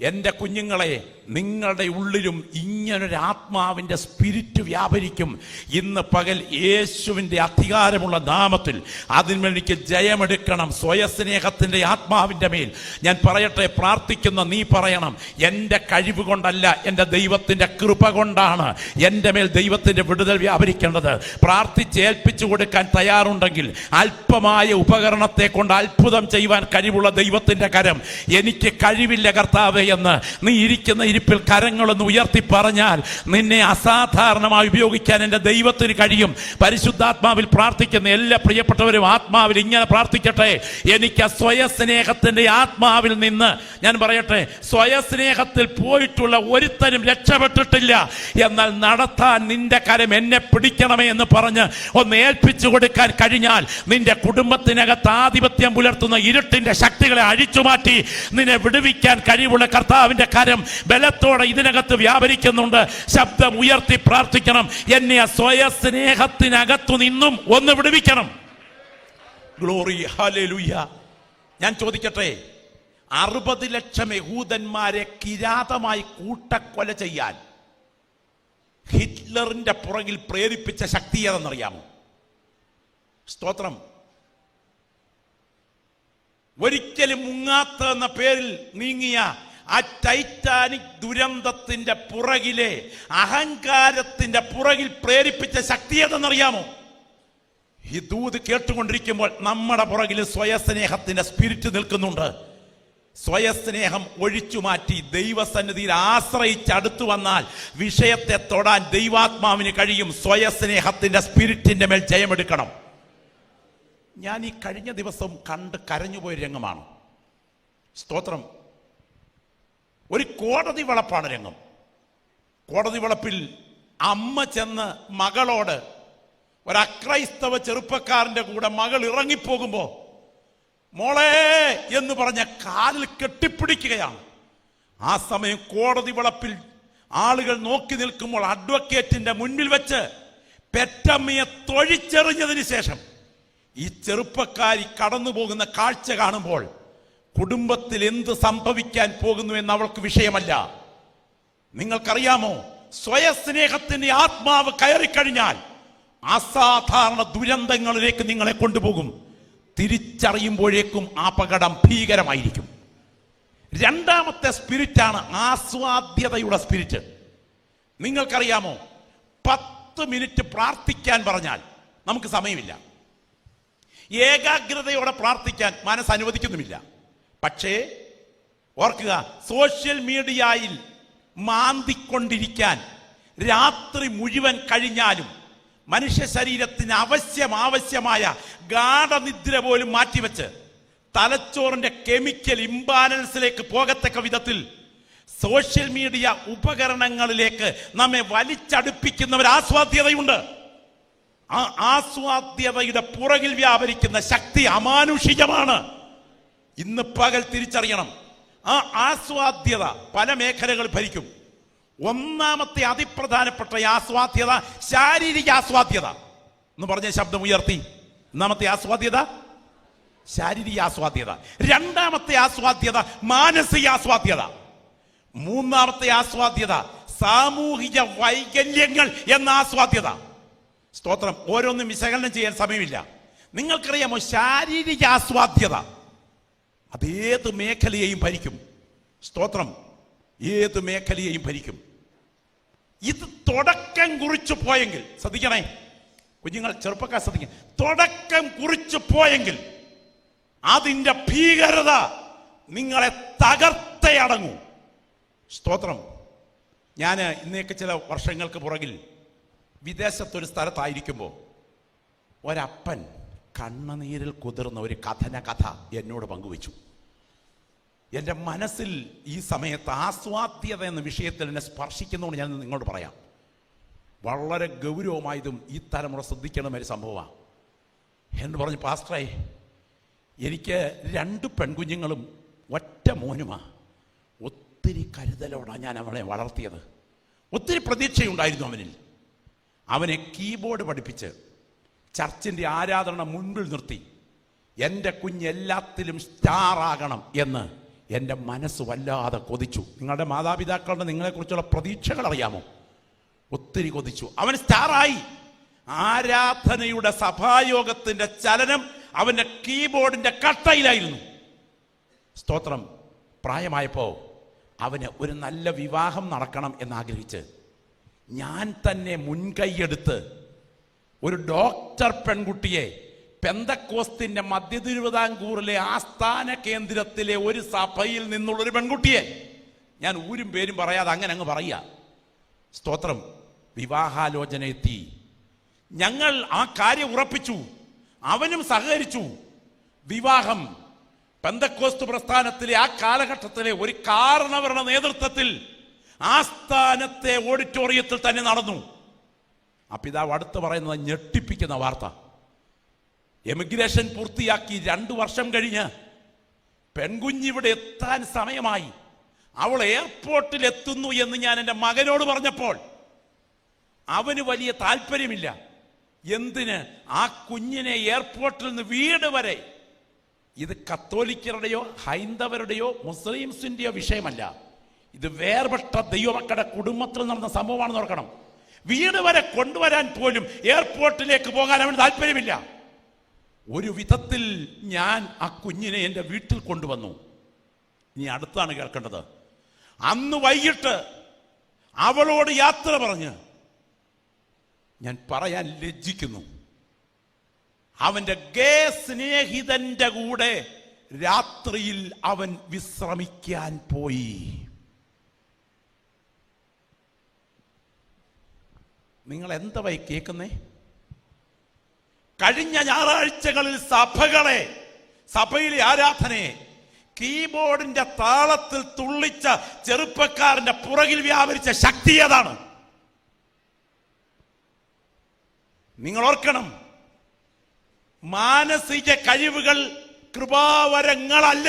S1: എൻ്റെ കുഞ്ഞുങ്ങളെ, നിങ്ങളുടെ ഉള്ളിലും ഇങ്ങനൊരു ആത്മാവിൻ്റെ സ്പിരിറ്റ് വ്യാപരിക്കും. ഇന്ന് പകൽ യേശുവിൻ്റെ അധികാരമുള്ള നാമത്തിൽ അതിന്മേലേക്ക് ജയമെടുക്കണം. സ്വയസ്നേഹത്തിൻ്റെ ആത്മാവിൻ്റെ മേൽ ഞാൻ പറയട്ടെ, പ്രാർത്ഥിക്കുന്ന നീ പറയണം, എൻ്റെ കഴിവ് കൊണ്ടല്ല, എൻ്റെ ദൈവത്തിൻ്റെ കൃപ കൊണ്ടാണ് എൻ്റെ മേൽ ദൈവത്തിൻ്റെ വിടുതൽ വ്യാപരിക്കേണ്ടത്. പ്രാർത്ഥിച്ച് ഏൽപ്പിച്ചു കൊടുക്കാൻ തയ്യാറുണ്ടെങ്കിൽ അല്പമായ ഉപകരണത്തെ കൊണ്ട് അത്ഭുതം ചെയ്യുവാൻ കഴിവുള്ള ദൈവത്തിൻ്റെ കരം, എനിക്ക് കഴിവില്ല കർത്താവേ എന്ന് നീ ഇരിക്കുന്ന ഇരിപ്പിൽ കരങ്ങളൊന്ന് ഉയർത്തി പറഞ്ഞാൽ നിന്നെ അസാധാരണമായി ഉപയോഗിക്കാൻ എൻ്റെ ദൈവത്തിന് കഴിയും. പരിശുദ്ധാത്മാവിൽ പ്രാർത്ഥിക്കുന്ന എല്ലാ പ്രിയപ്പെട്ടവരും ആത്മാവിൽ ഇങ്ങനെ പ്രാർത്ഥിക്കട്ടെ, എനിക്ക് സ്വയസ്നേഹത്തിന്റെ ആത്മാവിൽ നിന്ന് ഞാൻ പറയട്ടെ, സ്വയസ്നേഹത്തിൽ പോയിട്ടുള്ള ഒരുത്തരും രക്ഷപ്പെട്ടിട്ടില്ല. എന്നാൽ നടത്താൻ നിന്റെ കരം എന്നെ പിടിക്കണമേ എന്ന് പറഞ്ഞ് ഒന്ന് ഏൽപ്പിച്ചു കൊടുക്കാൻ കഴിഞ്ഞാൽ നിന്റെ കുടുംബത്തിനകത്ത് ആധിപത്യം പുലർത്തുന്ന ഇരുട്ടിന്റെ ശക്തികളെ അഴിച്ചുമാറ്റി നിന്നെ വിടുവിക്കാൻ കഴിവുള്ള കർത്താവിന്റെ കരം ബലത്തോടെ ഇതിനകത്ത് വ്യാപരിക്കുന്നുണ്ട്. ശബ്ദം ഉയർത്തി പ്രാർത്ഥിക്കണം, എന്നെ സ്വയസ്നേഹത്തിനകത്തു നിന്നും ഒന്ന് വിടുവിക്കണം. Glory, hallelujah. ഞാൻ ചോദിക്കട്ടെ, 60 ലക്ഷം യഹൂദന്മാരെ കിരാതമായി കൂട്ടക്കൊല ചെയ്യാൻ ഹിറ്റ്ലറിന്റെ പുറകിൽ പ്രേരിപ്പിച്ച ശക്തി ഏതെന്നറിയാമോ? സ്തോത്രം. ഒരിക്കലും മുങ്ങാത്ത എന്ന പേരിൽ നീങ്ങിയ ആ ടൈറ്റാനിക് ദുരന്തത്തിന്റെ പുറകിലെ അഹങ്കാരത്തിന്റെ പുറകിൽ പ്രേരിപ്പിച്ച ശക്തി ഏതെന്നറിയാമോ? ഈ ദൂത് കേട്ടുകൊണ്ടിരിക്കുമ്പോൾ നമ്മുടെ പുറകിൽ സ്വയസ്നേഹത്തിന്റെ സ്പിരിറ്റ് നിൽക്കുന്നുണ്ട്. സ്വയസ്നേഹം ഒഴിച്ചു മാറ്റി ദൈവസന്നിധിയിൽ ആശ്രയിച്ച് അടുത്തു വന്നാൽ വിഷയത്തെ തൊടാൻ ദൈവാത്മാവിന് കഴിയും. സ്വയസ്നേഹത്തിന്റെ സ്പിരിറ്റിന്റെ മേൽ ജയമെടുക്കണം. ഞാൻ ഈ കഴിഞ്ഞ ദിവസം കണ്ട് കരഞ്ഞുപോയ രംഗമാണ്. സ്തോത്രം. ഒരു കോടതി വളപ്പാണ് രംഗം. കോടതി വളപ്പിൽ അമ്മ ചെന്ന് മകളോട്, ഒരു അക്രൈസ്തവ ചെറുപ്പക്കാരന്റെ കൂടെ മകൾ ഇറങ്ങിപ്പോകുമ്പോ മോളെ എന്ന് പറഞ്ഞ കാലിൽ കെട്ടിപ്പിടിക്കുകയാണ്. ആ സമയം കോടതി വളപ്പിൽ ആളുകൾ നോക്കി നിൽക്കുമ്പോൾ അഡ്വക്കേറ്റിന്റെ മുൻപിൽ വെച്ച് പെറ്റമ്മയെ തൊഴിച്ചെറിഞ്ഞതിന് ശേഷം ഈ ചെറുപ്പക്കാരി കടന്നു പോകുന്ന കാഴ്ച കാണുമ്പോൾ കുടുംബത്തിൽ എന്ത് സംഭവിക്കാൻ പോകുന്നു എന്ന് അവൾക്ക് വിഷയമല്ല. നിങ്ങൾക്കറിയാമോ, സ്വയസ്നേഹത്തിന്റെ ആത്മാവ് കയറിക്കഴിഞ്ഞാൽ അസാധാരണ ദുരന്തങ്ങളിലേക്ക് നിങ്ങളെ കൊണ്ടുപോകും. തിരിച്ചറിയുമ്പോഴേക്കും അപകടം ഭീകരമായിരിക്കും. രണ്ടാമത്തെ സ്പിരിറ്റാണ് ആസ്വാദ്യതയുടെ സ്പിരിറ്റ്. നിങ്ങൾക്കറിയാമോ, 10 മിനിറ്റ് പ്രാർത്ഥിക്കാൻ പറഞ്ഞാൽ നമുക്ക് സമയമില്ല. ഏകാഗ്രതയോടെ പ്രാർത്ഥിക്കാൻ മനസ്സ് അനുവദിക്കുന്നുമില്ല. പക്ഷേ ഓർക്കുക, സോഷ്യൽ മീഡിയയിൽ മാന്തിക്കൊണ്ടിരിക്കാൻ രാത്രി മുഴുവൻ കഴിഞ്ഞാലും മനുഷ്യ ശരീരത്തിന് ആവശ്യമായ ഗാഠനിദ്ര പോലും മാറ്റിവെച്ച് തലച്ചോറിന്റെ കെമിക്കൽ ഇംബാലൻസിലേക്ക് പോകത്തക്ക വിധത്തിൽ സോഷ്യൽ മീഡിയ ഉപകരണങ്ങളിലേക്ക് നമ്മെ വലിച്ചടുപ്പിക്കുന്ന ഒരു ആസ്വാദ്യതയുണ്ട്. ആ ആസ്വാദ്യതയുടെ പുറകിൽ വ്യാപരിക്കുന്ന ശക്തി അമാനുഷികമാണ്. ഇന്ന് പകൽ തിരിച്ചറിയണം. ആ ആസ്വാദ്യത പല മേഖലകൾ ഭരിക്കും. ഒന്നാമത്തെ അതിപ്രധാനപ്പെട്ട ആസ്വാദ്യത ശാരീരിക ആസ്വാദ്യത എന്ന് പറഞ്ഞ ശബ്ദം ഉയർത്തി. ഒന്നാമത്തെ ആസ്വാദ്യത ശാരീരിക ആസ്വാദ്യത. രണ്ടാമത്തെ ആസ്വാദ്യത മാനസിക ആസ്വാദ്യത. മൂന്നാമത്തെ ആസ്വാദ്യത സാമൂഹിക വൈകല്യങ്ങൾ എന്ന ആസ്വാദ്യത. സ്തോത്രം. ഓരോന്നും വിശകലനം ചെയ്യാൻ സമയമില്ല. നിങ്ങൾക്കറിയാമോ, ശാരീരിക ആസ്വാദ്യത അതേത് മേഖലയെയും ഭരിക്കും. സ്തോത്രം. ഏത് മേഖലയെയും ഭരിക്കും. ഇത് തുടക്കം കുറിച്ചു പോയെങ്കിൽ, ശ്രദ്ധിക്കണേ കുഞ്ഞുങ്ങൾ, ചെറുപ്പക്കാർ ശ്രദ്ധിക്കണം, തുടക്കം കുറിച്ചു പോയെങ്കിൽ അതിന്റെ ഭീകരത നിങ്ങളെ തകർത്തേ അടങ്ങൂ. സ്തോത്രം. ഞാൻ ഇന്നേക്ക് ചില വർഷങ്ങൾക്ക് പുറകിൽ വിദേശത്തൊരു സ്ഥലത്തായിരിക്കുമ്പോൾ ഒരപ്പൻ കണ്ണുനീരിൽ കുതിർന്ന ഒരു കഥ എന്നോട് പങ്കുവച്ചു. എൻ്റെ മനസ്സിൽ ഈ സമയത്ത് ആസ്വാദ്യത എന്ന വിഷയത്തിൽ എന്നെ സ്പർശിക്കുന്നതുകൊണ്ട് ഞാൻ നിങ്ങളോട് പറയാം. വളരെ ഗൗരവമായതും ഈ തലമുറ ശ്രദ്ധിക്കണമൊരു സംഭവമാണ്. എന്ന് പറഞ്ഞു, പാസ്റ്ററേ, എനിക്ക് 2 പെൺകുഞ്ഞുങ്ങളും ഒറ്റ മോനുമാ. ഒത്തിരി കരുതലോടാണ് ഞാൻ അവളെ വളർത്തിയത്. ഒത്തിരി പ്രതീക്ഷയുണ്ടായിരുന്നു അവനിൽ. അവനെ കീബോർഡ് പഠിപ്പിച്ച് ചർച്ചിൻ്റെ ആരാധന മുൻപിൽ നിർത്തി എൻ്റെ കുഞ്ഞെല്ലാത്തിലും സ്റ്റാർ ആകണം എന്ന് എൻ്റെ മനസ്സ് വല്ലാതെ കൊതിച്ചു. നിങ്ങളുടെ മാതാപിതാക്കളുടെ നിങ്ങളെക്കുറിച്ചുള്ള പ്രതീക്ഷകൾ അറിയാമോ? ഒത്തിരി കൊതിച്ചു. അവൻ സ്റ്റാറായി. ആരാധനയുടെ സഭായോഗത്തിന്റെ ചലനം അവന്റെ കീബോർഡിന്റെ കട്ടയിലായിരുന്നു. സ്തോത്രം. പ്രായമായപ്പോൾ അവന് ഒരു നല്ല വിവാഹം നടക്കണം എന്നാഗ്രഹിച്ച് ഞാൻ തന്നെ മുൻകൈയെടുത്ത് ഒരു ഡോക്ടർ പെൺകുട്ടിയെ പെന്തക്കോസ്തിന്റെ മധ്യ തിരുവിതാംകൂറിലെ ആസ്ഥാന കേന്ദ്രത്തിലെ ഒരു സഭയിൽ നിന്നുള്ളൊരു പെൺകുട്ടിയെ, ഞാൻ ഊരും പേരും പറയാതെ അങ്ങനെ അങ്ങ് പറയുക. സ്തോത്രം. വിവാഹാലോചന എത്തി. ഞങ്ങൾ ആ കാര്യം ഉറപ്പിച്ചു. അവനും സഹകരിച്ചു. വിവാഹം പെന്തക്കോസ്ത് പ്രസ്ഥാനത്തിലെ ആ കാലഘട്ടത്തിലെ ഒരു കാരണവരുടെ നേതൃത്വത്തിൽ ആസ്ഥാനത്തെ ഓഡിറ്റോറിയത്തിൽ തന്നെ നടന്നു. ആ പിതാവ് അടുത്ത് പറയുന്നത് ഞെട്ടിപ്പിക്കുന്ന വാർത്ത. എമിഗ്രേഷൻ പൂർത്തിയാക്കി 2 വർഷം കഴിഞ്ഞ് പെൺകുഞ്ഞിവിടെ എത്താൻ സമയമായി. അവൾ എയർപോർട്ടിൽ എത്തുന്നു എന്ന് ഞാൻ എൻ്റെ മകനോട് പറഞ്ഞപ്പോൾ അവന് വലിയ താല്പര്യമില്ല. എന്തിന്? ആ കുഞ്ഞിനെ എയർപോർട്ടിൽ നിന്ന് വീട് വരെ ഇത് കത്തോലിക്കരുടെയോ ഹൈന്ദവരുടെയോ മുസ്ലിംസിന്റെയോ വിഷയമല്ല. ഇത് വേർപെട്ട ദൈവമക്കളുടെ കുടുംബത്തിൽ നടന്ന സംഭവമാണെന്ന് ഓർക്കണം. വീട് വരെ കൊണ്ടുവരാൻ പോലും എയർപോർട്ടിലേക്ക് പോകാൻ അവന് താല്പര്യമില്ല. ഒരു വിധത്തിൽ ഞാൻ ആ കുഞ്ഞിനെ എൻ്റെ വീട്ടിൽ കൊണ്ടുവന്നു. ഇനി അടുത്താണ് കേൾക്കേണ്ടത്. അന്ന് വൈകിട്ട് അവളോട് യാത്ര പറഞ്ഞ് ഞാൻ പറയാൻ ലജ്ജിക്കുന്നു. അവന്റെ ഗേ സ്നേഹിതന്റെ കൂടെ രാത്രിയിൽ അവൻ വിശ്രമിക്കാൻ പോയി. നിങ്ങൾ എന്തായി കേൾക്കുന്നേ? കഴിഞ്ഞ ഞായറാഴ്ചകളിൽ സഭയിലെ ആരാധനയെ കീബോർഡിന്റെ താളത്തിൽ തുള്ളിച്ച ചെറുപ്പക്കാരന്റെ പുറകിൽ വ്യാപരിച്ച ശക്തി ഏതാണ്? നിങ്ങൾ ഓർക്കണം, മാനസിക കഴിവുകൾ കൃപാവരങ്ങളല്ല.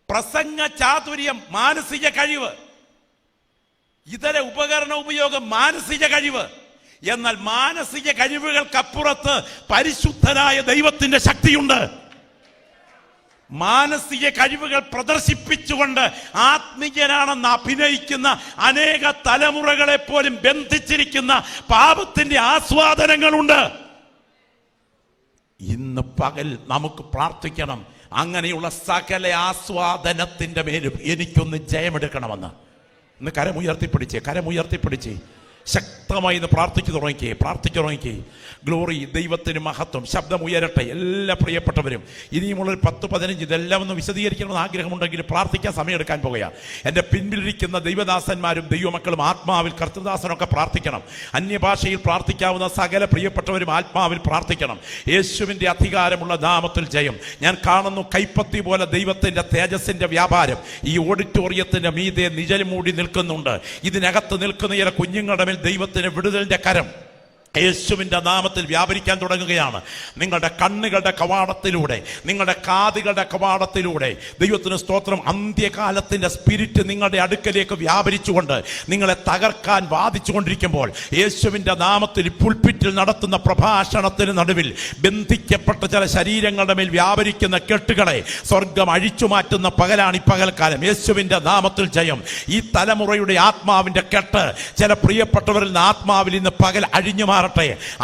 S1: പ്രസംഗ ചാതുര്യം മാനസിക കഴിവ്, ഇതര ഉപകരണ ഉപയോഗം മാനസിക കഴിവ്. എന്നാൽ മാനസിക കഴിവുകൾക്കപ്പുറത്ത് പരിശുദ്ധനായ ദൈവത്തിന്റെ ശക്തിയുണ്ട്. മാനസിക കഴിവുകൾ പ്രദർശിപ്പിച്ചുകൊണ്ട് ആത്മീയനാണെന്ന് അഭിനയിക്കുന്ന അനേക തലമുറകളെ പോലും ബന്ധിച്ചിരിക്കുന്ന പാപത്തിന്റെ ആസ്വാദനങ്ങളുണ്ട്. ഇന്ന് പകൽ നമുക്ക് പ്രാർത്ഥിക്കണം, അങ്ങനെയുള്ള സകല ആസ്വാദനത്തിന്റെ മേലും എനിക്കൊന്ന് ജയമെടുക്കണമെന്ന്. ഇന്ന് കരമുയർത്തിപ്പിടിച്ചേ ശക്തമായി ഇന്ന് പ്രാർത്ഥിച്ചു തുടങ്ങിക്കേ. ഗ്ലോറി, ദൈവത്തിന് മഹത്വം. ശബ്ദം ഉയരട്ടെ. എല്ലാ പ്രിയപ്പെട്ടവരും ഇനിയുമുള്ളൊരു 10-15 ഇതെല്ലാം ഒന്ന് വിശദീകരിക്കണമെന്ന് ആഗ്രഹമുണ്ടെങ്കിൽ പ്രാർത്ഥിക്കാൻ സമയമെടുക്കാൻ പോകുകയാണ്. എൻ്റെ പിൻപിലിരിക്കുന്ന ദൈവദാസന്മാരും ദൈവമക്കളും ആത്മാവിൽ, കർത്തൃദാസനൊക്കെ പ്രാർത്ഥിക്കണം. അന്യഭാഷയിൽ പ്രാർത്ഥിക്കാവുന്ന സകല പ്രിയപ്പെട്ടവരും ആത്മാവിൽ പ്രാർത്ഥിക്കണം. യേശുവിൻ്റെ അധികാരമുള്ള നാമത്തിൽ ജയം. ഞാൻ കാണുന്നു കൈപ്പത്തി പോലെ ദൈവത്തിൻ്റെ തേജസ്സിൻ്റെ വ്യാപാരം ഈ ഓഡിറ്റോറിയത്തിൻ്റെ മീതെ നിഴൽ മൂടി നിൽക്കുന്നുണ്ട്. ഇതിനകത്ത് നിൽക്കുന്ന ചില കുഞ്ഞുങ്ങളുടെ മേൽ ദൈവത്തിന് വിടുതലിന്റെ കരം യേശുവിൻ്റെ നാമത്തിൽ വ്യാപരിക്കാൻ തുടങ്ങുകയാണ്. നിങ്ങളുടെ കണ്ണുകളുടെ കവാടത്തിലൂടെ, നിങ്ങളുടെ കാതുകളുടെ കവാടത്തിലൂടെ ദൈവത്തിന് സ്തോത്രം, അന്ത്യകാലത്തിൻ്റെ സ്പിരിറ്റ് നിങ്ങളുടെ അടുക്കലേക്ക് വ്യാപരിച്ചുകൊണ്ട് നിങ്ങളെ തകർക്കാൻ വാദിച്ചുകൊണ്ടിരിക്കുമ്പോൾ യേശുവിൻ്റെ നാമത്തിൽ പുൽപ്പിറ്റിൽ നടത്തുന്ന പ്രഭാഷണത്തിന് നടുവിൽ ബന്ധിക്കപ്പെട്ട ചില ശരീരങ്ങളുടെ മേൽ വ്യാപരിക്കുന്ന കെട്ടുകളെ സ്വർഗം അഴിച്ചു മാറ്റുന്ന പകലാണ് ഈ പകൽക്കാലം. യേശുവിൻ്റെ നാമത്തിൽ ജയം. ഈ തലമുറയുടെ ആത്മാവിൻ്റെ കെട്ട് ചില പ്രിയപ്പെട്ടവരിൽ നിന്ന് ആത്മാവിൽ ഇന്ന് പകൽ അഴിഞ്ഞു മാറട്ടെ.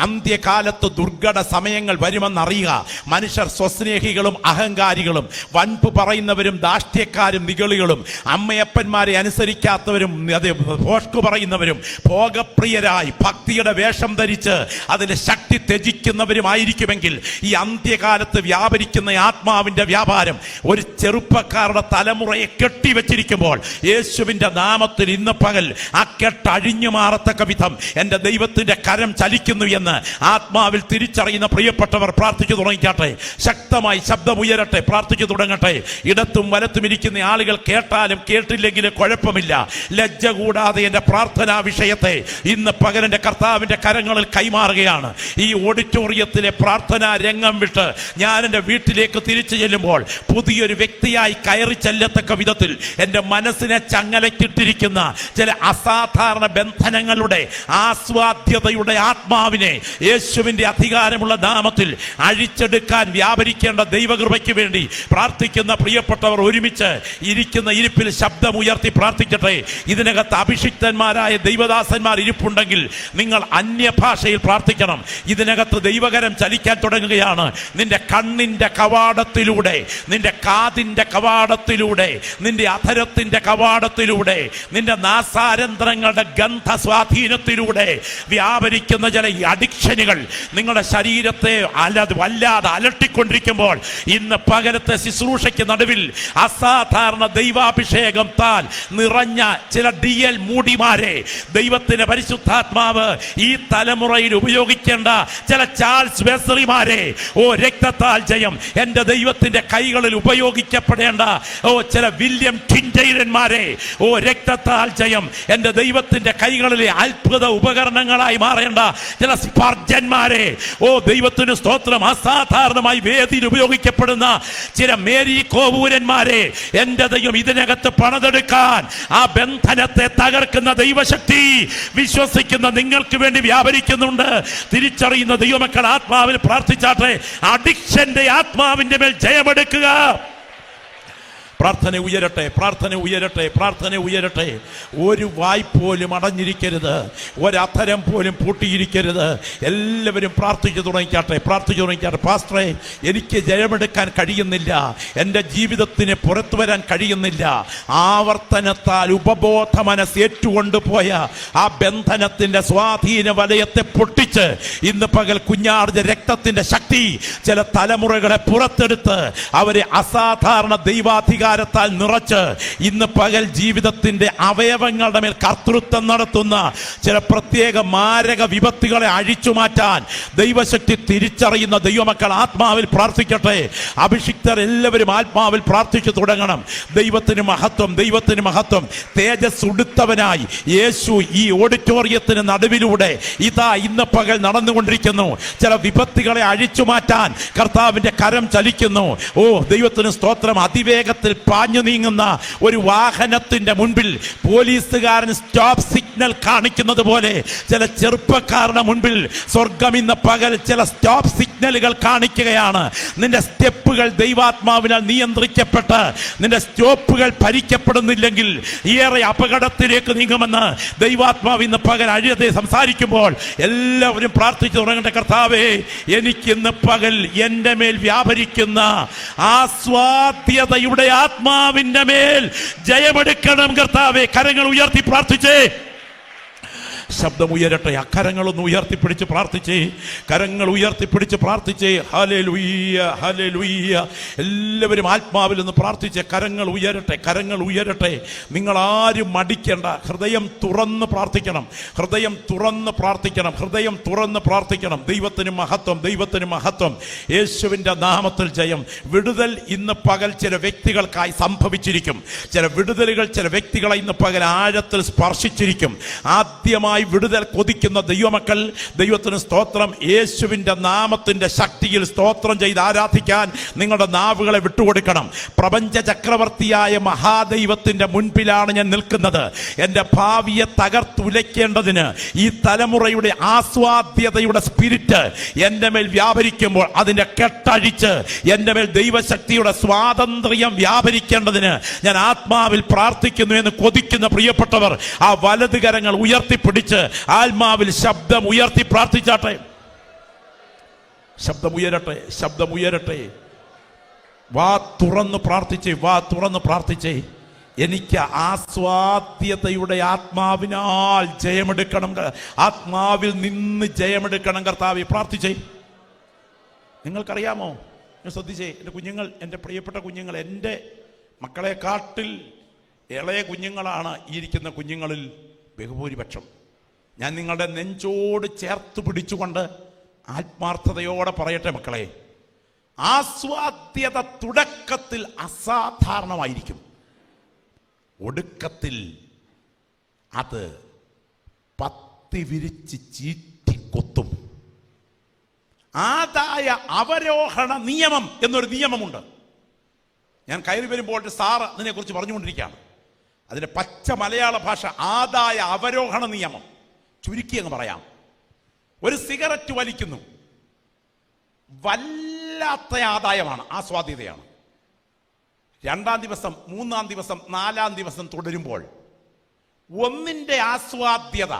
S1: അന്ത്യകാലത്ത് ദുർഘട സമയങ്ങൾ വരുമെന്നറിയുക. മനുഷ്യർ സ്വസ്നേഹികളും അഹങ്കാരികളും, വൻപ് പറയുന്നവരും ധാഷ്ട്യക്കാരും നിഗളികളും, അമ്മയപ്പന്മാരെ അനുസരിക്കാത്തവരും, അത് ഭോഷ്കു പറയുന്നവരും, ഭോഗപ്രിയരായി ഭക്തിയുടെ വേഷം ധരിച്ച് അതിന്റെ ശക്തി ത്യജിക്കുന്നവരുമായിരിക്കുമെങ്കിൽ ഈ അന്ത്യകാലത്ത് വ്യാപരിക്കുന്ന ആത്മാവിന്റെ വ്യാപാരം ഒരു ചെറുപ്പക്കാരുടെ തലമുറയെ കെട്ടിവെച്ചിരിക്കുമ്പോൾ യേശുവിന്റെ നാമത്തിൽ ഇന്ന് പകൽ ആ കെട്ട് അഴിഞ്ഞു മാറത്തക്ക വിധം എൻ്റെ ദൈവത്തിന്റെ കരം ചലിക്കുന്നു എന്ന് ആത്മാവിൽ തിരിച്ചറിയുന്ന പ്രിയപ്പെട്ടവർ പ്രാർത്ഥിച്ചു തുടങ്ങിക്കട്ടെ. ശക്തമായി ശബ്ദമുയരട്ടെ, പ്രാർത്ഥിച്ചു തുടങ്ങട്ടെ. ഇടത്തും വലത്തും ഇരിക്കുന്ന ആളുകൾ കേട്ടാലും കേട്ടില്ലെങ്കിലും കുഴപ്പമില്ല. ലജ്ജ കൂടാതെ എൻ്റെ പ്രാർത്ഥനാ വിഷയത്തെ ഇന്ന് പകലിന്റെ കർത്താവിന്റെ കരങ്ങളിൽ കൈമാറുകയാണ്. ഈ ഓഡിറ്റോറിയത്തിലെ പ്രാർത്ഥനാ രംഗം വിട്ട് ഞാൻ എൻ്റെ വീട്ടിലേക്ക് തിരിച്ചു ചെല്ലുമ്പോൾ പുതിയൊരു വ്യക്തിയായി കയറി ചെല്ലത്തക്ക വിധത്തിൽ എൻ്റെ മനസ്സിനെ ചങ്ങലക്കിട്ടിരിക്കുന്ന ചില അസാധാരണ ബന്ധനങ്ങളുടെ ആസ്വാദ്യതയുടെ ആത്മാവിനെ യേശുവിന്റെ അധികാരമുള്ള നാമത്തിൽ അഴിച്ചെടുക്കാൻ വ്യാപരിക്കേണ്ട ദൈവകൃപയ്ക്ക് വേണ്ടി പ്രാർത്ഥിക്കുന്ന പ്രിയപ്പെട്ടവർ ഒരുമിച്ച് ഇരിക്കുന്ന ഇരിപ്പിൽ ശബ്ദമുയർത്തി പ്രാർത്ഥിക്കട്ടെ. ഇതിനകത്ത് അഭിഷിക്തന്മാരായ ദൈവദാസന്മാർ ഇരിപ്പുണ്ടെങ്കിൽ നിങ്ങൾ അന്യഭാഷയിൽ പ്രാർത്ഥിക്കണം. ഇതിനകത്ത് ദൈവകരം ചലിക്കാൻ തുടങ്ങുകയാണ്. നിന്റെ കണ്ണിന്റെ കവാടത്തിലൂടെ, നിന്റെ കാതിന്റെ കവാടത്തിലൂടെ, നിന്റെ അധരത്തിന്റെ കവാടത്തിലൂടെ, നിന്റെ നാസാരന്ധ്രങ്ങളുടെ ഗന്ധ സ്വാധീനത്തിലൂടെ വ്യാപരിക്കുന്ന ചില അഡിക്ഷനുകൾ നിങ്ങളുടെ ശരീരത്തെ വല്ലാതെ അലട്ടിക്കൊണ്ടിരിക്കുമ്പോൾ ഇന്ന് പകരത്തെ ശുശ്രൂഷയ്ക്ക് നടുവിൽ അസാധാരണ ദൈവാഭിഷേകം താൽ നിറഞ്ഞ ചില DL മൂടിമാരെ ദൈവത്തിന്റെ പരിശുദ്ധാത്മാവ് ഈ തലമുറയിൽ ഉപയോഗിക്കേണ്ട ചില ചാൾസ് വെസ്ലിമാരെ, രക്തത്താൽ ജയം, എൻ്റെ ദൈവത്തിന്റെ കൈകളിൽ ഉപയോഗിക്കപ്പെടേണ്ട ചില വില്യം ടിൻഡൈലന്മാരെ, രക്തത്താൽ ജയം, എൻ്റെ ദൈവത്തിന്റെ കൈകളിലെ അത്ഭുത ഉപകരണങ്ങളായി മാറേണ്ട ചില സ്പർജന്മാരെ, ഓ ദൈവത്തിന് സ്തോത്രം, അസാധാരണമായി വേദിയിൽ ഉപയോഗിക്കപ്പെടുന്ന ചില മേരി കോവൂരന്മാരെ എന്റെ ദൈവം ഇതിനകത്ത് പണിതെടുക്കാൻ ആ ബന്ധനത്തെ തകർക്കുന്ന ദൈവശക്തി വിശ്വസിക്കുന്ന നിങ്ങൾക്ക് വേണ്ടി വ്യാപരിക്കുന്നുണ്ട്. തിരിച്ചറിയുന്ന ദൈവമക്കൾ ആത്മാവിൽ പ്രാർത്ഥിച്ചാട്ടെ. അഡിക്ഷന്റെ ആത്മാവിന്റെ മേൽ ജയമെടുക്കുക. പ്രാർത്ഥന ഉയരട്ടെ, പ്രാർത്ഥന ഉയരട്ടെ, പ്രാർത്ഥന ഉയരട്ടെ. ഒരു വായ് പോലും അടഞ്ഞിരിക്കരുത്, ഒരധരം പോലും പൂട്ടിയിരിക്കരുത്. എല്ലാവരും പ്രാർത്ഥിച്ചു തുടങ്ങിക്കാട്ടെ, പ്രാർത്ഥിച്ചു തുടങ്ങിക്കാട്ടെ. പാസ്റ്ററെ, എനിക്ക് ജയമെടുക്കാൻ കഴിയുന്നില്ല, എൻ്റെ ജീവിതത്തിന് പുറത്തു വരാൻ കഴിയുന്നില്ല. ആവർത്തനത്താൽ ഉപബോധ മനസ്സ് ഏറ്റുകൊണ്ടുപോയ ആ ബന്ധനത്തിൻ്റെ സ്വാധീന വലയത്തെ പൊട്ടിച്ച് ഇന്ന് പകൽ കുഞ്ഞാർജ രക്തത്തിൻ്റെ ശക്തി ചില തലമുറകളെ പുറത്തെടുത്ത് അവരെ അസാധാരണ ദൈവാധികാരത്താൽ നിറച്ച് ഇന്ന് പകൽ ജീവിതത്തിന്റെ അവയവങ്ങളുടെ മേൽ കർത്തൃത്വം നടത്തുന്ന ചില പ്രത്യേക മാരക വിപത്തുകളെ അഴിച്ചു മാറ്റാൻ ദൈവശക്തി തിരിച്ചറിയുന്ന ദൈവമക്കൾ ആത്മാവിൽ പ്രാർത്ഥിക്കട്ടെ. അഭിഷിക്തർ എല്ലാവരും ആത്മാവിൽ പ്രാർത്ഥിച്ചു തുടങ്ങണം. ദൈവത്തിന് മഹത്വം, ദൈവത്തിന് മഹത്വം. തേജസ് ഉടുത്തവനായി യേശു ഈ ഓഡിറ്റോറിയത്തിന് നടുവിലൂടെ ഇതാ ഇന്ന് പകൽ നടന്നുകൊണ്ടിരിക്കുന്നു. ചില വിപത്തുകളെ അഴിച്ചു മാറ്റാൻ കർത്താവിന്റെ കരം ചലിക്കുന്നു. ഓ ദൈവത്തിന് സ്തോത്രം. അതിവേഗത്തിൽ പാഞ്ഞു നീങ്ങുന്ന ഒരു വാഹനത്തിന്റെ മുൻപിൽ പോലീസുകാരൻ സ്റ്റോപ്പ് സിഗ്നൽ കാണിക്കുന്നത് പോലെ ചില ചെറുപ്പക്കാരുടെ മുൻപിൽ സ്വർഗം ഇന്ന് പകൽ ചില സ്റ്റോപ്പ് സിഗ്നലുകൾ കാണിക്കുകയാണ്. നിന്റെ സ്റ്റെപ്പുകൾ ദൈവാത്മാവിനാൽ നിയന്ത്രിക്കപ്പെട്ട് നിന്റെ സ്റ്റോപ്പുകൾ ഭരിക്കപ്പെടുന്നില്ലെങ്കിൽ ഏറെ അപകടത്തിലേക്ക് നീങ്ങുമെന്ന് ദൈവാത്മാവ് ഇന്ന് പകൽ അഴിയതെ സംസാരിക്കുമ്പോൾ എല്ലാവരും പ്രാർത്ഥിച്ചു തുടങ്ങേണ്ട. കർത്താവേ, എനിക്കിന്ന് പകൽ എൻ്റെ മേൽ വ്യാപരിക്കുന്ന ആസ്വാദ്യതയുടെ ആത്മാവിന്റെ മേൽ ജയമെടുക്കണം കർത്താവേ. കരങ്ങൾ ഉയർത്തി പ്രാർത്ഥിച്ചേ. ശബ്ദം ഉയരട്ടെ. അക്കരങ്ങളൊന്ന് ഉയർത്തിപ്പിടിച്ച് പ്രാർത്ഥിച്ചേ. കരങ്ങൾ ഉയർത്തിപ്പിടിച്ച് പ്രാർത്ഥിച്ചേ. Hallelujah, hallelujah. എല്ലാവരും ആത്മാവിൽ നിന്ന് പ്രാർത്ഥിച്ചേ. കരങ്ങൾ ഉയരട്ടെ, കരങ്ങൾ ഉയരട്ടെ. നിങ്ങൾ ആരും മടിക്കേണ്ട. ഹൃദയം തുറന്ന് പ്രാർത്ഥിക്കണം, ഹൃദയം തുറന്ന് പ്രാർത്ഥിക്കണം, ഹൃദയം തുറന്ന് പ്രാർത്ഥിക്കണം. ദൈവത്തിന് മഹത്വം, ദൈവത്തിന് മഹത്വം. യേശുവിൻ്റെ നാമത്തിൽ ജയം. വിടുതൽ ഇന്ന് പകൽ ചില വ്യക്തികൾക്കായി സംഭവിച്ചിരിക്കും. ചില വിടുതലുകൾ ചില വ്യക്തികളെ ഇന്ന് പകൽ ആഴത്തിൽ സ്പർശിച്ചിരിക്കും. ആദ്യമായി വിടുതൽ കൊതിക്കുന്ന ദൈവമക്കൾ, ദൈവത്തിന് സ്തോത്രം. യേശുവിൻ്റെ നാമത്തിൻ്റെ ശക്തിയിൽ സ്തോത്രം ചെയ്ത് ആരാധിക്കാൻ നിങ്ങളുടെ നാവുകളെ വിട്ടുകൊടുക്കണം. പ്രപഞ്ച ചക്രവർത്തിയായ മഹാദൈവത്തിൻ്റെ മുൻപിലാണ് ഞാൻ നിൽക്കുന്നത്. എൻ്റെ ഭാവിയെ തകർത്തുലയ്ക്കേണ്ടതിന് ഈ തലമുറയുടെ ആസ്വാദ്യതയുടെ സ്പിരിറ്റ് എൻ്റെ മേൽ വ്യാപരിക്കുമ്പോൾ അതിൻ്റെ കെട്ടഴിച്ച് എൻ്റെ മേൽ ദൈവശക്തിയുടെ സ്വാതന്ത്ര്യം വ്യാപരിക്കേണ്ടതിന് ഞാൻ ആത്മാവിൽ പ്രാർത്ഥിക്കുന്നു എന്ന് കൊതിക്കുന്ന പ്രിയപ്പെട്ടവർ ആ വലത് കരങ്ങൾ ഉയർത്തിപ്പിടിച്ച് ആത്മാവിൽ ശബ്ദം ഉയർത്തി പ്രാർത്ഥിച്ചാട്ടെ. ശബ്ദം ഉയരട്ടെ, ശബ്ദം ഉയരട്ടെ. വാ തുറന്ന് പ്രാർത്ഥിച്ചേ, വാ തുറന്ന് പ്രാർത്ഥിച്ചേ. എനിക്ക് ആസ്വാദ്യതയുടെ ആത്മാവിനാൽ ജയമെടുക്കണം, ആത്മാവിൽ നിന്ന് ജയമെടുക്കണം കർത്താവേ. പ്രാർത്ഥിച്ചേ. നിങ്ങൾക്കറിയാമോ, ഞാൻ ശ്രദ്ധിച്ചേ, എൻ്റെ കുഞ്ഞുങ്ങൾ, എൻ്റെ പ്രിയപ്പെട്ട കുഞ്ഞുങ്ങൾ, എൻ്റെ മക്കളെക്കാട്ടിൽ ഇളയ കുഞ്ഞുങ്ങളാണ് ഈ ഇരിക്കുന്ന കുഞ്ഞുങ്ങളിൽ ബഹുഭൂരിപക്ഷം. ഞാൻ നിങ്ങളുടെ നെഞ്ചോട് ചേർത്ത് പിടിച്ചുകൊണ്ട് ആത്മാർത്ഥതയോടെ പറയട്ടെ മക്കളെ, ആസ്വാദ്യത തുടക്കത്തിൽ അസാധാരണമായിരിക്കും, ഒടുക്കത്തിൽ അത് പത്തി വിരിച്ച് ചീറ്റിക്കൊത്തും. ആദായ അവരോഹണ നിയമം എന്നൊരു നിയമമുണ്ട്. ഞാൻ കയറി വരുമ്പോൾ സാറ് അതിനെക്കുറിച്ച് പറഞ്ഞുകൊണ്ടിരിക്കുകയാണ്. അതിൻ്റെ പച്ച മലയാള ഭാഷ ആദായ അവരോഹണ നിയമം. ചുരുക്കി അങ്ങ് പറയാം. ഒരു സിഗരറ്റ് വലിക്കുന്നു, വല്ലാത്ത ആദായമാണ്, ആസ്വാദ്യതയാണ്. 2-ാം ദിവസം, 3-ാം ദിവസം, 4-ാം ദിവസം തുടരുമ്പോൾ ഒന്നിൻ്റെ ആസ്വാദ്യത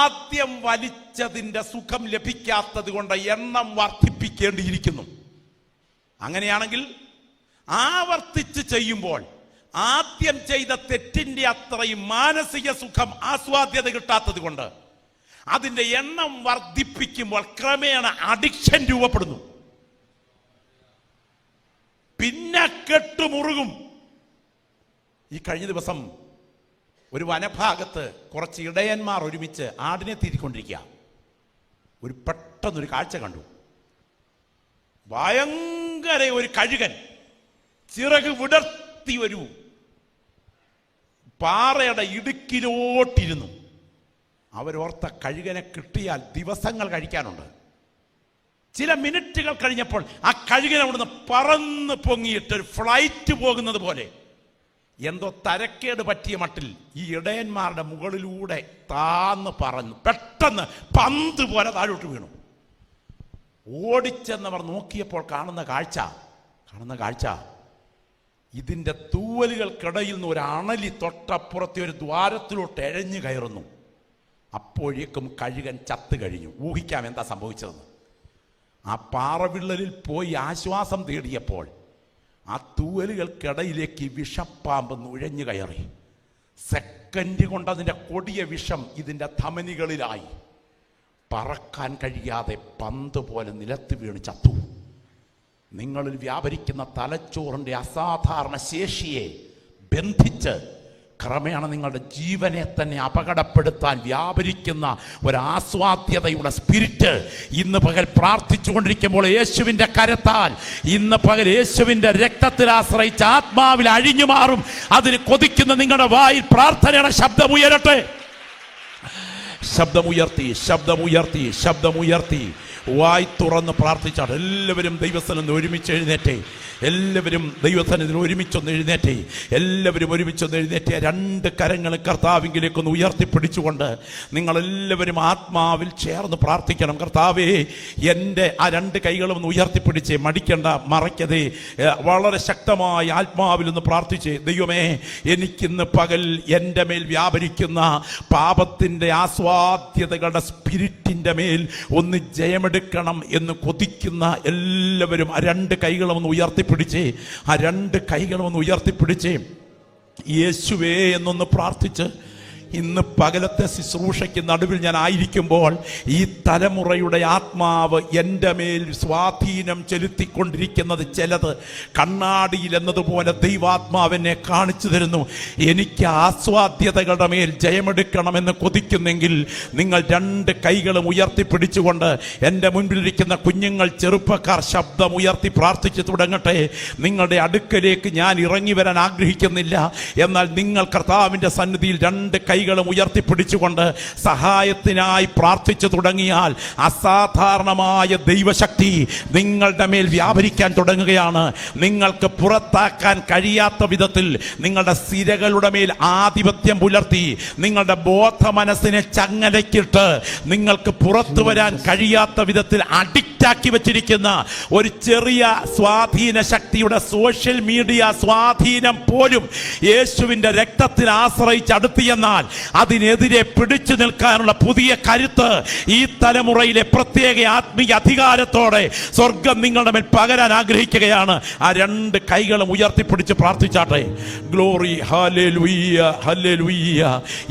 S1: ആദ്യം വലിച്ചതിൻ്റെ സുഖം ലഭിക്കാത്തത് കൊണ്ട് എണ്ണം വർദ്ധിപ്പിക്കേണ്ടിയിരിക്കുന്നു. അങ്ങനെയാണെങ്കിൽ ആവർത്തിച്ച് ചെയ്യുമ്പോൾ ആദ്യം ചെയ്ത തെറ്റിന്റെ അത്രയും മാനസിക സുഖം, ആസ്വാദ്യത കിട്ടാത്തത് കൊണ്ട് അതിന്റെ എണ്ണം വർദ്ധിപ്പിക്കുമ്പോൾ ക്രമേണ അഡിക്ഷൻ രൂപപ്പെടുന്നു. പിന്നെ കെട്ടുമുറുകും. ഈ കഴിഞ്ഞ ദിവസം ഒരു വനഭാഗത്ത് കുറച്ച് ഇടയന്മാർ ഒരുമിച്ച് ആടിനെ തീറ്റിക്കൊണ്ടിരിക്കുക. ഒരു പെട്ടെന്നൊരു കാഴ്ച കണ്ടു. ഭയങ്കര ഒരു കഴുകൻ ചിറക് വിടർത്തി ഒരു പാറയുടെ ഇടുക്കിലോട്ടിരുന്നു. അവരോർത്ത കഴുകനെ കിട്ടിയാൽ ദിവസങ്ങൾ കഴിക്കാനുണ്ട്. ചില മിനിറ്റുകൾ കഴിഞ്ഞപ്പോൾ ആ കഴുകൻ അവിടുന്ന് പറന്ന് പൊങ്ങിയിട്ട് ഒരു ഫ്ലൈറ്റ് പോകുന്നത് പോലെ എന്തോ തരക്കേട് പറ്റിയ മട്ടിൽ ഈ ഇടയന്മാരുടെ മുകളിലൂടെ താന്ന് പറന്നു പെട്ടെന്ന് പന്ത് പോലെ താഴോട്ട് വീണു. ഓടിച്ചെന്നവർ നോക്കിയപ്പോൾ കാണുന്ന കാഴ്ച ഇതിൻ്റെ തൂവലുകൾക്കിടയിൽ നിന്ന് ഒരു അണലി തൊട്ടപ്പുറത്തെ ഒരു ദ്വാരത്തിലോട്ട് എഴഞ്ഞു കയറുന്നു. അപ്പോഴേക്കും കഴുകൻ ചത്തു കഴിഞ്ഞു. ഊഹിക്കാം എന്താ സംഭവിച്ചതെന്ന്. ആ പാറവിള്ളലിൽ പോയി ആശ്വാസം തേടിയപ്പോൾ ആ തൂവലുകൾക്കിടയിലേക്ക് വിഷപ്പാമ്പ് നുഴഞ്ഞു കയറി. സെക്കൻഡ് കൊണ്ട് അതിൻ്റെ കൊടിയ വിഷം ഇതിൻ്റെ ധമനികളിലായി. പറക്കാൻ കഴിയാതെ പന്ത് പോലെ നിലത്ത് വീണ് ചത്തു. നിങ്ങളിൽ വ്യാപരിക്കുന്ന തലച്ചോറിൻ്റെ അസാധാരണ ശേഷിയെ ബന്ധിച്ച് ക്രമേണ നിങ്ങളുടെ ജീവനെ തന്നെ അപകടപ്പെടുത്താൻ വ്യാപരിക്കുന്ന ഒരാസ്വാദ്യതയുടെ സ്പിരിറ്റ് ഇന്ന് പകൽ പ്രാർത്ഥിച്ചുകൊണ്ടിരിക്കുമ്പോൾ യേശുവിൻ്റെ കരത്താൽ, ഇന്ന് പകൽ യേശുവിൻ്റെ രക്തത്തിൽ ആശ്രയിച്ച് ആത്മാവിൽ അഴിഞ്ഞു മാറും. അതിന് കൊതിക്കുന്ന നിങ്ങളുടെ വായിൽ പ്രാർത്ഥനയുടെ ശബ്ദമുയരട്ടെ. ശബ്ദമുയർത്തി വായി തുറന്ന് പ്രാർത്ഥിച്ചാൽ എല്ലാവരും ദൈവസ്ഥലം ഒരുമിച്ച് എഴുന്നേറ്റേ. എല്ലാവരും ദൈവസന്നിധിയിൽ ഒരുമിച്ചൊന്ന് എഴുന്നേറ്റേ. എല്ലാവരും ഒരുമിച്ചൊന്ന് എഴുന്നേറ്റേ. രണ്ട് കരങ്ങൾ കർത്താവിങ്കിലേക്കൊന്ന് ഉയർത്തിപ്പിടിച്ചുകൊണ്ട് നിങ്ങളെല്ലാവരും ആത്മാവിൽ ചേർന്ന് പ്രാർത്ഥിക്കണം. കർത്താവേ, എൻ്റെ ആ രണ്ട് കൈകളും ഒന്ന് ഉയർത്തിപ്പിടിച്ചേ. മടിക്കണ്ട, മറയ്ക്കതേ. വളരെ ശക്തമായി ആത്മാവിൽ ഒന്ന് പ്രാർത്ഥിച്ചേ. ദൈവമേ, എനിക്കിന്ന് പകൽ എൻ്റെ മേൽ വ്യാപരിക്കുന്ന പാപത്തിൻ്റെ ആസ്വാദ്യതകളുടെ സ്പിരിറ്റിൻ്റെ മേൽ ഒന്ന് ജയമെടുക്കണം എന്ന് കൊതിക്കുന്ന എല്ലാവരും ആ രണ്ട് കൈകളും ഒന്ന് ഉയർത്തിപ്പിടിച്ചേ. ആ രണ്ട് കൈകളും ഒന്ന് ഉയർത്തിപ്പിടിച്ചേ. യേശുവേ എന്നൊന്ന് പ്രാർത്ഥിച്ച് ഇന്ന് പകലത്തെ ശുശ്രൂഷയ്ക്ക് നടുവിൽ ഞാൻ ആയിരിക്കുമ്പോൾ ഈ തലമുറയുടെ ആത്മാവ് എൻ്റെ മേൽ സ്വാധീനം ചെലുത്തിക്കൊണ്ടിരിക്കുന്നത് ചിലത് കണ്ണാടിയിൽ എന്നതുപോലെ ദൈവാത്മാവിനെ കാണിച്ചു തരുന്നു. എനിക്ക് ആസ്വാദ്യതകളുടെ മേൽ ജയമെടുക്കണമെന്ന് കൊതിക്കുന്നെങ്കിൽ നിങ്ങൾ രണ്ട് കൈകളും ഉയർത്തിപ്പിടിച്ചുകൊണ്ട് എൻ്റെ മുൻപിലിരിക്കുന്ന കുഞ്ഞുങ്ങൾ, ചെറുപ്പക്കാർ ശബ്ദമുയർത്തി പ്രാർത്ഥിച്ചു തുടങ്ങട്ടെ. നിങ്ങളുടെ അടുക്കലേക്ക് ഞാൻ ഇറങ്ങി വരാൻ ആഗ്രഹിക്കുന്നില്ല, എന്നാൽ നിങ്ങൾ കർത്താവിൻ്റെ സന്നിധിയിൽ രണ്ട് കൈകളും ഉയർത്തിപ്പിടിച്ചുകൊണ്ട് സഹായത്തിനായി പ്രാർത്ഥിച്ചു തുടങ്ങിയാൽ അസാധാരണമായ ദൈവശക്തി നിങ്ങളുടെ മേൽ വ്യാപരിക്കാൻ തുടങ്ങുകയാണ്. നിങ്ങൾക്ക് പുറത്താക്കാൻ കഴിയാത്ത വിധത്തിൽ നിങ്ങളുടെ സിരകളുടെ മേൽ ആധിപത്യം പുലർത്തി നിങ്ങളുടെ ബോധ മനസ്സിനെ ചങ്ങലയ്ക്കിട്ട് നിങ്ങൾക്ക് പുറത്തു വരാൻ കഴിയാത്ത വിധത്തിൽ അഡിക്റ്റാക്കി വെച്ചിരിക്കുന്ന ഒരു ചെറിയ സ്വാധീന ശക്തിയുടെ സോഷ്യൽ മീഡിയ സ്വാധീനം പോലും യേശുവിൻ്റെ രക്തത്തിൽ ആശ്രയിച്ച് അടുത്തിയെന്നാൽ അതിനെതിരെ പിടിച്ചു നിൽക്കാനുള്ള പുതിയ കരുത്ത് ഈ തലമുറയിലെ പ്രത്യേക ആത്മീയ അധികാരത്തോടെ സ്വർഗം നിങ്ങളുടെ മേൽ പകരാൻ ആഗ്രഹിക്കുകയാണ്. ആ രണ്ട് കൈകളും ഉയർത്തിപ്പിടിച്ച് പ്രാർത്ഥിച്ചാട്ടെ. Glory, hallelujah, hallelujah.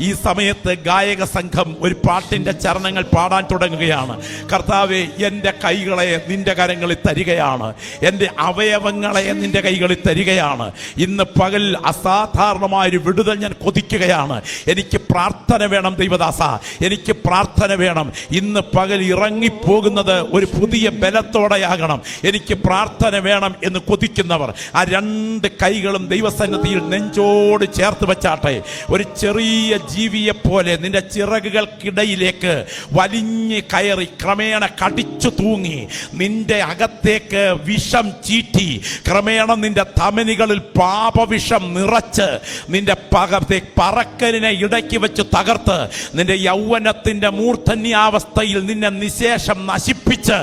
S1: ഈ സമയത്ത് ഗായക സംഘം ഒരു പാട്ടിന്റെ ചരണങ്ങൾ പാടാൻ തുടങ്ങുകയാണ്. കർത്താവേ, എൻ്റെ കൈകളെ നിന്റെ കരങ്ങളിൽ തരികയാണ്, എൻ്റെ അവയവങ്ങളെ നിന്റെ കൈകളിൽ തരികയാണ്. ഇന്ന് പകൽ അസാധാരണമായൊരു വിടുതൽ ഞാൻ കൊതിക്കുകയാണ്. എനിക്ക് പ്രാർത്ഥന വേണം ദൈവദാസ, എനിക്ക് പ്രാർത്ഥന വേണം. ഇന്ന് പകൽ ഇറങ്ങിപ്പോകുന്നത് ഒരു പുതിയ ബലത്തോടെയാകണം. എനിക്ക് പ്രാർത്ഥന വേണം എന്ന് കൊതിക്കുന്നവർ ആ രണ്ട് കൈകളും ദൈവസന്നിധിയിൽ നെഞ്ചോട് ചേർത്ത് വെച്ചാട്ടെ. ഒരു ചെറിയ ജീവിയെ പോലെ നിന്റെ ചിറകുകൾക്കിടയിലേക്ക് വലിഞ്ഞ് കയറി ക്രമേണ കടിച്ചു തൂങ്ങി നിന്റെ അകത്തേക്ക് വിഷം ചീറ്റി ക്രമേണ നിന്റെ ധമനികളിൽ പാപവിഷം നിറച്ച് നിന്റെ പറക്കലിനെ ഇടയ്ക്ക് വെച്ച് തകർത്ത് നിന്റെ യൗവനത്തിന്റെ മൂർധന്യാവസ്ഥയിൽ നിന്നെ നിശേഷം നശിപ്പിച്ച്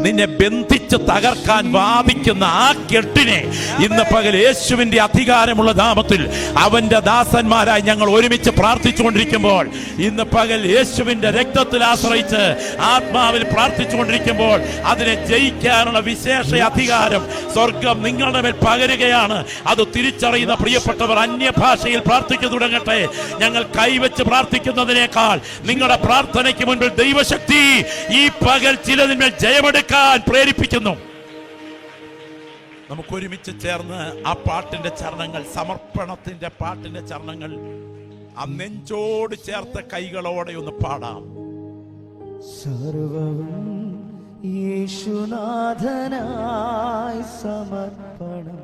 S1: നിന്നെ ബന്ധിച്ച് തകർക്കാൻ വാദിക്കുന്ന ആ കെട്ടിനെ ഇന്ന് പകൽ യേശുവിന്റെ അധികാരമുള്ള നാമത്തിൽ അവന്റെ ദാസന്മാരായി ഞങ്ങൾ ഒരുമിച്ച് പ്രാർത്ഥിച്ചുകൊണ്ടിരിക്കുമ്പോൾ, ഇന്ന് പകൽ യേശുവിന്റെ രക്തത്തിൽ ആശ്രയിച്ച് ആത്മാവിൽ പ്രാർത്ഥിച്ചുകൊണ്ടിരിക്കുമ്പോൾ അതിനെ ജയിക്കാനുള്ള വിശേഷ അധികാരം സ്വർഗം നിങ്ങളുടെ മേൽ പകരുകയാണ്. അത് തിരിച്ചറിയുന്ന പ്രിയപ്പെട്ടവർ അന്യഭാഷയിൽ പ്രാർത്ഥിച്ചു തുടങ്ങട്ടെ. ഞങ്ങൾ കൈവച്ച് പ്രാർത്ഥിക്കുന്നതിനേക്കാൾ നിങ്ങളുടെ പ്രാർത്ഥനയ്ക്ക് മുൻപിൽ ദൈവശക്തി ഈ പകൽ ചിലതിന്മേൽ ജയമെടുക്കാൻ പ്രേരിപ്പിക്കുന്നു. നമുക്ക് ഒരുമിച്ച് ചേർന്ന് ആ പാട്ടിന്റെ ചരണങ്ങൾ, സമർപ്പണത്തിന്റെ പാട്ടിന്റെ ചരണങ്ങൾ ആ നെഞ്ചോട് ചേർത്ത കൈകളോടെ ഒന്ന് പാടാം.
S2: സർവവും യേശുനാഥനായി സമർപ്പണം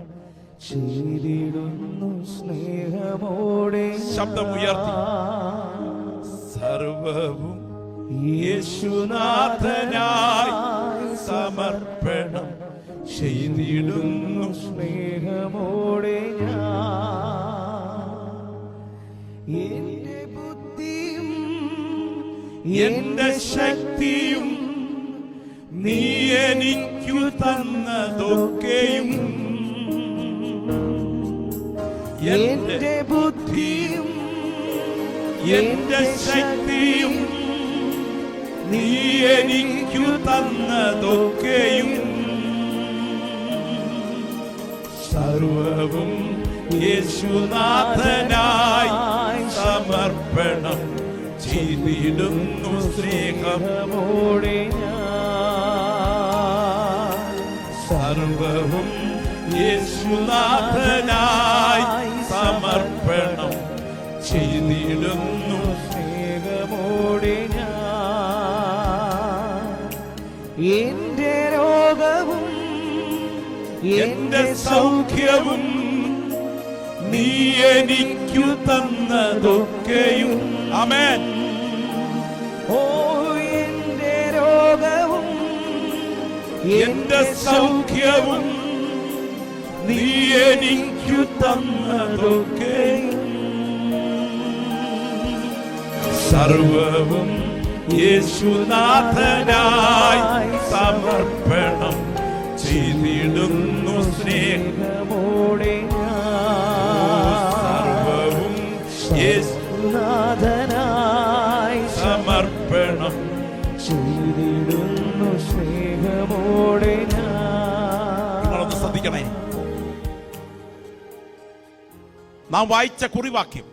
S2: ചെയ്തിടുന്നു സ്നേഹമോടെ.
S1: ശബ്ദമുയർത്തി സർവവും യേശുനാഥനായി സമർപ്പണം ചെയ്തിടുന്നു
S2: സ്നേഹമോടെ ഞാൻ എന്റെ ബുദ്ധിയും
S1: എന്റെ ശക്തിയും നീ എനിക്കു തന്നതൊക്കെയും
S2: എന്റെ ബുദ്ധിയും
S1: എന്റെ ശക്തിയും നീ എനിക്കു തന്നതൊക്കെയും സർവവും യേശുനാഥനായി സമർപ്പണം ചെയ്തിടുന്നു സ്നേഹമോടെ
S2: ഞാൻ
S1: സർവവും യേശുനാഥനായി സമർപ്പണം ചെയ്തിടുന്നു
S2: സ്നേഹമോടെ ഞാൻ എന്റെ രോഗവും
S1: എന്റെ സൗഖ്യവും നീ എനിക്കു തന്നതൊക്കെയും ആമേൻ.
S2: ഓ എന്റെ രോഗവും
S1: എന്റെ സൗഖ്യവും നീ എനിക്കു തന്നതൊക്കെയും സർവവും യേശുനാഥനായി സമർപ്പണം ചെയ്തിടുന്നു
S2: സ്നേഹമോടെ
S1: സർവവും
S2: യേശുനാഥനായി
S1: സമർപ്പണം
S2: ചെയ്തിടുന്നു സ്നേഹമോടെ
S1: നിങ്ങളൊന്ന് ശ്രദ്ധിക്കണേ. നാം വായിച്ച കുറിവാക്യം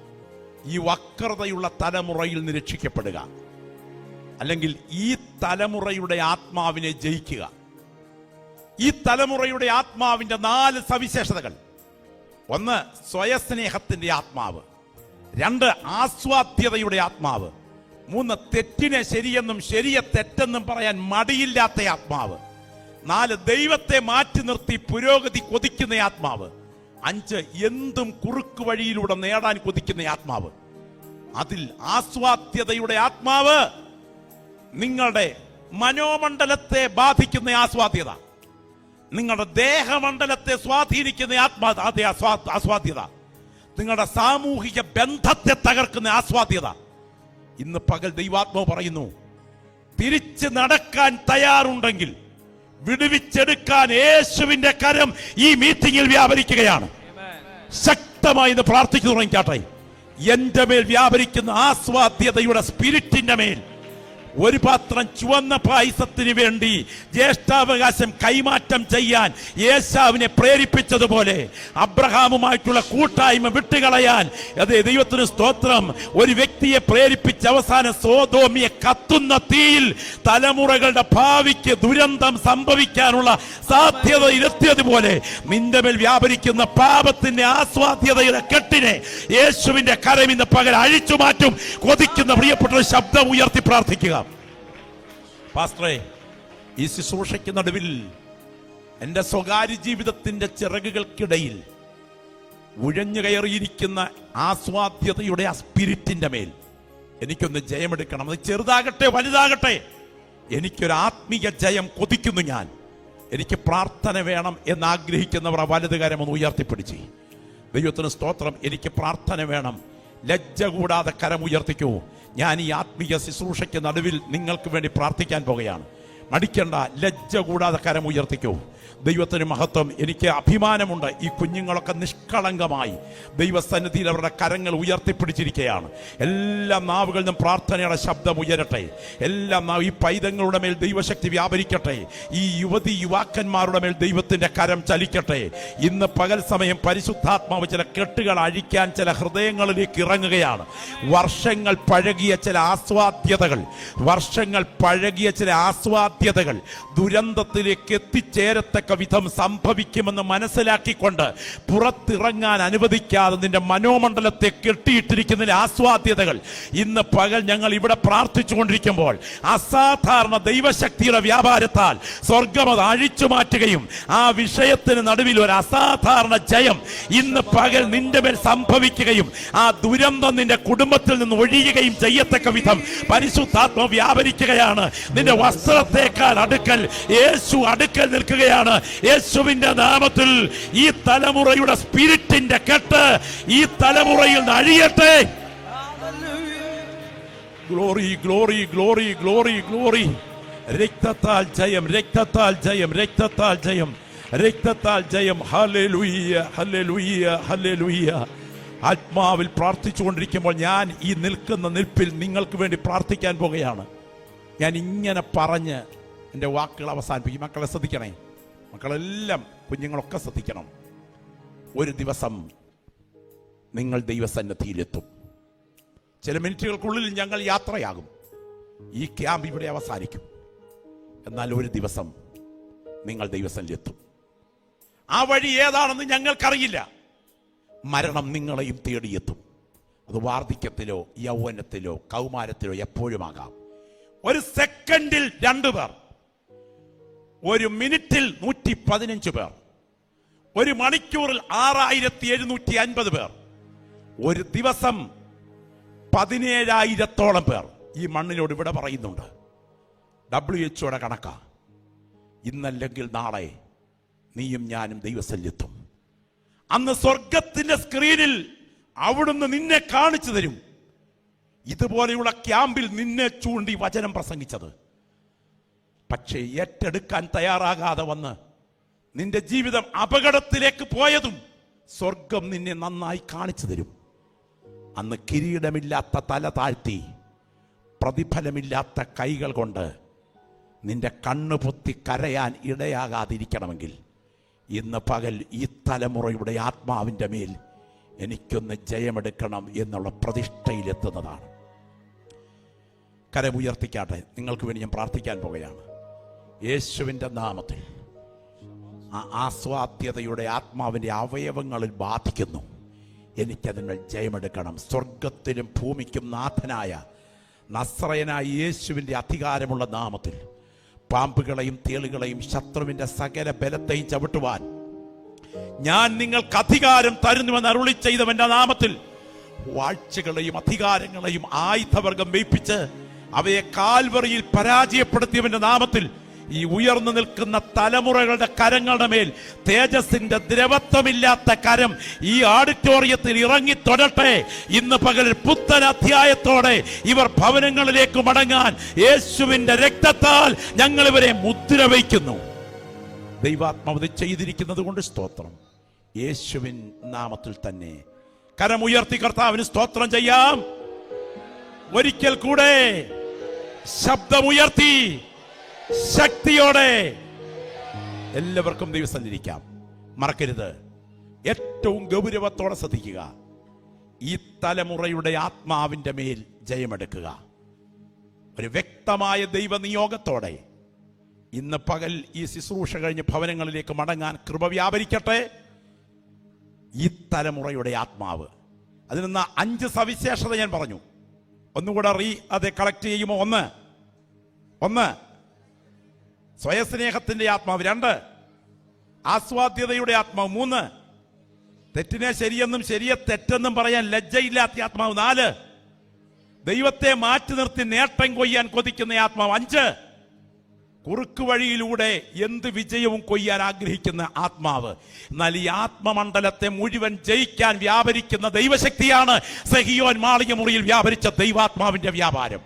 S1: ഈ വക്രതയുള്ള തലമുറയിൽ നിന്ന് രക്ഷിക്കപ്പെടുക, അല്ലെങ്കിൽ ഈ തലമുറയുടെ ആത്മാവിനെ ജയിക്കുക. ഈ തലമുറയുടെ ആത്മാവിന്റെ 4 സവിശേഷതകൾ: 1 സ്വയസ്നേഹത്തിന്റെ ആത്മാവ്, 2 ആസ്വാദ്യതയുടെ ആത്മാവ്, 3 തെറ്റിനെ ശരിയെന്നും ശരിയെ തെറ്റെന്നും പറയാൻ മടിയില്ലാത്ത ആത്മാവ്, 4 ദൈവത്തെ മാറ്റി നിർത്തി പുരോഗതി കൊതിക്കുന്ന ആത്മാവ്, 5 എന്തും കുറുക്ക് വഴിയിലൂടെ നേടാൻ കൊതിക്കുന്ന ആത്മാവ്. അതിൽ ആസ്വാദ്യതയുടെ ആത്മാവ് നിങ്ങളുടെ മനോമണ്ഡലത്തെ ബാധിക്കുന്ന ആസ്വാദ്യത, നിങ്ങളുടെ ദേഹമണ്ഡലത്തെ സ്വാധീനിക്കുന്ന ആസ്വാദ്യത, നിങ്ങളുടെ സാമൂഹിക ബന്ധത്തെ തകർക്കുന്ന ആസ്വാദ്യത. ഇന്ന് പകൽ ദൈവാത്മാവ് പറയുന്നു, തിരിച്ച് നടക്കാൻ തയ്യാറുണ്ടെങ്കിൽ വിടുവിച്ചെടുക്കാൻ യേശുവിന്റെ കരം ഈ മീറ്റിംഗിൽ വ്യാപരിക്കുകയാണ്. ശക്തമായി ഇന്ന് പ്രാർത്ഥിച്ചു തുടങ്ങിക്കാട്ടെ. എന്റെ മേൽ വ്യാപരിക്കുന്ന ആസ്വാദ്യതയുടെ സ്പിരിറ്റിന്റെ മേൽ ഒരു പാത്രം ചുവന്ന പായസത്തിന് വേണ്ടി ജ്യേഷ്ഠാവകാശം കൈമാറ്റം ചെയ്യാൻ യേശാവിനെ പ്രേരിപ്പിച്ചതുപോലെ അബ്രഹാമുമായിട്ടുള്ള കൂട്ടായ്മ വിട്ടുകളയാൻ അതേ ദൈവത്തിന് സ്തോത്രം ഒരു വ്യക്തിയെ പ്രേരിപ്പിച്ച് അവസാനം സോദോമിയെ കത്തുന്ന തീയിൽ തലമുറകളുടെ ഭാവിക്ക് ദുരന്തം സംഭവിക്കാനുള്ള സാധ്യതയിലെത്തിയതുപോലെ നിന്റെ മേൽ വ്യാപരിക്കുന്ന പാപത്തിന്റെ ആസ്വാദ്യതയുടെ കെട്ടിനെ യേശുവിന്റെ കരം ഇന്ന് പകൽ അഴിച്ചു മാറ്റും. കൊതിക്കുന്ന പ്രിയപ്പെട്ട ശബ്ദം ഉയർത്തി പ്രാർത്ഥിക്കുക. പാസ്റ്ററെ, ഈ ശുശ്രൂഷയ്ക്ക് നടുവിൽ എന്റെ സ്വകാര്യ ജീവിതത്തിന്റെ ചിറകുകൾക്കിടയിൽ ഉഴഞ്ഞു കയറിയിരിക്കുന്ന ആസ്വാദ്യതയുടെ ആ സ്പിരിറ്റിന്റെ മേൽ എനിക്കൊന്ന് ജയമെടുക്കണം. അത് ചെറുതാകട്ടെ വലുതാകട്ടെ, എനിക്കൊരു ആത്മീയ ജയം കൊതിക്കുന്നു. ഞാൻ എനിക്ക് പ്രാർത്ഥന വേണം എന്നാഗ്രഹിക്കുന്നവർ ആ വലതുകാരം ഒന്ന് ഉയർത്തിപ്പിടിച്ച് ദൈവത്തിന് സ്തോത്രം. എനിക്ക് പ്രാർത്ഥന വേണം. ലജ്ജ കൂടാതെ കരം ഉയർത്തിക്കൂ. ഞാൻ ഈ ആത്മീയ ശുശ്രൂഷയ്ക്ക് നടുവിൽ നിങ്ങൾക്ക് വേണ്ടി പ്രാർത്ഥിക്കാൻ പോകുകയാണ്. മടിക്കണ്ട, ലജ്ജ കൂടാതെ കരം ഉയർത്തിക്കൂ. ദൈവത്തിന് മഹത്വം. എനിക്ക് അഭിമാനമുണ്ട്. ഈ കുഞ്ഞുങ്ങളൊക്കെ നിഷ്കളങ്കമായി ദൈവസന്നിധിയിൽ അവരുടെ കരങ്ങൾ ഉയർത്തിപ്പിടിച്ചിരിക്കുകയാണ്. എല്ലാ നാവുകളിൽ നിന്നും പ്രാർത്ഥനയുടെ ശബ്ദം ഉയരട്ടെ. ഈ പൈതങ്ങളുടെ മേൽ ദൈവശക്തി വ്യാപരിക്കട്ടെ. ഈ യുവാക്കന്മാരുടെ മേൽ ദൈവത്തിന്റെ കരം ചലിക്കട്ടെ. ഇന്ന് പകൽ സമയം പരിശുദ്ധാത്മാവ് ചില കെട്ടുകൾ അഴിക്കാൻ ചില ഹൃദയങ്ങളിലേക്ക് ഇറങ്ങുകയാണ്. വർഷങ്ങൾ പഴകിയ ചില ആസ്വാദ്യതകൾ ദുരന്തത്തിലേക്ക് എത്തിച്ചേരത്തക്ക ചെയ്യത്തക്ക വിധം സംഭവിക്കുമെന്ന് മനസ്സിലാക്കിക്കൊണ്ട് പുറത്തിറങ്ങാൻ അനുവദിക്കാതെ നിന്റെ മനോമണ്ഡലത്തെ കെട്ടിയിട്ടിരിക്കുന്ന ആസ്വാദ്യതകൾ ഇന്ന് പകൽ ഞങ്ങൾ ഇവിടെ പ്രാർത്ഥിച്ചുകൊണ്ടിരിക്കുമ്പോൾ അസാധാരണ ദൈവശക്തിയുടെ വ്യാപാരത്താൽ സ്വർഗം അത് അഴിച്ചു മാറ്റുകയും ആ വിഷയത്തിന് നടുവിൽ ഒരു അസാധാരണ ജയം ഇന്ന് പകൽ നിന്റെ മേൽ സംഭവിക്കുകയും ആ ദുരന്തം നിന്റെ കുടുംബത്തിൽ നിന്ന് ഒഴിയുകയും ചെയ്യത്തക്ക വിധം പരിശുദ്ധാത്മ വ്യാപരിക്കുകയാണ്. നിന്റെ വസ്ത്രത്തേക്കാൾ അടുക്കൽ യേശു അടുക്കൽ നിൽക്കുകയാണ്. യേശുവിന്റെ നാമത്തിൽ ഈ തലമുറയുടെ സ്പിരിറ്റിന്റെ കെട്ട് ഈ തലമുറയിൽ നിന്ന് അഴിയട്ടെ. Glory glory glory glory glory. രക്തത്താൽ ജയം, രക്തത്താൽ ജയം, രക്തത്താൽ ജയം, രക്തത്താൽ ജയം. Hallelujah hallelujah hallelujah. ആത്മാവിൽ പ്രാർത്ഥിച്ചുകൊണ്ടിരിക്കുമ്പോൾ ഞാൻ ഈ നിൽക്കുന്ന നിൽപ്പിൽ നിങ്ങൾക്ക് വേണ്ടി പ്രാർത്ഥിക്കാൻ പോകുകയാണ്. ഞാൻ ഇങ്ങനെ പറഞ്ഞ് എൻ്റെ വാക്കുകൾ അവസാനിപ്പിക്കും. മക്കളെ ശ്രദ്ധിക്കണേ, മക്കളെല്ലാം കുഞ്ഞുങ്ങളൊക്കെ ശ്രദ്ധിക്കണം. ഒരു ദിവസം നിങ്ങൾ ദൈവസന്നിധിയിലെത്തും. ചില മിനിറ്റുകൾക്കുള്ളിൽ ഞങ്ങൾ യാത്രയാകും. ഈ ക്യാമ്പ് ഇവിടെ അവസാനിക്കും. എന്നാൽ ഒരു ദിവസം നിങ്ങൾ ദൈവസന്നിധിയിലെത്തും. ആ വഴി ഏതാണെന്ന് ഞങ്ങൾക്കറിയില്ല. മരണം നിങ്ങളെയും തേടിയെത്തും. അത് വാർദ്ധക്യത്തിലോ യൗവനത്തിലോ കൗമാരത്തിലോ എപ്പോഴുമാകാം. ഒരു സെക്കൻഡിൽ 2 പേർ, ഒരു മിനിറ്റിൽ 115 പേർ, ഒരു മണിക്കൂറിൽ 6750 പേർ, ഒരു ദിവസം 17,000-ഓളം പേർ ഈ മണ്ണിനോട് ഇവിടെ പറയുന്നുണ്ട്. WHO കണക്കാ. ഇന്നല്ലെങ്കിൽ നാളെ നീയും ഞാനും ദൈവസന്നിധിയിലെത്തും. അന്ന് സ്വർഗത്തിന്റെ സ്ക്രീനിൽ അവിടുന്ന് നിന്നെ കാണിച്ചു തരും. ഇതുപോലെയുള്ള ക്യാമ്പിൽ നിന്നെ ചൂണ്ടി വചനം പ്രസംഗിച്ചത്. പക്ഷേ ഏറ്റെടുക്കാൻ തയ്യാറാകാതെ വന്ന് നിന്റെ ജീവിതം അപകടത്തിലേക്ക് പോയതും സ്വർഗം നിന്നെ നന്നായി കാണിച്ചു തരും. അന്ന് കിരീടമില്ലാത്ത തല താഴ്ത്തി പ്രതിഫലമില്ലാത്ത കൈകൾ കൊണ്ട് നിന്റെ കണ്ണു പൊത്തി കരയാൻ ഇടയാകാതിരിക്കണമെങ്കിൽ ഇന്ന് പകൽ ഈ തലമുറയുടെ ആത്മാവിൻ്റെ മേൽ എനിക്കൊന്ന് ജയമെടുക്കണം എന്നുള്ള പ്രതിഷ്ഠയിലെത്തുന്നതാണ്. കരമുയർത്തിക്കാട്ടെ. നിങ്ങൾക്ക് വേണ്ടി ഞാൻ പ്രാർത്ഥിക്കാൻ പോകുകയാണ്. യേശുവിൻ്റെ നാമത്തിൽ ആ ആസ്വാദ്യതയുടെ ആത്മാവിൻ്റെ അവയവങ്ങളിൽ ബാധിക്കുന്നു. എനിക്കതിന്മേൽ ജയമെടുക്കണം. സ്വർഗത്തിലും ഭൂമിക്കും നാഥനായ നസ്രയനായ യേശുവിൻ്റെ അധികാരമുള്ള നാമത്തിൽ പാമ്പുകളെയും തേളുകളെയും ശത്രുവിന്റെ സകല ബലത്തെയും ചവിട്ടുവാൻ ഞാൻ നിങ്ങൾക്ക് അധികാരം തരുന്നുവെന്ന് അരുളി ചെയ്തവന്റെ നാമത്തിൽ വാഴ്ചകളെയും അധികാരങ്ങളെയും ആയുധവർഗം വെയ്പ്പിച്ച് അവയെ കാൽവറിയിൽ പരാജയപ്പെടുത്തിയവന്റെ നാമത്തിൽ ഈ ഉയർന്നു നിൽക്കുന്ന തലമുറകളുടെ കരങ്ങളുടെ മേൽ തേജസ്സിന്റെ ദ്രവത്വമില്ലാത്ത കരം ഈ ഓഡിറ്റോറിയത്തിൽ ഇറങ്ങി തൊടട്ടെ. ഇന്ന് പകൽ പുത്തൻ അധ്യായത്തോടെ ഇവർ ഭവനങ്ങളിലേക്ക് മടങ്ങാൻ യേശുവിന്റെ രക്തത്താൽ ഞങ്ങൾ ഇവരെ മുദ്ര വയ്ക്കുന്നു. ദൈവാത്മാവ് ചെയ്തിരിക്കുന്നത് കൊണ്ട് സ്തോത്രം. യേശുവിൻ നാമത്തിൽ തന്നെ കരമുയർത്തി കർത്താവിന് സ്തോത്രം ചെയ്യാം. ഒരിക്കൽ കൂടെ ശബ്ദമുയർത്തി ശക്തിയോടെ എല്ലാവർക്കും ദൈവസന്നിധിക്കാം. മറക്കരുത്, ഏറ്റവും ഗൗരവത്തോടെ ശ്രദ്ധിക്കുക. ഈ തലമുറയുടെ ആത്മാവിന്റെ മേൽ ജയമെടുക്കുക. ഒരു വ്യക്തമായ ദൈവനിയോഗത്തോടെ ഇന്ന് പകൽ ഈ ശുശ്രൂഷ കഴിഞ്ഞ് ഭവനങ്ങളിലേക്ക് മടങ്ങാൻ കൃപ വ്യാപരിക്കട്ടെ. ഈ തലമുറയുടെ ആത്മാവ്, അതിന് 5 സവിശേഷത ഞാൻ പറഞ്ഞു. ഒന്നുകൂടെ അത് കളക്ട് ചെയ്യുമോ? ഒന്ന് സ്വയസ്നേഹത്തിന്റെ ആത്മാവ്. 2 ആസ്വാദ്യതയുടെ ആത്മാവ്. 3 തെറ്റിനെ ശരിയെന്നും ശരിയെ തെറ്റെന്നും പറയാൻ ലജ്ജയില്ലാത്ത ആത്മാവ്. 4 ദൈവത്തെ മാറ്റി നിർത്തി നേട്ടം കൊയ്യാൻ കൊതിക്കുന്ന ആത്മാവ്. 5 കുറുക്കു വഴിയിലൂടെ എന്ത് വിജയവും കൊയ്യാൻ ആഗ്രഹിക്കുന്ന ആത്മാവ്. എന്നാൽ ഈ ആത്മമണ്ഡലത്തെ മുഴുവൻ ജയിക്കാൻ വ്യാപരിക്കുന്ന ദൈവശക്തിയാണ് സഹിയോൻ മാളിക മുറിയിൽ വ്യാപരിച്ച ദൈവാത്മാവിന്റെ വ്യാപാരം.